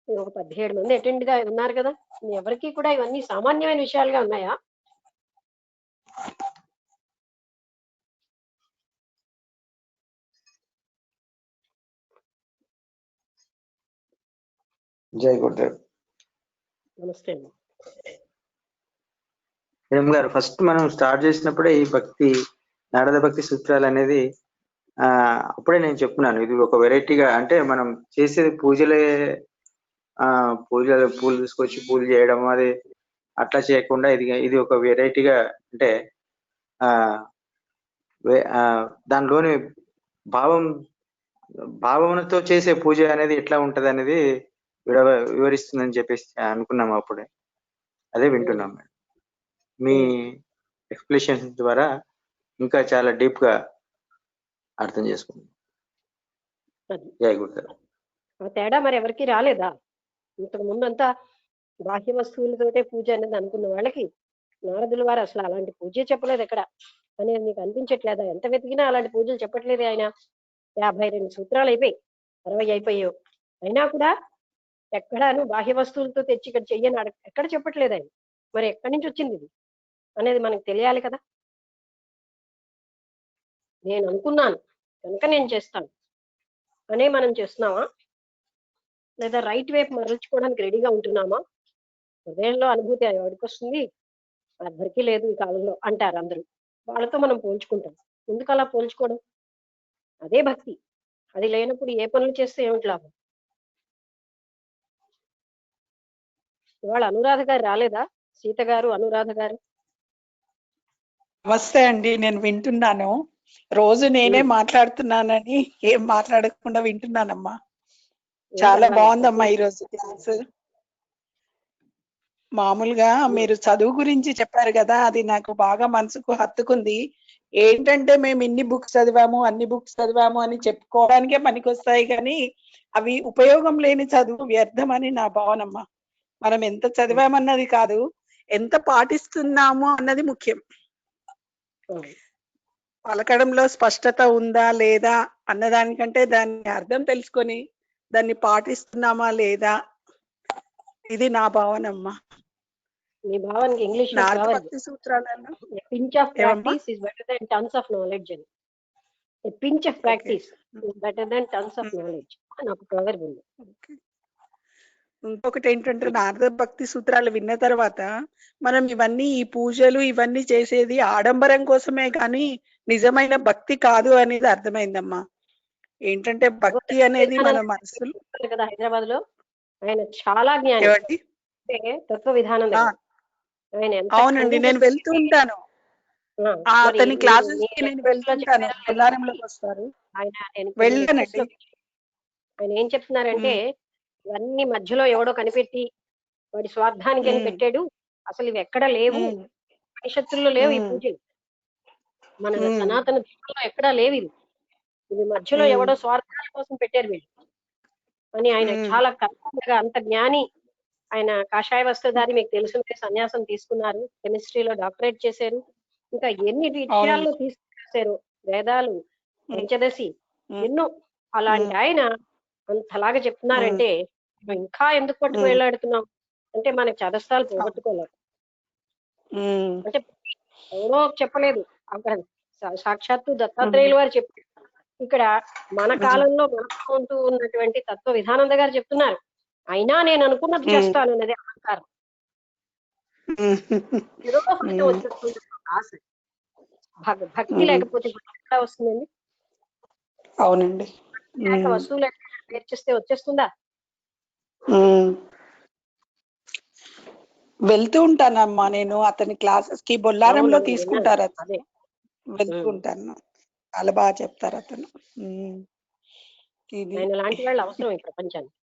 C: ఒక 17 మంది అటెండ్ గా ఉన్నారు కదా, మీ ఎవరికి కూడా ఇవన్నీ సామాన్యమైన విషయాలుగా ఉన్నాయా?
F: జై గురుదేవ్.
C: నమస్తే
F: మేడం గారు, ఫస్ట్ మనం స్టార్ట్ చేసినప్పుడే ఈ భక్తి నారద భక్తి సూత్రాలు అనేది అప్పుడే నేను చెప్తున్నాను, ఇది ఒక వెరైటీగా. అంటే మనం చేసేది పూజలు పూలు తీసుకొచ్చి పూజ చేయడం, అది అట్లా చేయకుండా ఇది ఒక వెరైటీగా, అంటే దానిలోని భావనతో చేసే పూజ అనేది ఎట్లా ఉంటది అనేది వివరిస్తుందని చెప్పేసి అనుకున్నాము అప్పుడే. అదే వింటున్నాం మేడం. మీ ఎక్స్ప్లెనేషన్ ద్వారా ఇంకా చాలా డీప్ గా అర్థం చేసుకున్నాం. జై గురుదేవ్.
C: తేడా మరి ఎవరికి రాలేదా? ఇంతకు ముందంతా బాహ్య వస్తువులతోటే పూజ అనేది అనుకున్న వాళ్ళకి నారదుల వారు అసలు అలాంటి పూజ చెప్పలేదు ఎక్కడ అనేది మీకు అనిపించట్లేదా? ఎంత వెతికినా అలాంటి పూజలు చెప్పట్లేదు ఆయన. 52 సూత్రాలు అయిపోయి 60 అయిపోయావు, అయినా కూడా ఎక్కడాను బాహ్య వస్తువులతో తెచ్చి ఇక్కడ చెయ్యని ఎక్కడ చెప్పట్లేదు ఆయన. మరి ఎక్కడి నుంచి వచ్చింది ఇది అనేది మనకు తెలియాలి కదా. నేను అనుకున్నాను కనుక నేను చేస్తాను అనే మనం చేస్తున్నామా, లేదా రైట్ వైపు మరల్చుకోవడానికి రెడీగా ఉంటున్నామా? హృదయంలో అనుభూతి ఎవరికి వస్తుంది? అందరికీ లేదు ఈ కాలంలో అంటారు అందరూ. వాళ్ళతో మనం పోల్చుకుంటాం. ఎందుకు అలా పోల్చుకోవడం? అదే భక్తి. అది లేనప్పుడు ఏ పనులు చేస్తే ఏమిటి లాభం? ఇవాళ అనురాధ గారు రాలేదా? సీత గారు, అనురాధ గారు.
J: నమస్తే అండి, నేను వింటున్నాను. రోజు నేనే మాట్లాడుతున్నానని ఏం మాట్లాడకుండా వింటున్నానమ్మా. చాలా బాగుందమ్మా ఈరోజు క్లాస్. మామూలుగా మీరు చదువు గురించి చెప్పారు కదా, అది నాకు బాగా మనసుకు హత్తుకుంది. ఏంటంటే మేము ఇన్ని బుక్స్ చదివాము, అన్ని బుక్స్ చదివాము అని చెప్పుకోవడానికే పనికొస్తాయి, కానీ అవి ఉపయోగం లేని చదువు వ్యర్థం అని నా భావనమ్మా. మనం ఎంత చదివామన్నది కాదు, ఎంత పాటిస్తున్నాము అన్నది ముఖ్యం. పలకడంలో స్పష్టత ఉందా లేదా అన్నదానికంటే దాని అర్థం తెలుసుకొని దాన్ని పాటిస్తున్నామా లేదా, ఇది నా భావనమ్మా.
C: మీ భావనకి ఇంగ్లీష్
J: నారద భక్తి సూత్రాలను
C: pinch of practice is better than tons of knowledge అని. Pinch of practice is better than tons of knowledge అని ఒక ప్రొవర్బ్ ఉంది.
J: ఇంకొకటి ఏంటంటే నారద భక్తి సూత్రాలు విన్న తర్వాత మనం ఇవన్నీ ఈ పూజలు ఇవన్నీ చేసేది ఆడంబరం కోసమే కానీ నిజమైన భక్తి కాదు అనేది అర్థమైందమ్మా. ఏంటంటే భక్తి అనేది మన మనసులో
C: ఉంటారు కదా హైదరాబాద్ లో, ఆయన చాలా జ్ఞాని.
J: ఏమండి
C: అంటే తత్వ విధానం
J: ఆ,
C: దగ్గర ఆయన ఎంత
J: అవునండి నేను వెళ్తూ ఉంటాను అతని క్లాసెస్ కి నేను వెళ్తుంటాను. బొల్లారంలోకి వస్తారు.
C: ఆయన
J: వెళ్ళానండి.
C: ఆయన ఏం చెప్తున్నారంటే ఇవన్నీ మధ్యలో ఎవడో కనిపెట్టి వాడి స్వార్థానికి అని పెట్టాడు, అసలు ఇవి ఎక్కడ లేవు, ఉపనిషత్తుల్లో లేవు ఈ పూజలు, మన సనాతన ధర్మంలో ఎక్కడా లేవు ఇవి మధ్యలో ఎవడో స్వార్థాల కోసం పెట్టారు వీళ్ళు అని ఆయన చాలా కరెక్ట్గా, అంత జ్ఞాని ఆయన. కాషాయ వస్త్రధారి మీకు తెలుసుంటే సన్యాసం తీసుకున్నారు, కెమిస్ట్రీలో డాక్టరేట్ చేశారు, ఇంకా ఎన్ని విషయాల్లో తీసుకొచ్చారు, వేదాలు, పంచదశి, ఎన్నో. అలాంటి ఆయన అంతలాగా చెప్తున్నారంటే ఇంకా ఎందుకు పట్టుకు వెళ్ళాడుతున్నాం అంటే మనకి చదస్తాలు పోగొట్టుకోలేదు. అంటే ఎవరో చెప్పలేదు, అక్కడ సాక్షాత్తు దత్తాత్రేయులు వారు చెప్పారు. ఇక్కడ మన కాలంలో మనకుంటూ ఉన్నటువంటి తత్వ విధానంద గారు చెప్తున్నారు, అయినా నేను అనుకున్నది చేస్తాను అన్నది అహంకారం. ఏదో ఫలితం వచ్చేస్తుంది ఆశ. భక్తి లేకపోతే ఎట్లా వస్తుందండి?
J: అవునండి.
C: వస్తువులు నేర్చిస్తే వచ్చేస్తుందా?
J: వెళ్తూ ఉంటానమ్మా నేను అతని క్లాసెస్ కి. బొల్లారంలో తీసుకుంటారు అతను. వెళ్తూ ఉంటాను, చాలా బాగా చెప్తారు అతను.
C: ఆయన లాంటి వాళ్ళు అవసరం ఈ ప్రపంచానికి.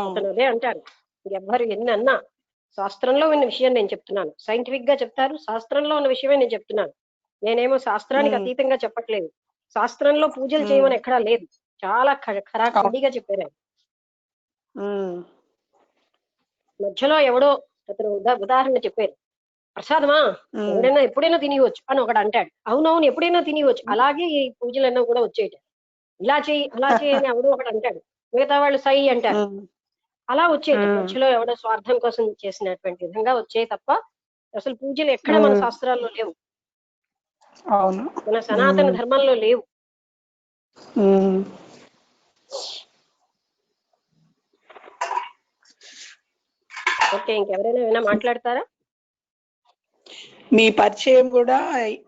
C: అతను అదే అంటారు, ఎవ్వరు ఎన్ని అన్నా శాస్త్రంలో ఉన్న విషయం నేను చెప్తున్నాను, సైంటిఫిక్ గా చెప్తారు, శాస్త్రంలో ఉన్న విషయమే నేను చెప్తున్నాను. నేనేమో శాస్త్రానికి అతీతంగా చెప్పట్లేదు. శాస్త్రంలో పూజలు చేయమని ఎక్కడా లేదు, చాలా ఖరాఖండిగా చెప్పారు ఆయన. మధ్యలో ఎవడో అతను ఉదాహరణ చెప్పారు, ప్రసాదమా ఎవడైనా ఎప్పుడైనా తినివచ్చు అని ఒకడు అంటాడు. అవునవును ఎప్పుడైనా తినివచ్చు, అలాగే ఈ పూజలన్నా కూడా వచ్చేట, ఇలా చేయి అలా చేయి అని ఎవడో ఒకడు అంటాడు, మిగతా వాళ్ళు సై అంటారు. అలా వచ్చేది మధ్యలో ఎవడో స్వార్థం కోసం చేసినటువంటి విధంగా వచ్చే తప్ప అసలు పూజలు ఎక్కడ మన శాస్త్రాల్లో లేవు, మన సనాతన ధర్మంలో లేవు. ఓకే, ఇంకెవరైనా ఏమైనా మాట్లాడతారా?
J: మీ పరిచయం కూడా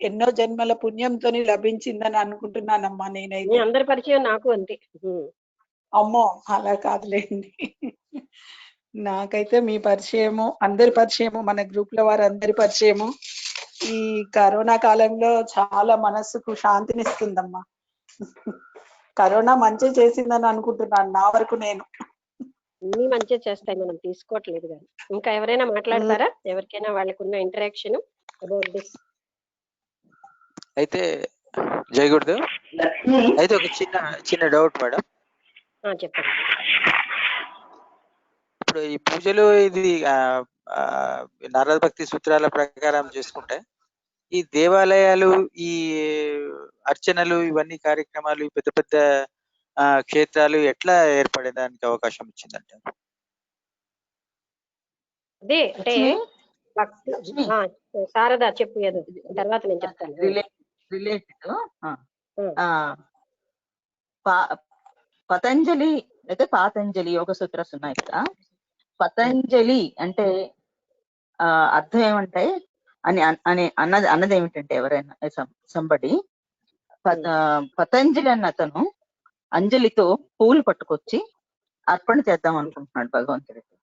J: ఎన్నో జన్మల పుణ్యంతో లభించిందని అనుకుంటున్నానమ్మా నేనైతే.
C: అందరి పరిచయం నాకు అంతే.
J: అమ్మో అలా కాదులేండి, నాకైతే మీ పరిచయము, అందరి పరిచయము, మన గ్రూప్ లో వారు అందరి పరిచయము ఈ కరోనా కాలంలో చాలా మనసుకు శాంతినిస్తుందమ్మా. కరోనా మంచి చేసిందని అనుకుంటున్నాను నా వరకు నేను.
C: అన్ని మంచిగా చేస్తాయి, మనం తీసుకోవట్లేదు కానీ. ఇంకా ఎవరైనా మాట్లాడతారా? ఎవరికైనా వాళ్ళకున్న ఇంటరాక్షన్ అబౌట్ దిస్?
F: అయితే జై గురుదేవ్, అయితే ఒక చిన్న డౌట్ మేడం.
C: చెప్పండి.
F: ఇప్పుడు ఈ పూజలు ఇది నారద భక్తి సూత్రాల ప్రకారం చేసుకుంటే ఈ దేవాలయాలు, ఈ అర్చనలు, ఇవన్నీ కార్యక్రమాలు, పెద్ద పెద్ద క్షేత్రాలు ఎట్లా ఏర్పడేదానికి అవకాశం వచ్చిందంటే?
C: అదే అంటే శారదా చెప్పు, ఏదో తర్వాత నేను చెప్తాను.
B: రిలేటెడ్ పతంజలి అయితే పాతంజలి యోగ సూత్రాస్ ఉన్నాయి కదా. పతంజలి అంటే అర్థం ఏమంటే అన్నది ఏమిటంటే, ఎవరైనా సంబడి పతంజలి అన్న అతను అంజలితో పువ్వులు పట్టుకొచ్చి అర్పణ చేద్దాం అనుకుంటున్నాడు భగవంతుడికి.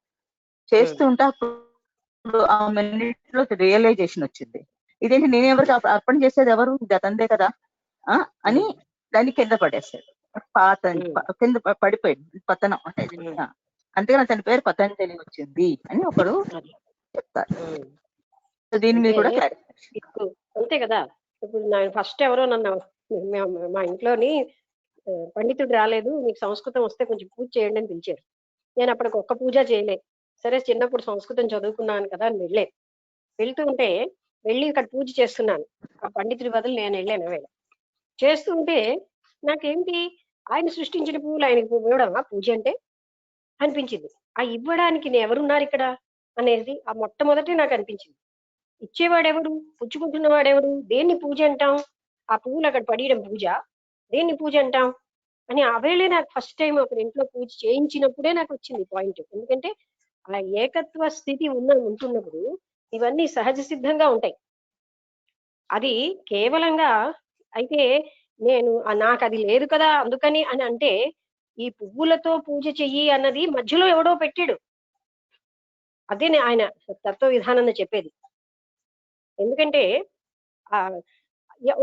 B: చేస్తుంటే అప్పుడు ఆ మినిట్లో రియలైజేషన్ వచ్చింది, ఇదేంటి నేను ఎవరికి అర్పణ చేసేది, ఎవరు అతందే కదా అని దాన్ని కింద పడేస్తాడు. కింద పడిపోయింది, పతనం అంటే. అంతేగాని అతని పేరు పతంజలి వచ్చింది అని ఒకడు చెప్తారు. దీని మీద కూడా
C: అంతే కదా. ఇప్పుడు నేను ఫస్ట్ ఎవరో నన్ను, మా ఇంట్లోని పండితుడు రాలేదు, మీకు సంస్కృతం వస్తే కొంచెం పూజ చేయండి అని పిలిచారు. నేను అప్పటికి ఒక్క పూజ చేయలేదు. సరే చిన్నప్పుడు సంస్కృతం చదువుకున్నాను కదా అని వెళ్తూ ఉంటే వెళ్ళి ఇక్కడ పూజ చేస్తున్నాను, ఆ పండితుడి బదులు నేను వెళ్ళాను. వేళ చేస్తుంటే నాకేంటి, ఆయన సృష్టించిన పువ్వులు ఆయనకి ఇవ్వడమా పూజ అంటే అనిపించింది. ఆ ఇవ్వడానికి ఎవరున్నారు ఇక్కడ అనేది ఆ మొట్టమొదటి నాకు అనిపించింది. ఇచ్చేవాడెవరు, పుచ్చుకుంటున్న వాడెవరు, దేన్ని పూజ అంటాం? ఆ పువ్వులు అక్కడ పడేయడం పూజ, దేన్ని పూజ అంటాం అని ఆ వేళే నాకు ఫస్ట్ టైం ఒక ఇంట్లో పూజ చేయించినప్పుడే నాకు వచ్చింది పాయింట్. ఎందుకంటే ఆ ఏకత్వ స్థితి ఉంటున్నప్పుడు ఇవన్నీ సహజ సిద్ధంగా ఉంటాయి. అది కేవలంగా అయితే నేను నాకు అది లేదు కదా అందుకని అని అంటే ఈ పువ్వులతో పూజ చెయ్యి అన్నది మధ్యలో ఎవడో పెట్టాడు. అదే ఆయన తత్వ విధానం చెప్పేది. ఎందుకంటే ఆ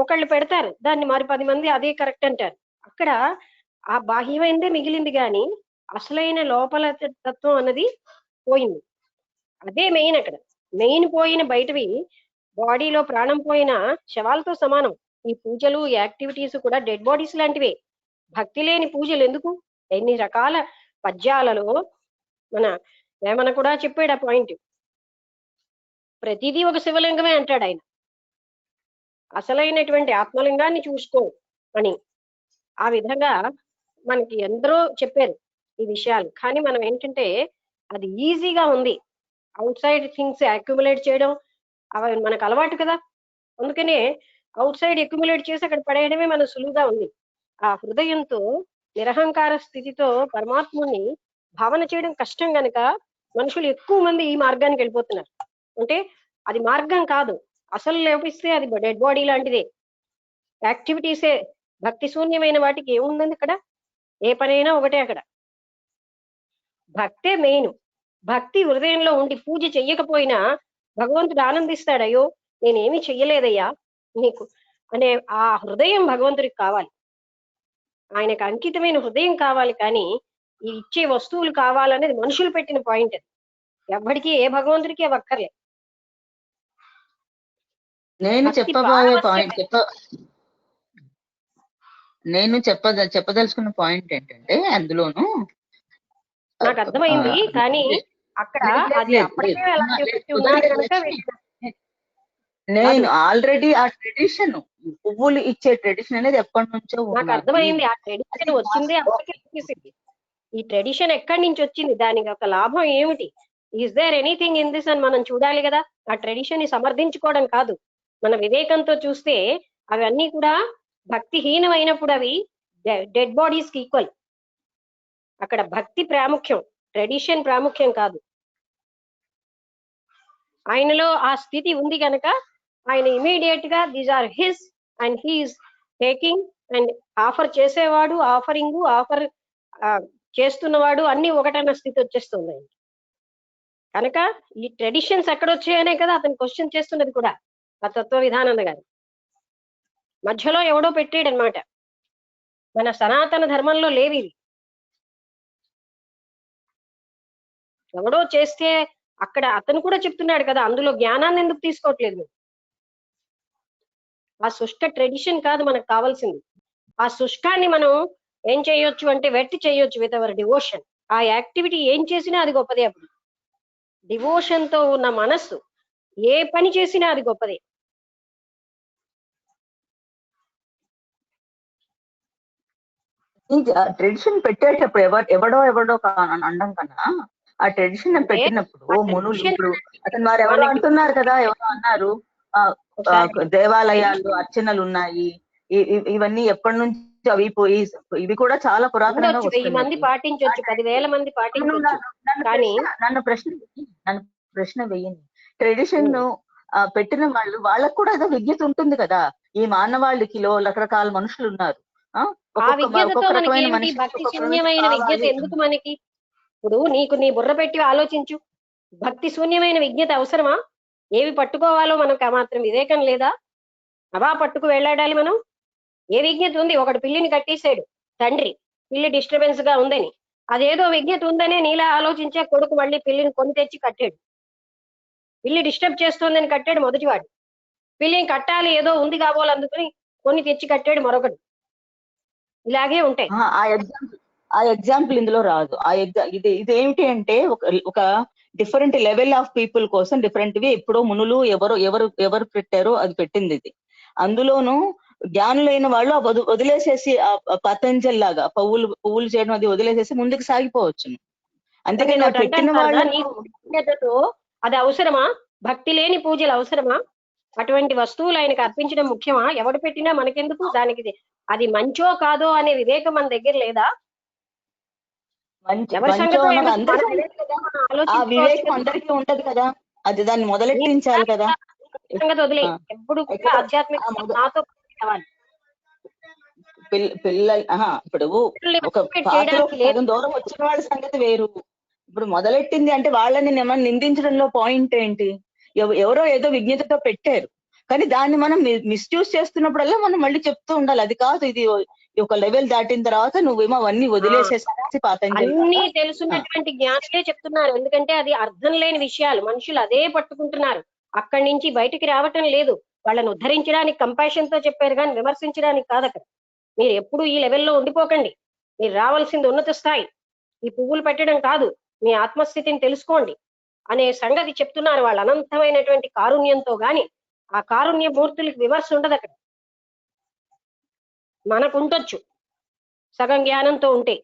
C: ఒకళ్ళు పెడతారు దాన్ని మరి 10 మంది అదే కరెక్ట్ అంటారు. అక్కడ ఆ బాహ్యమైనదే మిగిలింది గాని అసలైన లోపల తత్వం అన్నది పోయింది. అదే మెయిన్. అక్కడ మెయిన్ పోయిన బయటవి బాడీలో ప్రాణం పోయిన శవాలతో సమానం. ఈ పూజలు ఈ యాక్టివిటీస్ కూడా డెడ్ బాడీస్ లాంటివే. భక్తి లేని పూజలు ఎందుకు? ఎన్ని రకాల పద్యాలలో మన వేమన కూడా చెప్పాడు ఆ పాయింట్. ప్రతిదీ ఒక శివలింగమే అంటాడు ఆయన. అసలైనటువంటి ఆత్మలింగాన్ని చూసుకో అని ఆ విధంగా మనకి ఎందరో చెప్పారు ఈ విషయాలు. కానీ మనం ఏంటంటే అది ఈజీగా ఉంది. అవుట్ సైడ్ థింగ్స్ అక్యుములేట్ చేయడం అవి మనకు అలవాటు కదా. అందుకనే అవుట్ సైడ్ అక్యుములేట్ చేసి అక్కడ పడేయడమే మనకు సులువుగా ఉంది. ఆ హృదయంతో నిరహంకార స్థితితో పరమాత్ముని భావన చేయడం కష్టం గనక మనుషులు ఎక్కువ మంది ఈ మార్గానికి వెళ్ళిపోతున్నారు. అంటే అది మార్గం కాదు, అసలు లేపిస్తే అది డెడ్ బాడీ లాంటిదే. యాక్టివిటీసే. భక్తి శూన్యమైన వాటికి ఏముందండి అక్కడ? ఏ పనైనా ఒకటే. అక్కడ భక్తే మెయిన్. భక్తి హృదయంలో ఉండి పూజ చెయ్యకపోయినా భగవంతుడు ఆనందిస్తాడు. అయ్యో నేనేమి చెయ్యలేదయ్యా నీకు అనే ఆ హృదయం భగవంతుడికి కావాలి. ఆయనకు అంకితమైన హృదయం కావాలి. కానీ ఈ ఇచ్చే వస్తువులు కావాలనేది మనుషులు పెట్టిన పాయింట్. ఎవ్వడికి ఏ భగవంతుడికి అక్కర్లే.
B: నేను చెప్పబోయే పాయింట్ చెప్పదలుచుకున్న పాయింట్ ఏంటంటే అందులోను
C: నాకు అర్థమైంది. కానీ అక్కడ అది అప్పటికే అలాంటి పెట్టి ఉన్నారు కనుక
B: నేను ఆల్రెడీ ఆ ట్రెడిషన్ పువ్వులు ఇచ్చే ట్రెడిషన్ అనేది ఎప్పటి నుంచో
C: నాకు అర్థమైంది. ఆ ట్రెడిషన్ వచ్చింది అప్పటికే వచ్చేసింది. ఈ ట్రెడిషన్ ఎక్కడి నుంచి వచ్చింది? దానికి ఒక లాభం ఏమిటి? Is there anything in this అని మనం చూడాలి కదా. ఆ ట్రెడిషన్ ని సమర్థించుకోవడం కాదు, మన వివేకంతో చూస్తే అవన్నీ కూడా భక్తిహీనమైనప్పుడు అవి డెడ్ బాడీస్ కి ఈక్వల్. అక్కడ భక్తి ప్రాముఖ్యం, ట్రెడిషన్ ప్రాముఖ్యం కాదు. ఆయనలో ఆ స్థితి ఉంది కనుక ఆయన ఇమీడియట్ గా these are his and he is taking and offer చేసేవాడు, ఆఫర్ చేస్తున్నవాడు అన్ని ఒకటన్న స్థితి వచ్చేస్తుంది ఆయన. కనుక ఈ ట్రెడిషన్స్ ఎక్కడొచ్చాయనే కదా అతను క్వశ్చన్ చేస్తున్నది కూడా ఆ తత్వ విధానంద గారు. మధ్యలో ఎవడో పెట్టాడు అనమాట. మన సనాతన ధర్మంలో లేవి. ఎవడో చేస్తే అక్కడ అతను కూడా చెప్తున్నాడు కదా, అందులో జ్ఞానాన్ని ఎందుకు తీసుకోవట్లేదు? ఆ శుష్క ట్రెడిషన్ కాదు మనకు కావాల్సింది. ఆ శుష్కాన్ని మనం ఏం చేయొచ్చు అంటే వెట్టి చేయొచ్చు విత్ అవర్ డివోషన్. ఆ యాక్టివిటీ ఏం చేసినా అది గొప్పదే. అప్పుడు డివోషన్ తో ఉన్న మనస్సు ఏ పని చేసినా అది గొప్పదే.
B: ట్రెడిషన్ పెట్టేటప్పుడు ఎవడో అనడం కన్నా ఆ ట్రెడిషన్ పెట్టినప్పుడు మునులు ఇప్పుడు అతను వారు ఎవరో అంటున్నారు కదా, ఎవరో అన్నారు దేవాలయాలు అర్చనలు ఉన్నాయి, ఇవన్నీ ఎప్పటి నుంచి అవి పోయి ఇవి కూడా చాలా పురాతనంగా
C: 1000 మంది పాటించవచ్చు, 10,000 మంది పాటించవచ్చు. కానీ
B: నన్ను ప్రశ్న వెయ్యింది. ట్రెడిషన్ పెట్టిన వాళ్ళకు కూడా ఏదో విజ్ఞత ఉంటుంది కదా. ఈ మానవాళికిలో రకరకాల మనుషులు ఉన్నారు.
C: ఆ విజ్ఞతతో మనకి ఏంటి? భక్తి శూన్యమైన విజ్ఞత ఎందుకు మనకి? ఇప్పుడు నీకు నీ బుర్ర పెట్టి ఆలోచించు. భక్తి శూన్యమైన విజ్ఞత అవసరమా? ఏవి పట్టుకోవాలో మనకు మాత్రం వివేకం లేదా? అవా పట్టుకు వెళ్ళాడాలి మనం. ఏ విజ్ఞత ఉంది? ఒకటి పిల్లిని కట్టేశాడు తండ్రి, పిల్లి డిస్టర్బెన్స్ గా ఉందని. అదేదో విజ్ఞత ఉందనే నీలా ఆలోచించే కొడుకు మళ్ళీ పిల్లిని కొని తెచ్చి కట్టాడు. పిల్లి డిస్టర్బ్ చేస్తోందని కట్టాడు మొదటివాడు. పిల్లిని కట్టాలి ఏదో ఉంది కాబోలందుకుని కొని తెచ్చి కట్టాడు మరొకడు. ఇలాగే ఉంటాయి.
B: ఆ ఎగ్జాంపుల్ ఇందులో రాదు. ఇదేమిటి అంటే ఒక డిఫరెంట్ లెవెల్ ఆఫ్ పీపుల్ కోసం డిఫరెంట్వి ఎప్పుడో మునులు ఎవరు పెట్టారో అది పెట్టింది ఇది. అందులోనూ జ్ఞానులైన వాళ్ళు వదిలేసేసి పతంజలి లాగా పువ్వులు చేయడం అది వదిలేసేసి ముందుకు సాగిపోవచ్చు. అంతేకాని పెట్టిన
C: వాళ్ళు అది అవసరమా? భక్తి లేని పూజలు అవసరమా? అటువంటి వస్తువులు ఆయనకు అర్పించడం ముఖ్యమా? ఎవడు పెట్టినా మనకెందుకు? దానికి అది మంచో కాదో అనే వివేకం మన దగ్గర లేదా?
B: వివేకం అందరికీ ఉంటది కదా, అది దాన్ని మొదలెట్టించాలి కదా.
C: సంగతి వదిలే. ఎప్పుడు కూడా ఆధ్యాత్మిక నాతో కావాలి.
B: పిల్లలు ఇప్పుడు ఒక పాతలో సగం దూరం వచ్చిన వాళ్ళ సంగతి వేరు. ఇప్పుడు మొదలెట్టింది అంటే వాళ్ళని మనం నిందించడంలో పాయింట్ ఏంటి? ఎవరో ఏదో విజ్ఞతతో పెట్టారు, కానీ దాన్ని మనం మిస్యూజ్ చేస్తున్నప్పుడల్లా మనం మళ్ళీ చెప్తూ ఉండాలి, అది కాదు, ఇది ఒక లెవెల్ దాటిన తర్వాత నువ్వేమో అవన్నీ వదిలేసేసి
C: అన్ని తెలుసున్నటువంటి జ్ఞానులే చెప్తున్నారు. ఎందుకంటే అది అర్థం లేని విషయాలు, మనుషులు అదే పట్టుకుంటున్నారు, అక్కడి నుంచి బయటికి రావటం లేదు. వాళ్ళని ఉద్ధరించడానికి కంపాషన్ తో చెప్పారు కానీ విమర్శించడానికి కాదు. అక్కడ మీరు ఎప్పుడు ఈ లెవెల్లో ఉండిపోకండి, మీరు రావాల్సింది ఉన్నత స్థాయి, ఈ పువ్వులు పెట్టడం కాదు, మీ ఆత్మస్థితిని తెలుసుకోండి అనే సంగతి చెప్తున్నారు. వాళ్ళ అనంతమైనటువంటి కారుణ్యంతో గాని ఆ కారుణ్య మూర్తులకి విమర్శ ఉండదు. అక్కడ మనకుంటొచ్చు సగం జ్ఞానంతో ఉంటే,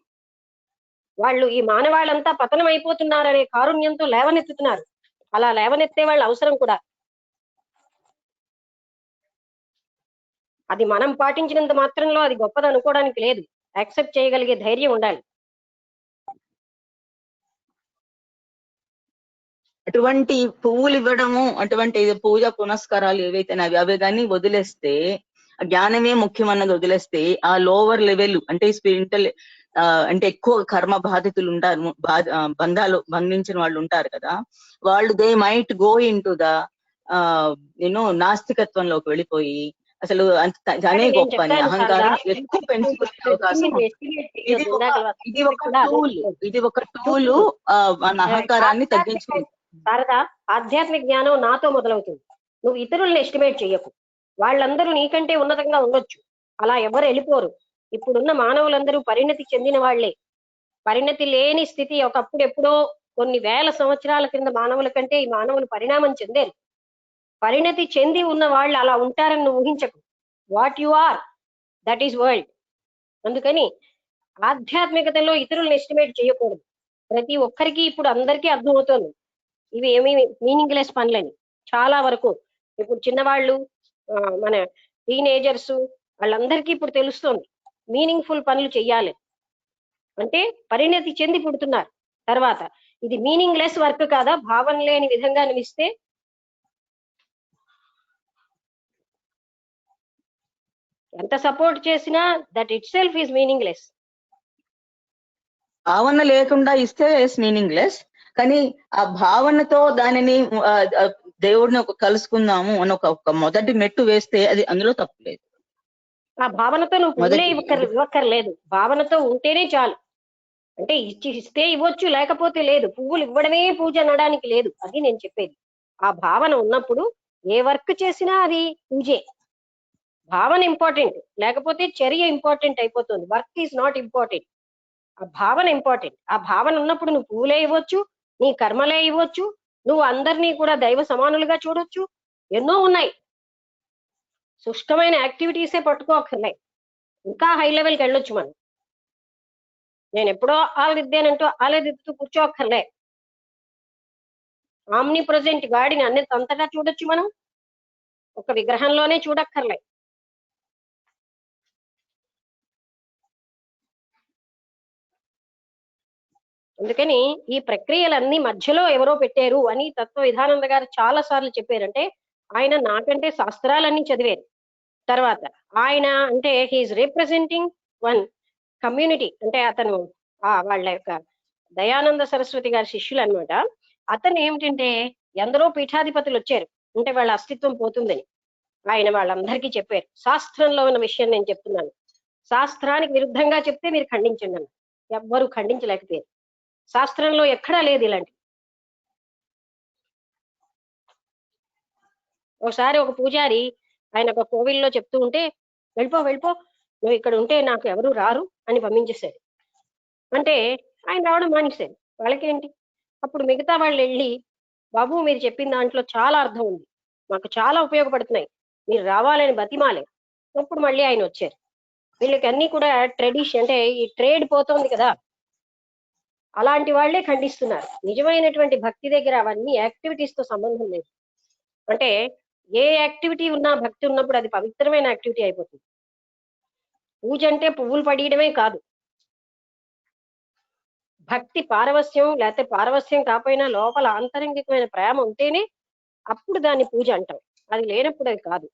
C: వాళ్ళు ఈ మానవాళ్ళంతా పతనం అయిపోతున్నారనే కారుణ్యంతో లేవనెత్తుతున్నారు. అలా లేవనెత్తే వాళ్ళ అవసరం కూడా. అది మనం పాటించినంత మాత్రంలో అది గొప్పది అనుకోవడానికి లేదు, యాక్సెప్ట్ చేయగలిగే ధైర్యం ఉండాలి.
B: అటువంటి పువ్వులు ఇవ్వడము, అటువంటి పూజ పునస్కారాలు ఏవైతే అవి కానీ వదిలేస్తే, జ్ఞానమే ముఖ్యం అన్నది వదిలేస్తే, ఆ లోవర్ లెవెల్ అంటే స్పిరిచువల్ అంటే ఎక్కువ కర్మ బాధితులు ఉంటారు, బంధాలు బంధించిన వాళ్ళు ఉంటారు కదా, వాళ్ళు they might go into the నాస్తికత్వంలోకి వెళ్ళిపోయి అసలు అనే గొప్ప అని అహంకారం ఎక్కువ పెంచుకునే అవకాశం. ఇది ఒక టూల్ మన అహంకారాన్ని తగ్గించుకుంటుంది.
C: శారదా, ఆధ్యాత్మిక జ్ఞానం నాతో మొదలవుతుంది. నువ్వు ఇతరులను ఎస్టిమేట్ చెయ్యకు. వాళ్ళందరూ నీకంటే ఉన్నతంగా ఉండొచ్చు, అలా ఎవరు వెళ్ళిపోరు. ఇప్పుడున్న మానవులందరూ పరిణతి చెందిన వాళ్లే. పరిణతి లేని స్థితి ఒకప్పుడు ఎప్పుడో కొన్ని వేల సంవత్సరాల కింద మానవుల కంటే ఈ మానవులు పరిణామం చెందారు. పరిణతి చెంది ఉన్న వాళ్ళు అలా ఉంటారని నువ్వు ఊహించకు. What you are, that is world. అందుకని ఆధ్యాత్మికతలో ఇతరులను ఎస్టిమేట్ చేయకూడదు. ప్రతి ఒక్కరికి ఇప్పుడు అందరికీ అర్థమవుతోంది ఇవి ఏమీ మీనింగ్లెస్ పనులని. చాలా వరకు ఇప్పుడు చిన్నవాళ్ళు, మన టీనేజర్స్, వాళ్ళందరికీ ఇప్పుడు తెలుస్తోంది మీనింగ్ఫుల్ పనులు చెయ్యాలి అంటే. పరిణతి చెంది పుడుతున్నారు. తర్వాత ఇది మీనింగ్లెస్ వర్క్ కాదా, భావం లేని విధంగా అనిపిస్తే? ఎంత సపోర్ట్ చేసినా that it self is meaningless.
B: భావన లేకుండా ఇస్తే మీనింగ్లెస్, కానీ ఆ భావనతో దానిని దేవుడిని కలుసుకుందాము అని ఒక మొదటి మెట్టు వేస్తే అది అందులో తప్పులేదు.
C: ఆ భావనతో నువ్వు పువ్వులే ఇవ్వక్కర్లేదు, భావనతో ఉంటేనే చాలు. అంటే ఇస్తే ఇవ్వచ్చు, లేకపోతే లేదు. పువ్వులు ఇవ్వడమే పూజ అనడానికి లేదు, అది నేను చెప్పేది. ఆ భావన ఉన్నప్పుడు ఏ వర్క్ చేసినా అది పూజే. భావన ఇంపార్టెంట్, లేకపోతే చర్య ఇంపార్టెంట్ అయిపోతుంది. వర్క్ ఈజ్ నాట్ ఇంపార్టెంట్, ఆ భావన ఇంపార్టెంట్. ఆ భావన ఉన్నప్పుడు నువ్వు పువ్వులే ఇవ్వచ్చు, నీ కర్మలే ఇవ్వచ్చు, నువ్వు అందరినీ కూడా దైవ సమానులుగా చూడొచ్చు. ఎన్నో ఉన్నాయి, శుష్కమైన యాక్టివిటీసే పట్టుకోకర్లే, ఇంకా హై లెవెల్కి వెళ్ళొచ్చు మనం. నేను ఎప్పుడో ఆలదిద్దానంటూ ఆలదిద్దుతూ కూర్చోక్కర్లే. ఆమ్ని ప్రజెంట్ గాడిని అంతటా చూడొచ్చు మనం, ఒక విగ్రహంలోనే చూడక్కర్లే. అందుకని ఈ ప్రక్రియలన్నీ మధ్యలో ఎవరో పెట్టారు అని తత్వ విధానంద గారు చాలా సార్లు చెప్పారంటే, ఆయన నాకంటే శాస్త్రాలన్నీ చదివారు. తర్వాత ఆయన అంటే హీఈస్ రిప్రజెంటింగ్ వన్ కమ్యూనిటీ, అంటే అతను వాళ్ళ యొక్క దయానంద సరస్వతి గారి శిష్యులు అనమాట. అతను ఏమిటంటే ఎందరో పీఠాధిపతులు వచ్చారు, అంటే వాళ్ళ అస్తిత్వం పోతుందని ఆయన వాళ్ళందరికీ చెప్పారు. శాస్త్రంలో ఉన్న విషయం నేను చెప్తున్నాను, శాస్త్రానికి విరుద్ధంగా చెప్తే మీరు ఖండించండి అన్న. ఎవ్వరూ ఖండించలేకపోయారు, శాస్త్రంలో ఎక్కడా లేదు ఇలాంటి. ఒకసారి ఒక పూజారి ఆయన ఒక కోవిల్లో చెప్తూ ఉంటే, వెళ్ళిపో నువ్వు ఇక్కడ ఉంటే నాకు ఎవరు రారు అని పంపించేశారు. అంటే ఆయన రావడం మానేశారు. వాళ్ళకేంటి? అప్పుడు మిగతా వాళ్ళు వెళ్ళి, బాబు మీరు చెప్పిన దాంట్లో చాలా అర్థం ఉంది, మాకు చాలా ఉపయోగపడుతున్నాయి, మీరు రావాలని బతిమాలే. అప్పుడు మళ్ళీ ఆయన వచ్చారు. వీళ్ళకి అన్ని కూడా ట్రెడిషన్, అంటే ఈ ట్రేడ్ పోతోంది కదా, అలాంటి వాళ్లే ఖండిస్తున్నారు. నిజమైనటువంటి భక్తి దగ్గర అవన్నీ యాక్టివిటీస్ తో సంబంధం లేదు. అంటే ఏ యాక్టివిటీ ఉన్నా భక్తి ఉన్నప్పుడు అది పవిత్రమైన యాక్టివిటీ అయిపోతుంది. పూజ అంటే పువ్వులు పడియడమే కాదు, భక్తి పారవస్యం, లేకపోతే పారవస్యం కాకపోయినా లోపల ఆంతరంగికమైన ప్రేమ ఉంటేనే అప్పుడు దాన్ని పూజ అంటాం. అది లేనప్పుడు అది కాదు.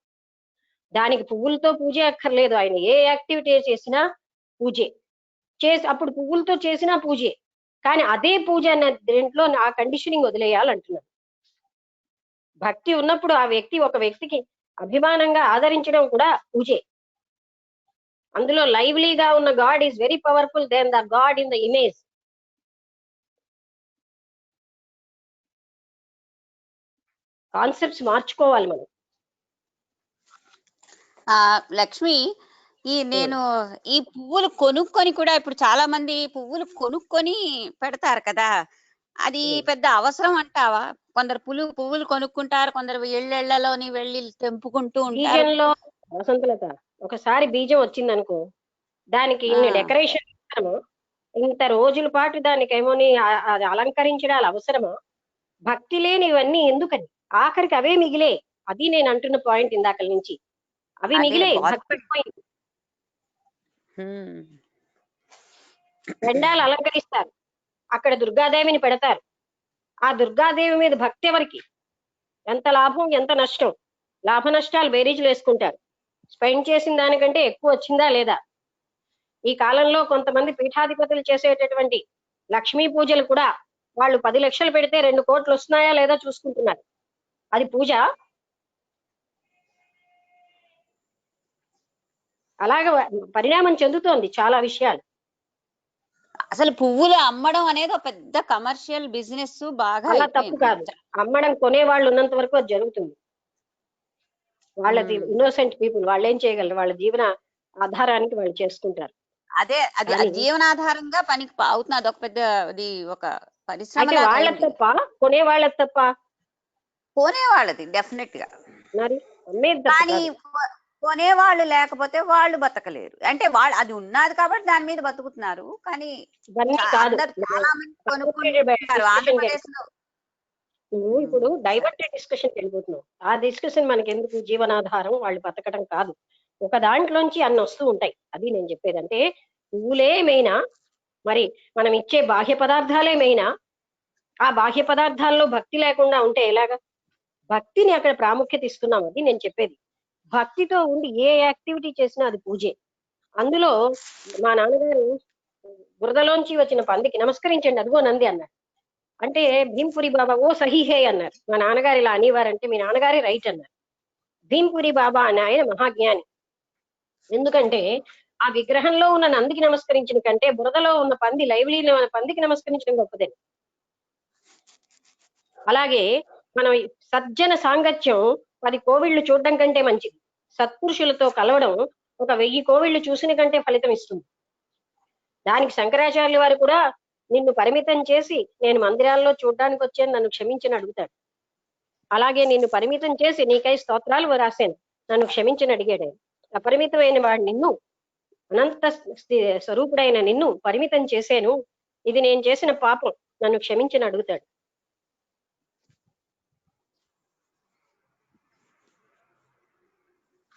K: దానికి పువ్వులతో పూజ అక్కర్లేదు. ఆయన ఏ యాక్టివిటీ చేసినా పూజే అప్పుడు పువ్వులతో చేసినా పూజే. కానీ అదే పూజ అనే దేంట్లో ఆ కండిషనింగ్ వదిలేయాలంటున్నాను. భక్తి ఉన్నప్పుడు ఆ వ్యక్తి ఒక వ్యక్తికి అభిమానంగా ఆదరించడం కూడా పూజే. అందులో లైవ్లీగా ఉన్న god is very powerful then the god in the image. Concepts మార్చుకోవాలి మనం.
G: లక్ష్మి, నేను ఈ పువ్వులు కొనుక్కొని కూడా ఇప్పుడు చాలా మంది పువ్వులు కొనుక్కొని పెడతారు కదా, అది పెద్ద అవసరం అంటావా? కొందరు పువ్వులు కొనుక్కుంటారు, కొందరు ఇళ్ళలోని వెళ్ళి తెంపుకుంటూ ఉంటారు.
K: బీజంలో వసంతలత ఒకసారి బీజం వచ్చింది అనుకో, దానికి ఇన్ని డెకరేషన్ అవసరమా? ఇంత రోజుల పాటు దానికి ఏమోని అది అలంకరించడాలు అవసరమా? భక్తి లేని ఇవన్నీ ఎందుకని? ఆఖరికి అవే మిగిలే. అది నేను అంటున్న పాయింట్ ఇందాక నుంచి. అవి మిగిలే, భక్తి పోయింది. పెండాలు అలంకరిస్తారు, అక్కడ దుర్గాదేవిని పెడతారు. ఆ దుర్గాదేవి మీద భక్తి ఎవరికి? ఎంత లాభం ఎంత నష్టం, లాభ నష్టాలు బేరీజులు వేసుకుంటారు. స్పెండ్ చేసిన దానికంటే ఎక్కువ వచ్చిందా లేదా? ఈ కాలంలో కొంతమంది పీఠాధిపతులు చేసేటటువంటి లక్ష్మీ పూజలు కూడా వాళ్ళు 10 లక్షలు పెడితే 2 కోట్లు వస్తున్నాయా లేదా చూసుకుంటున్నారు. అది పూజ? అలాగే పరిణామం చెందుతోంది చాలా విషయాలు.
G: అసలు పువ్వులు అమ్మడం అనేది ఒక పెద్ద కమర్షియల్ బిజినెస్. బాగా
K: అలా తప్పు కాదు. అమ్మడం కొనేవాళ్ళు ఉన్నంత వరకు అది జరుగుతుంది. వాళ్ళది ఇన్నోసెంట్ పీపుల్, వాళ్ళు ఏం చేయగలరు? వాళ్ళ జీవన ఆధారానికి వాళ్ళు చేసుకుంటారు.
G: అదే అది జీవనాధారంగా పనికి అవుతుంది. అదొక పెద్ద ఒక పరిశ్రమ.
K: వాళ్ళది తప్ప కొనేవాళ్ళది తప్ప?
G: కొనేవాళ్ళది డెఫినెట్ గా.
K: మరి
G: కానీ కొనేవాళ్ళు లేకపోతే వాళ్ళు బతకలేరు. అంటే వాళ్ళు అది ఉన్నది కాబట్టి దాని మీద బతుకుతున్నారు. కానీ చాలా మంది కొనుక్కుంటారు. ఆంధ్రప్రదేశ్ లో
K: నువ్వు ఇప్పుడు డైవర్టెడ్ డిస్కషన్ వెళ్ళిపోతున్నావు. ఆ డిస్కషన్ మనకి ఎందుకు? జీవనాధారం వాళ్ళు బతకడం కాదు, ఒక దాంట్లోంచి అన్ని వస్తూ ఉంటాయి. అది నేను చెప్పేది. అంటే పువ్వులే మెయినా, మరి మనం ఇచ్చే బాహ్య పదార్థాలే మెయినా? ఆ బాహ్య పదార్థాల్లో భక్తి లేకుండా ఉంటే ఎలాగా? భక్తిని అక్కడ ప్రాముఖ్యత ఇస్తున్నాం. అది నేను చెప్పేది. భక్తితో ఉండి ఏ యాక్టివిటీ చేసినా అది పూజే. అందులో మా నాన్నగారు బురదలోంచి వచ్చిన పందికి నమస్కరించండి, అదిగో నంది అన్నారు. అంటే భీంపురి బాబా ఓ సహీహే అన్నారు. మా నాన్నగారు ఇలా అనేవారంటే మీ నాన్నగారే రైట్ అన్నారు. భీంపురి బాబా అనే ఆయన మహాజ్ఞాని. ఎందుకంటే ఆ విగ్రహంలో ఉన్న నందికి నమస్కరించిన కంటే బురదలో ఉన్న పంది, లైవ్లీలో ఉన్న పందికి నమస్కరించడం గొప్పదే. అలాగే మనం సజ్జన సాంగత్యం 10 కోవిళ్లు చూడడం కంటే మంచిది. సత్పురుషులతో కలవడం 1000 కోవిళ్లు చూసిన కంటే ఫలితం ఇస్తుంది. దానికి శంకరాచార్యుల వారు కూడా నిన్ను పరిమితం చేసి నేను మందిరాల్లో చూడడానికి వచ్చాను, నన్ను క్షమించని అడుగుతాడు. అలాగే నిన్ను పరిమితం చేసి నీకై స్తోత్రాలు రాశాను, నన్ను క్షమించని అడిగాడు. అపరిమితమైన వాడు నిన్ను, అనంత స్వరూపుడైన నిన్ను పరిమితం చేశాను, ఇది నేను చేసిన పాపం, నన్ను క్షమించని అడుగుతాడు.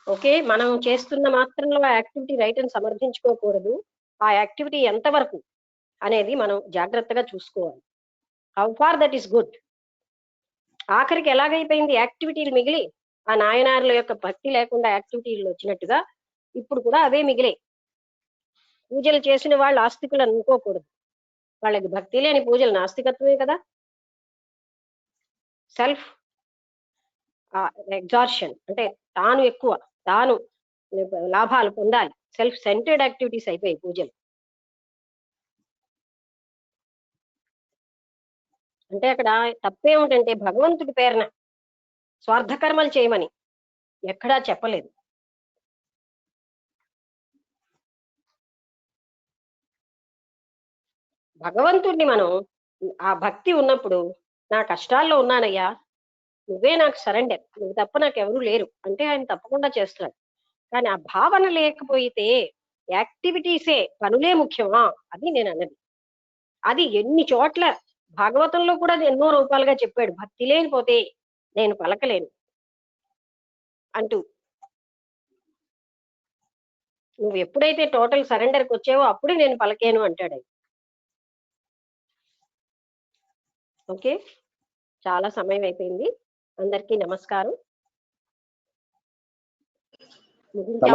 K: ఓకే, మనం చేస్తున్న మాత్రంలో ఆ యాక్టివిటీ రైట్ అని సమర్థించుకోకూడదు. ఆ యాక్టివిటీ ఎంతవరకు అనేది మనం జాగ్రత్తగా చూసుకోవాలి. How far that is good. ఆఖరికి ఎలాగైపోయింది యాక్టివిటీలు మిగిలి, ఆ నాయనారుల యొక్క భక్తి లేకుండా యాక్టివిటీలు వచ్చినట్టుగా ఇప్పుడు కూడా అవే మిగిలే. పూజలు చేసిన వాళ్ళు ఆస్తికులు అనుకోకూడదు. వాళ్ళకి భక్తి లేని పూజలు నాస్తికత్వమే కదా. సెల్ఫ్ ఎగ్జార్షన్ అంటే తాను ఎక్కువ, తాను లాభాలు పొందాలి, సెల్ఫ్ సెంటర్డ్ యాక్టివిటీస్ అయిపోయాయి పూజలు. అంటే అక్కడ తప్పేమిటంటే భగవంతుడి పేరున స్వార్థకర్మలు చేయమని ఎక్కడా చెప్పలేదు. భగవంతుడిని మనం ఆ భక్తి ఉన్నప్పుడు, నా కష్టాల్లో ఉన్నానయ్యా, నువ్వే నాకు సరెండర్, నువ్వు తప్ప నాకు ఎవరూ లేరు అంటే ఆయన తప్పకుండా చేస్తాడు. కానీ ఆ భావన లేకపోతే యాక్టివిటీసే, పనులే ముఖ్యమా? అది నేను అన్నది. అది ఎన్ని చోట్ల భాగవతంలో కూడా ఎన్నో రూపాలుగా చెప్పాడు. భక్తి లేనిపోతే నేను పలకలేను అంటూ. నువ్వు ఎప్పుడైతే టోటల్ సరెండర్కి వచ్చావో అప్పుడే నేను పలకాను అంటాడు. ఓకే, చాలా సమయం అయిపోయింది. అందరికీ నమస్కారం. ముగించే